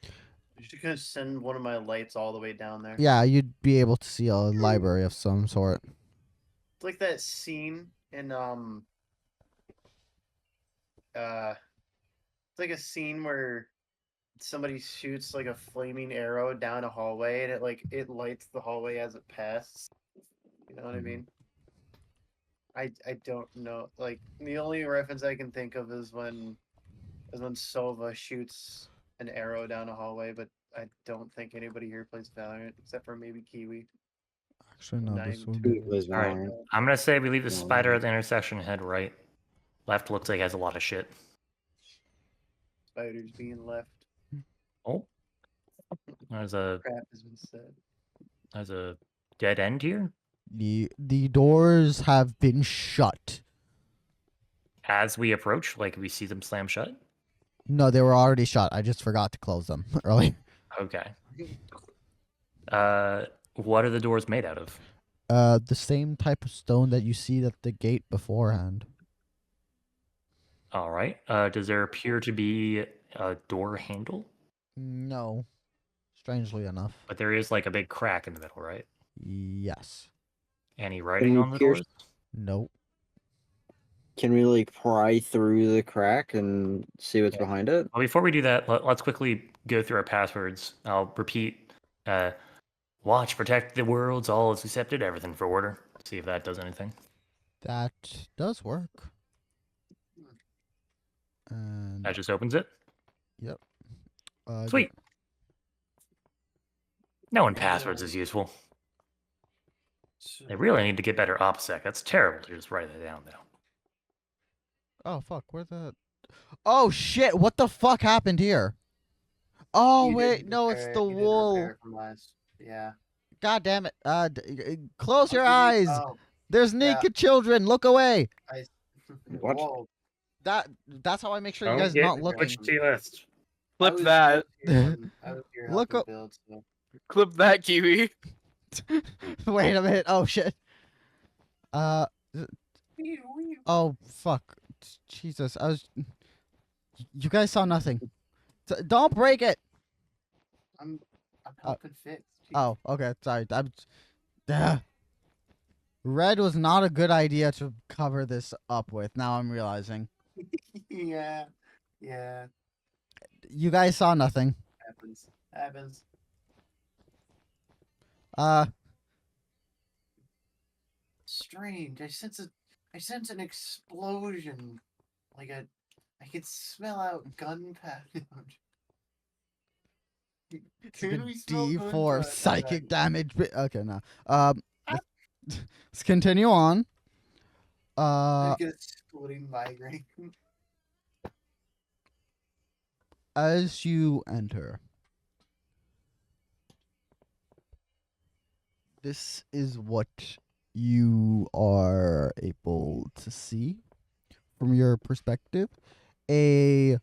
I'm just gonna send one of my lights all the way down there. Yeah, you'd be able to see a library of some sort. It's like that scene in it's like a scene where somebody shoots like a flaming arrow down a hallway and it lights the hallway as it passes. You know what I mean? I don't know. Like the only reference I can think of is when Sova shoots an arrow down a hallway, but I don't think anybody here plays Valorant except for maybe Kiwi. Actually, no, Not this even would two. be. All right. Valorant. I'm gonna say we leave the No, spider no. at the intersection and head right. Left looks like it has a lot of shit. Spiders being left. Oh. There's a Crap has been said. dead end here. The doors have been shut. As we approach, like we see them slam shut. No, they were already shut. I just forgot to close them early. Okay. What are the doors made out of? The same type of stone that you see at the gate beforehand. All right. Does there appear to be a door handle? No, strangely enough. But there is like a big crack in the middle, right? Yes. Any writing you on the pierce- doors? Nope. Can we like pry through the crack and see what's Yeah. behind it? Well, before we do that, let's quickly go through our passwords. I'll repeat. Watch, protect the worlds, all is accepted, everything for order. See if that does anything. That does work. And That just opens it. Sweet. Knowing passwords is useful. They really need to get better OPSEC. That's terrible to just write that down, though. Oh fuck, where the? Oh shit! What the fuck happened here? Oh You wait, didn't no, it's repair- the you didn't wool. repair from last- Yeah. God damn it! Close your I'll give you- eyes. oh, There's naked children. Look away. What? Whoa. That's how I make sure you guys are not looking. to your list. Clip I was that. I was here Look helping up- build, so. Clip that, Kiwi. Wait a minute. Oh shit. Oh fuck. Jesus. I was. You guys saw nothing. Don't break it. I'm helping fix. Oh, okay. Sorry. Red was not a good idea to cover this up with. Now I'm realizing. Yeah. Yeah. You guys saw nothing. Happens. Strange. I sense an explosion. I could smell out gunpowder. Can we smell D4 gunpowder? psychic damage. Okay, no. Let's continue on. I get a splitting migraine. As you enter, this is what you are able to see from your perspective. A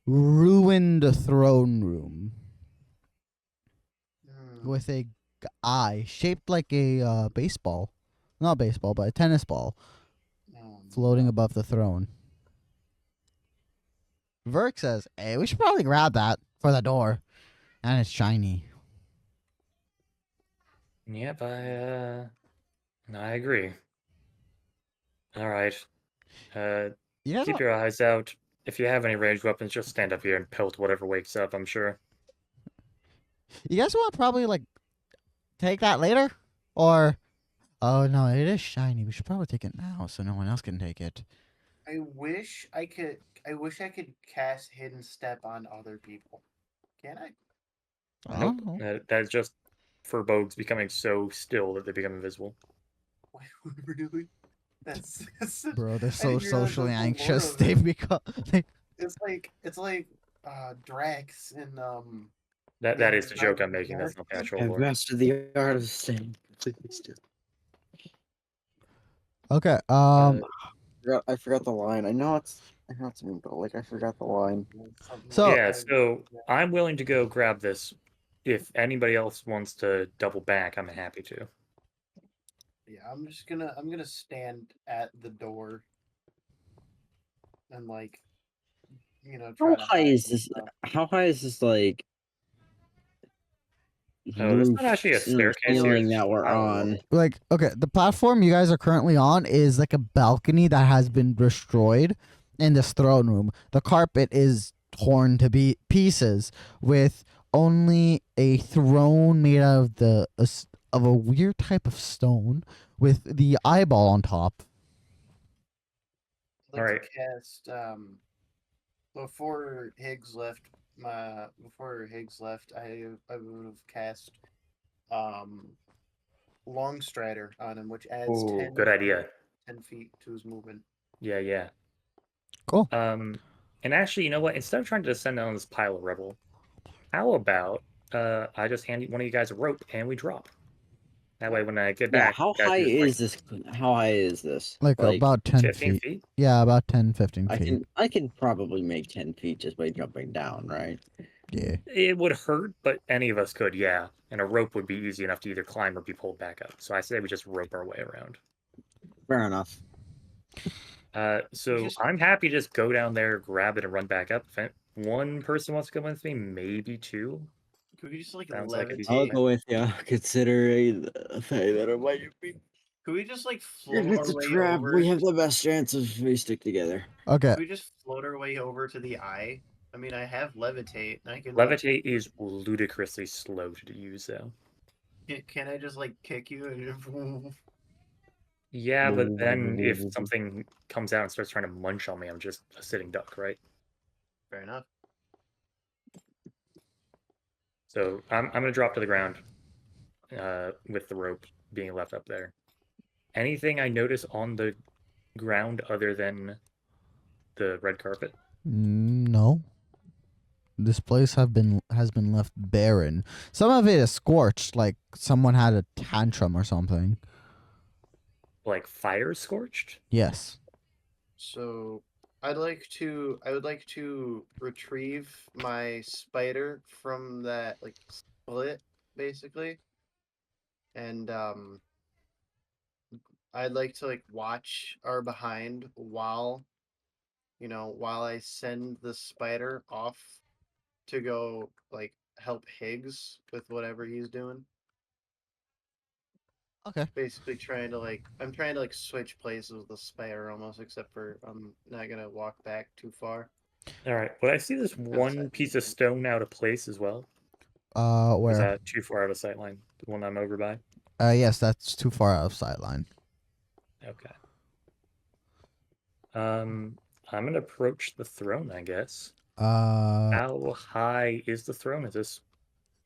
ruined throne room. with a eye shaped like a baseball, not baseball, but a tennis ball, floating above the throne. Verk says, "Hey, we should probably grab that for the door, and it's shiny." Yep, I agree. All right. You guys Keep want, your eyes out. If you have any ranged weapons, just stand up here and pelt whatever wakes up, I'm sure. you guys want to probably like take that later, or oh no, it is shiny. We should probably take it now so no one else can take it. I wish I could. I wish I could cast hidden step on other people. Can I? Nope. Oh, That's just furbogs becoming so still that they become invisible. Really? That's such, bro, they're I so didn't realize socially that's the lore anxious. of They it. become. It's like Drax and That is the joke I'm Dragon making. That's not the I actual have lore. mastered the art of staying completely still. Okay. I forgot the line. I know it's me, but like I forgot the line. So- Yeah, so I'm willing to go grab this. If anybody else wants to double back, I'm happy to. yeah, I'm gonna stand at the door and like try How to high hide is and this? stuff. How high is this like Oh, there's roof not actually a staircase here. ceiling It's that just a we're pile of on? rubble. Like, okay, the platform you guys are currently on is like a balcony that has been destroyed in this throne room. The carpet is torn to pieces, with only a throne made out of of a weird type of stone with the eyeball on top. I'd like Alright. to cast before Higgs left. I would have cast Long Strider on him, which adds Ooh, good idea. 10 feet to his movement. Yeah. Cool. And actually, you know what? Instead of trying to descend on this pile of rubble, how about I just hand one of you guys a rope and we drop. That way, when I get Yeah. back, How you guys high can just, is this? How high is this? Like about 10 15 feet. feet? Yeah, about 10, 15 I feet. can probably make 10 feet just by jumping down, right? Yeah. It would hurt, but any of us could, yeah. And a rope would be easy enough to either climb or be pulled back up. So I say we just rope our way around. Fair enough. So I'm happy to just go down there, grab it, and run back up. If one person wants to come with me, maybe two. Could we just like Sounds like it'd be I'll levitate? go with you, considering the fact that it might be. Could we just like float If it's our a way trap, over? we have the best chance if we stick together. Okay. Could we just float our way over to the eye? I mean, I have levitate, and I can like, Levitate is ludicrously slow to use, though. Can I just like kick you and Yeah, but then if something comes out and starts trying to munch on me, I'm just a sitting duck, right? fair enough. So I'm gonna drop to the ground with the rope being left up there. Anything I notice on the ground other than the red carpet? No. This place has been left barren. Some of it is scorched, like someone had a tantrum or something. Like fire scorched? Yes. So I would like to retrieve my spider from that like split, basically. And I'd like to like watch our behind while I send the spider off to go like help Higgs with whatever he's doing. Okay. Basically I'm trying to like switch places with the spider almost, except for I'm not gonna walk back too far. All right. But I see this one piece of stone out of place as well. Or is Where? that too far out of sight line? The one I'm over by? Yes, that's too far out of sightline. Okay. I'm gonna approach the throne, I guess. How high is the throne? Is this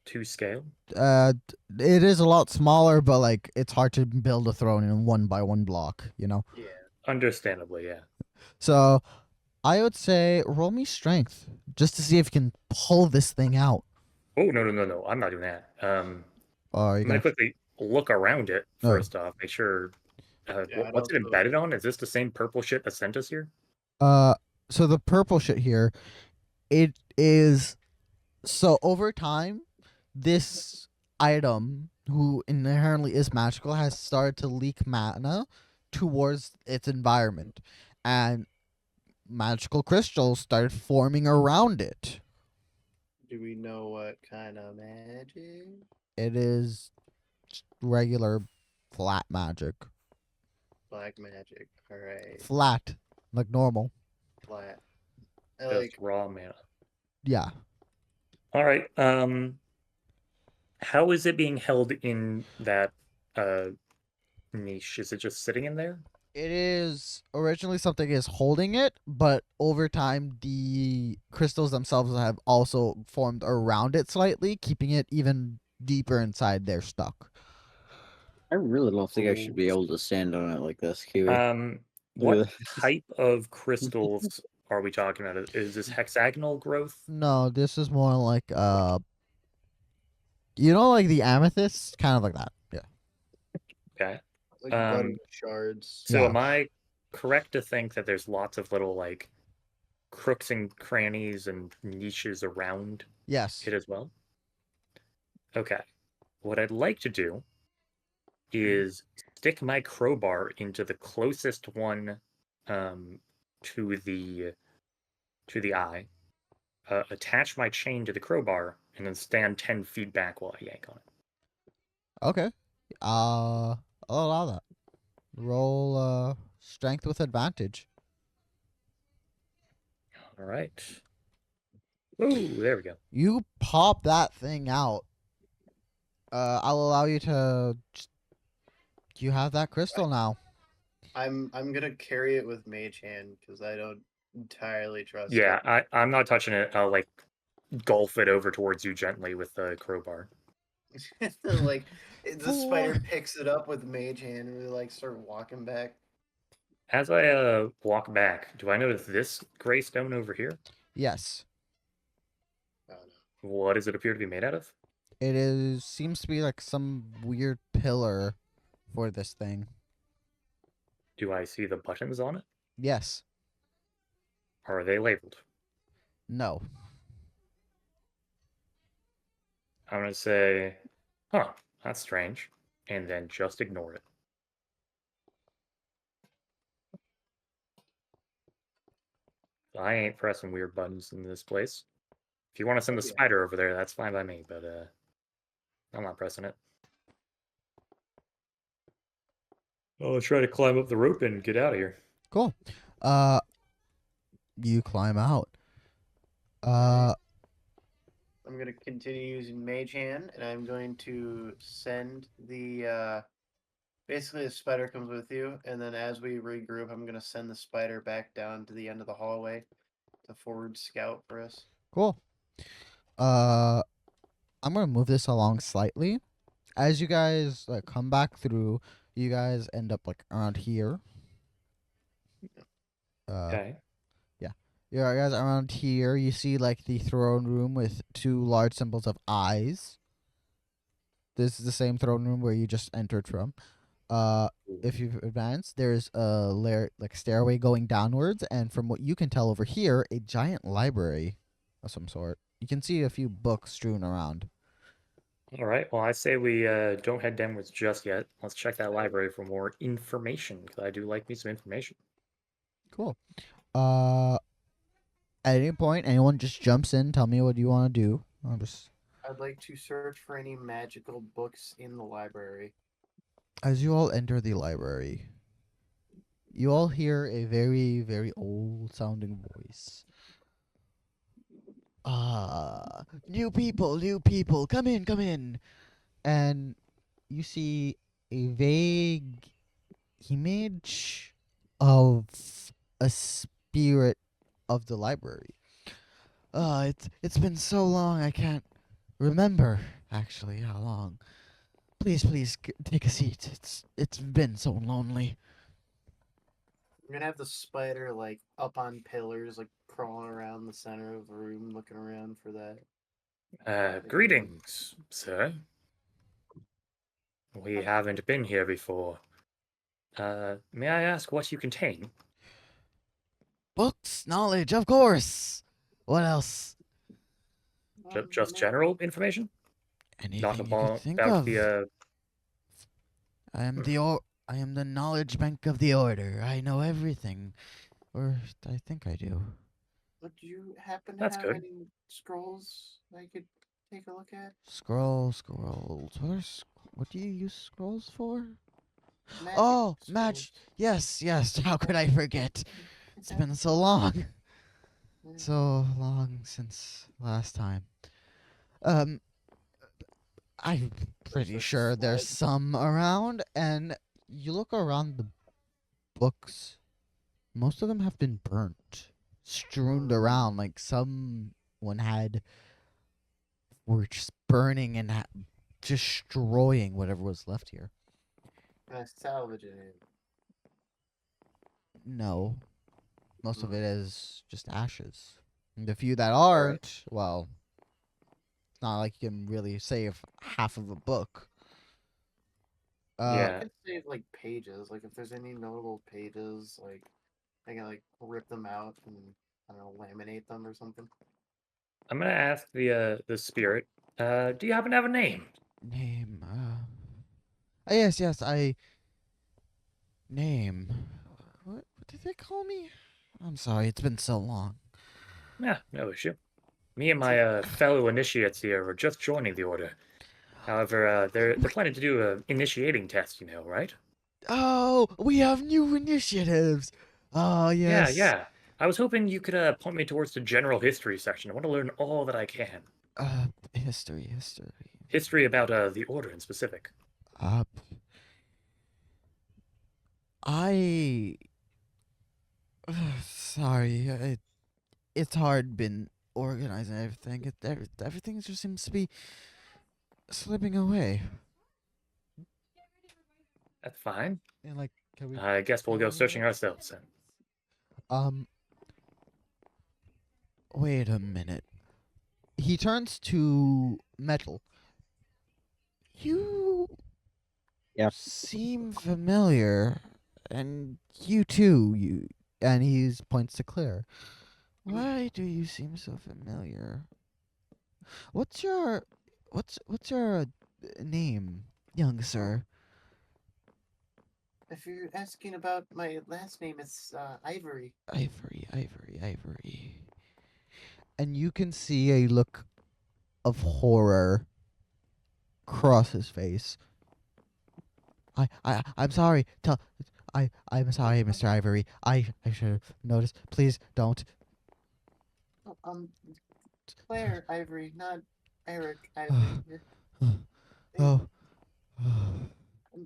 to scale? It is a lot smaller, but like it's hard to build a throne in 1 by 1 block, you know. Yeah. Understandably, yeah. So, I would say roll me strength just to see if you can pull this thing out. Oh no! I'm not doing that. Or you I'm gonna got quickly look around it Oh. first off. Make sure. Yeah, I'd What's it also- embedded on? Is this the same purple shit that sent us here? So the purple shit here, it is so over time, this item, who inherently is magical, has started to leak mana towards its environment, and magical crystals started forming around it. Do we know what kind of magic? It is just regular flat magic. Black magic. All right. Flat, like normal. Flat. Just raw mana. Yeah. All right. How is it being held in that niche? Is it just sitting in there? It is originally something is holding it, but over time the crystals themselves have also formed around it slightly, keeping it even deeper inside their stuck. I really don't think I should be able to stand on it like this, Kiwi. What Look at type of crystals are we talking about? Is this hexagonal growth? No, this is more like you know, like the amethyst, kind of like that. Yeah. Okay. Like butter shards. So Yeah. am I correct to think that there's lots of little like crooks and crannies and niches around Yes. it as well? Okay. What I'd like to do is stick my crowbar into the closest one to the eye, attach my chain to the crowbar, and then stand 10 feet back while I yank on it. Okay. I'll allow that. Roll strength with advantage. All right. Ooh, there we go. You pop that thing out. I'll allow you to. You have that crystal now. I'm gonna carry it with Mage Hand because I don't entirely trust Yeah, it. I'm not touching it. I'll like golf it over towards you gently with the crowbar. Like the spider Four. picks it up with Mage Hand and we like start walking back. As I walk back, do I notice this gray stone over here? Yes. Oh, no. What does it appear to be made out of? It is seems to be like some weird pillar for this thing. Do I see the buttons on it? Yes. Are they labeled? No. I'm gonna say, huh, that's strange, and then just ignore it. I ain't pressing weird buttons in this place. If you want to send the Yeah. spider over there, that's fine by me, but I'm not pressing it. I'll try to climb up the rope and get out of here. Cool. You climb out. I'm gonna continue using Mage Hand, and I'm going to send the basically the spider comes with you, and then as we regroup, I'm gonna send the spider back down to the end of the hallway to forward scout for us. Cool. I'm gonna move this along slightly. As you guys like come back through, you guys end up like around here. Okay. You guys around here. You see like the throne room with two large symbols of eyes. This is the same throne room where you just entered from. If you advance, there's a like stairway going downwards, and from what you can tell over here, a giant library of some sort. You can see a few books strewn around. All right. Well, I say we don't head downwards just yet. Let's check that library for more information, because I do like me some information. Cool. At any point, anyone just jumps in. Tell me what you want to do. I'd like to search for any magical books in the library. As you all enter the library, you all hear a very, very old sounding voice. New people, come in. And you see a vague image of a spirit of the library. It's been so long I can't remember actually how long. Please, take a seat. It's been so lonely. I'm gonna have the spider like up on pillars, like crawling around the center of the room, looking around for that. Greetings, sir. We haven't been here before. May I ask what you contain? Books, knowledge, of course. What else? Just general information? Anything you could think about of. the I am I am the knowledge bank of the order. I know everything. Or I think I do. Would you happen to That's have good. any scrolls I could take a look at? Scrolls. What do you use scrolls for? Magic Oh, scrolls. Yes. How could I forget? It's been so long. So long since last time. Um, I'm pretty like sure there's sweat. some around, and you look around the books. Most of them have been burnt, strewn around. Like someone had were just burning and destroying whatever was left here. Can I salvage it? No, most of it Mm. is just ashes. And the few that Alright. aren't, well, it's not like you can really save half of a book. I Yeah. could save like pages. Like if there's any notable pages, like I can like rip them out and I don't know, laminate them or something. I'm gonna ask the spirit. Do you happen to have a name? Name. Yes. Name. What did they call me? I'm sorry. It's been so long. Yeah, no issue. Me and my fellow initiates here are just joining the order. However, they're planning to do a initiating test, you know, right? Oh, we have new initiatives. Oh yes. Yeah. I was hoping you could point me towards the general history section. I want to learn all that I can. History. History about the order in specific. Uh, I. Sorry. It's hard been organizing everything. Everything just seems to be slipping away. That's fine. And like, can we? I guess we'll tell go any of searching it? ourselves then. Wait a minute. He turns to Metal. You Yep. seem familiar, and you too. And he points to Claire. Why do you seem so familiar? What's your name, young sir? If you're asking about my last name, it's Ivory. Ivory. And you can see a look of horror cross his face. I'm sorry. I'm sorry, Mr. Ivory. I should have noticed. Please don't. Oh, Claire Ivory, not Eric Ivory. Oh,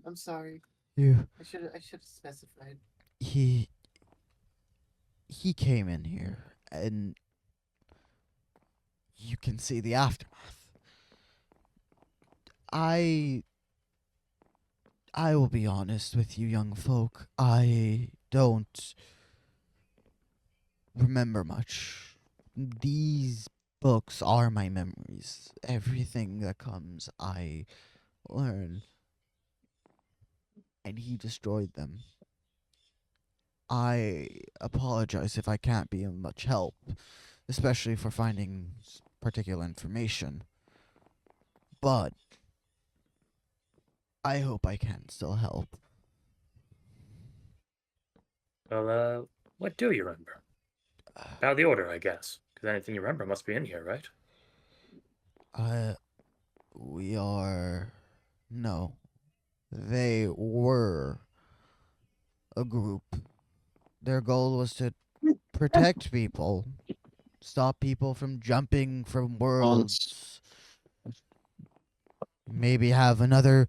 I'm sorry. you. I should have specified. He came in here, and you can see the aftermath. I will be honest with you, young folk. I don't remember much. These books are my memories. Everything that comes, I learn. And he destroyed them. I apologize if I can't be of much help, especially for finding particular information. But I hope I can still help. Well, what do you remember? About the order, I guess. Because anything you remember must be in here, right? We are. No. They were a group. Their goal was to protect people, stop people from jumping from worlds. Maybe have another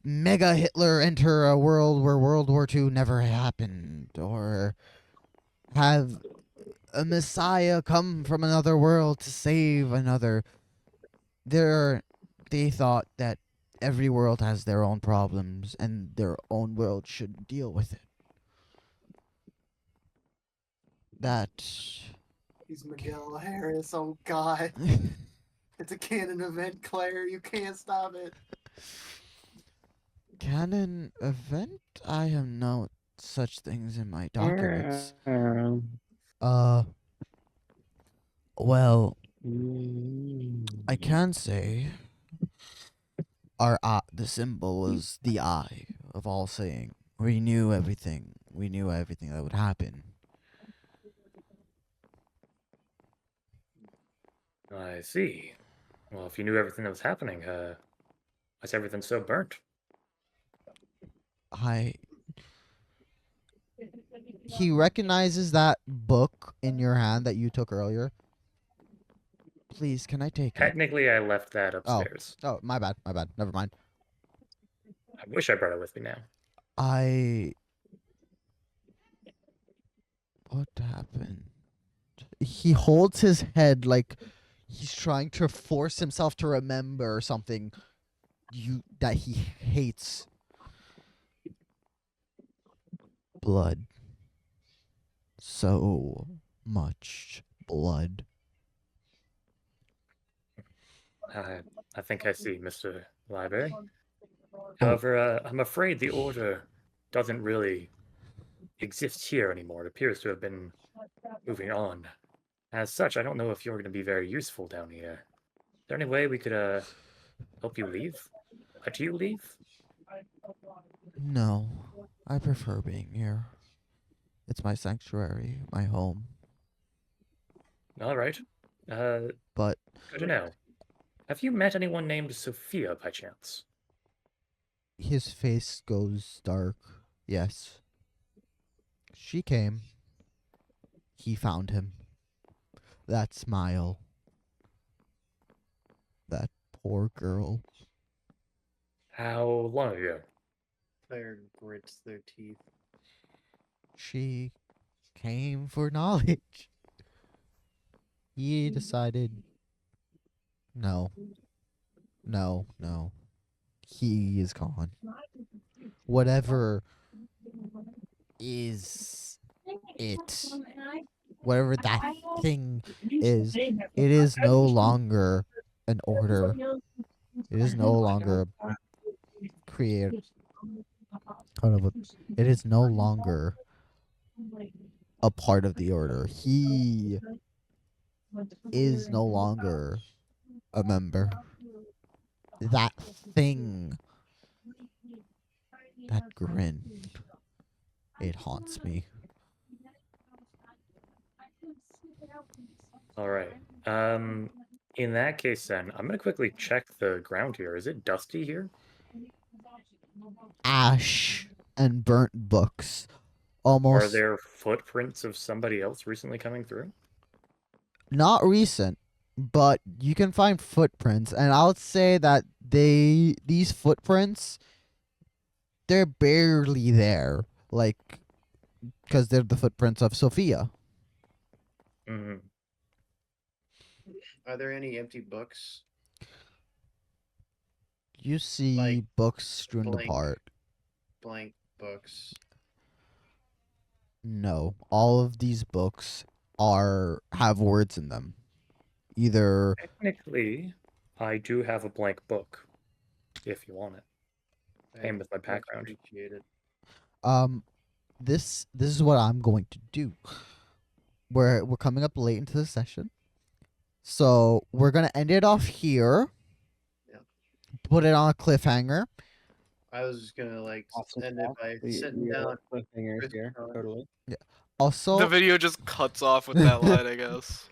mega Hitler enter a world where World War II never happened, or have a messiah come from another world to save another. They thought that every world has their own problems and their own world should deal with it. That He's Miguel Harris. Oh God, it's a canon event, Claire. You can't stop it. canon event? I have no such things in my documents. Well, I can say the symbol was the eye of all seeing. We knew everything. We knew everything that would happen. I see. Well, if you knew everything that was happening, why's everything so burnt? He recognizes that book in your hand that you took earlier. Please, can I take it? Technically, I left that upstairs. Oh, my bad. Never mind. I wish I brought it with me now. What happened? He holds his head like he's trying to force himself to remember something that he hates. Blood. So much blood. I think I see, Mr. Library. However, I'm afraid the order doesn't really exist here anymore. It appears to have been moving on. As such, I don't know if you're going to be very useful down here. Is there any way we could help you leave? Let you leave? No, I prefer being here. It's my sanctuary, my home. All right. But Good to know. Have you met anyone named Sophia by chance? his face goes dark. Yes. She came. He found him. That smile. That poor girl. How long ago? Fire grits their teeth. She came for knowledge. He decided, no. He is gone. Whatever is it, whatever that thing is, it is no longer an order. It is no longer created. It is no longer a part of the order. He is no longer a member. That thing, that grin, it haunts me. All right. In that case, then I'm gonna quickly check the ground here. Is it dusty here? Ash and burnt books. Are Almost there footprints of somebody else recently coming through? not recent, but you can find footprints, and I would say that these footprints, they're barely there, like, because they're the footprints of Sophia. Hmm. Are there any empty books? You see Like, books strewn blank. apart. Blank books. No, all of these books have words in them. Either Technically, I do have a blank book, if you want it. I Same with my much background. appreciate it. this is what I'm going to do. We're coming up late into the session, so we're gonna end it off here. Yeah. Put it on a cliffhanger. I was just gonna like Awesome end it talk. by We sitting are down. cliffhangers with here. Sean. Totally. Also, The video just cuts off with that line, I guess.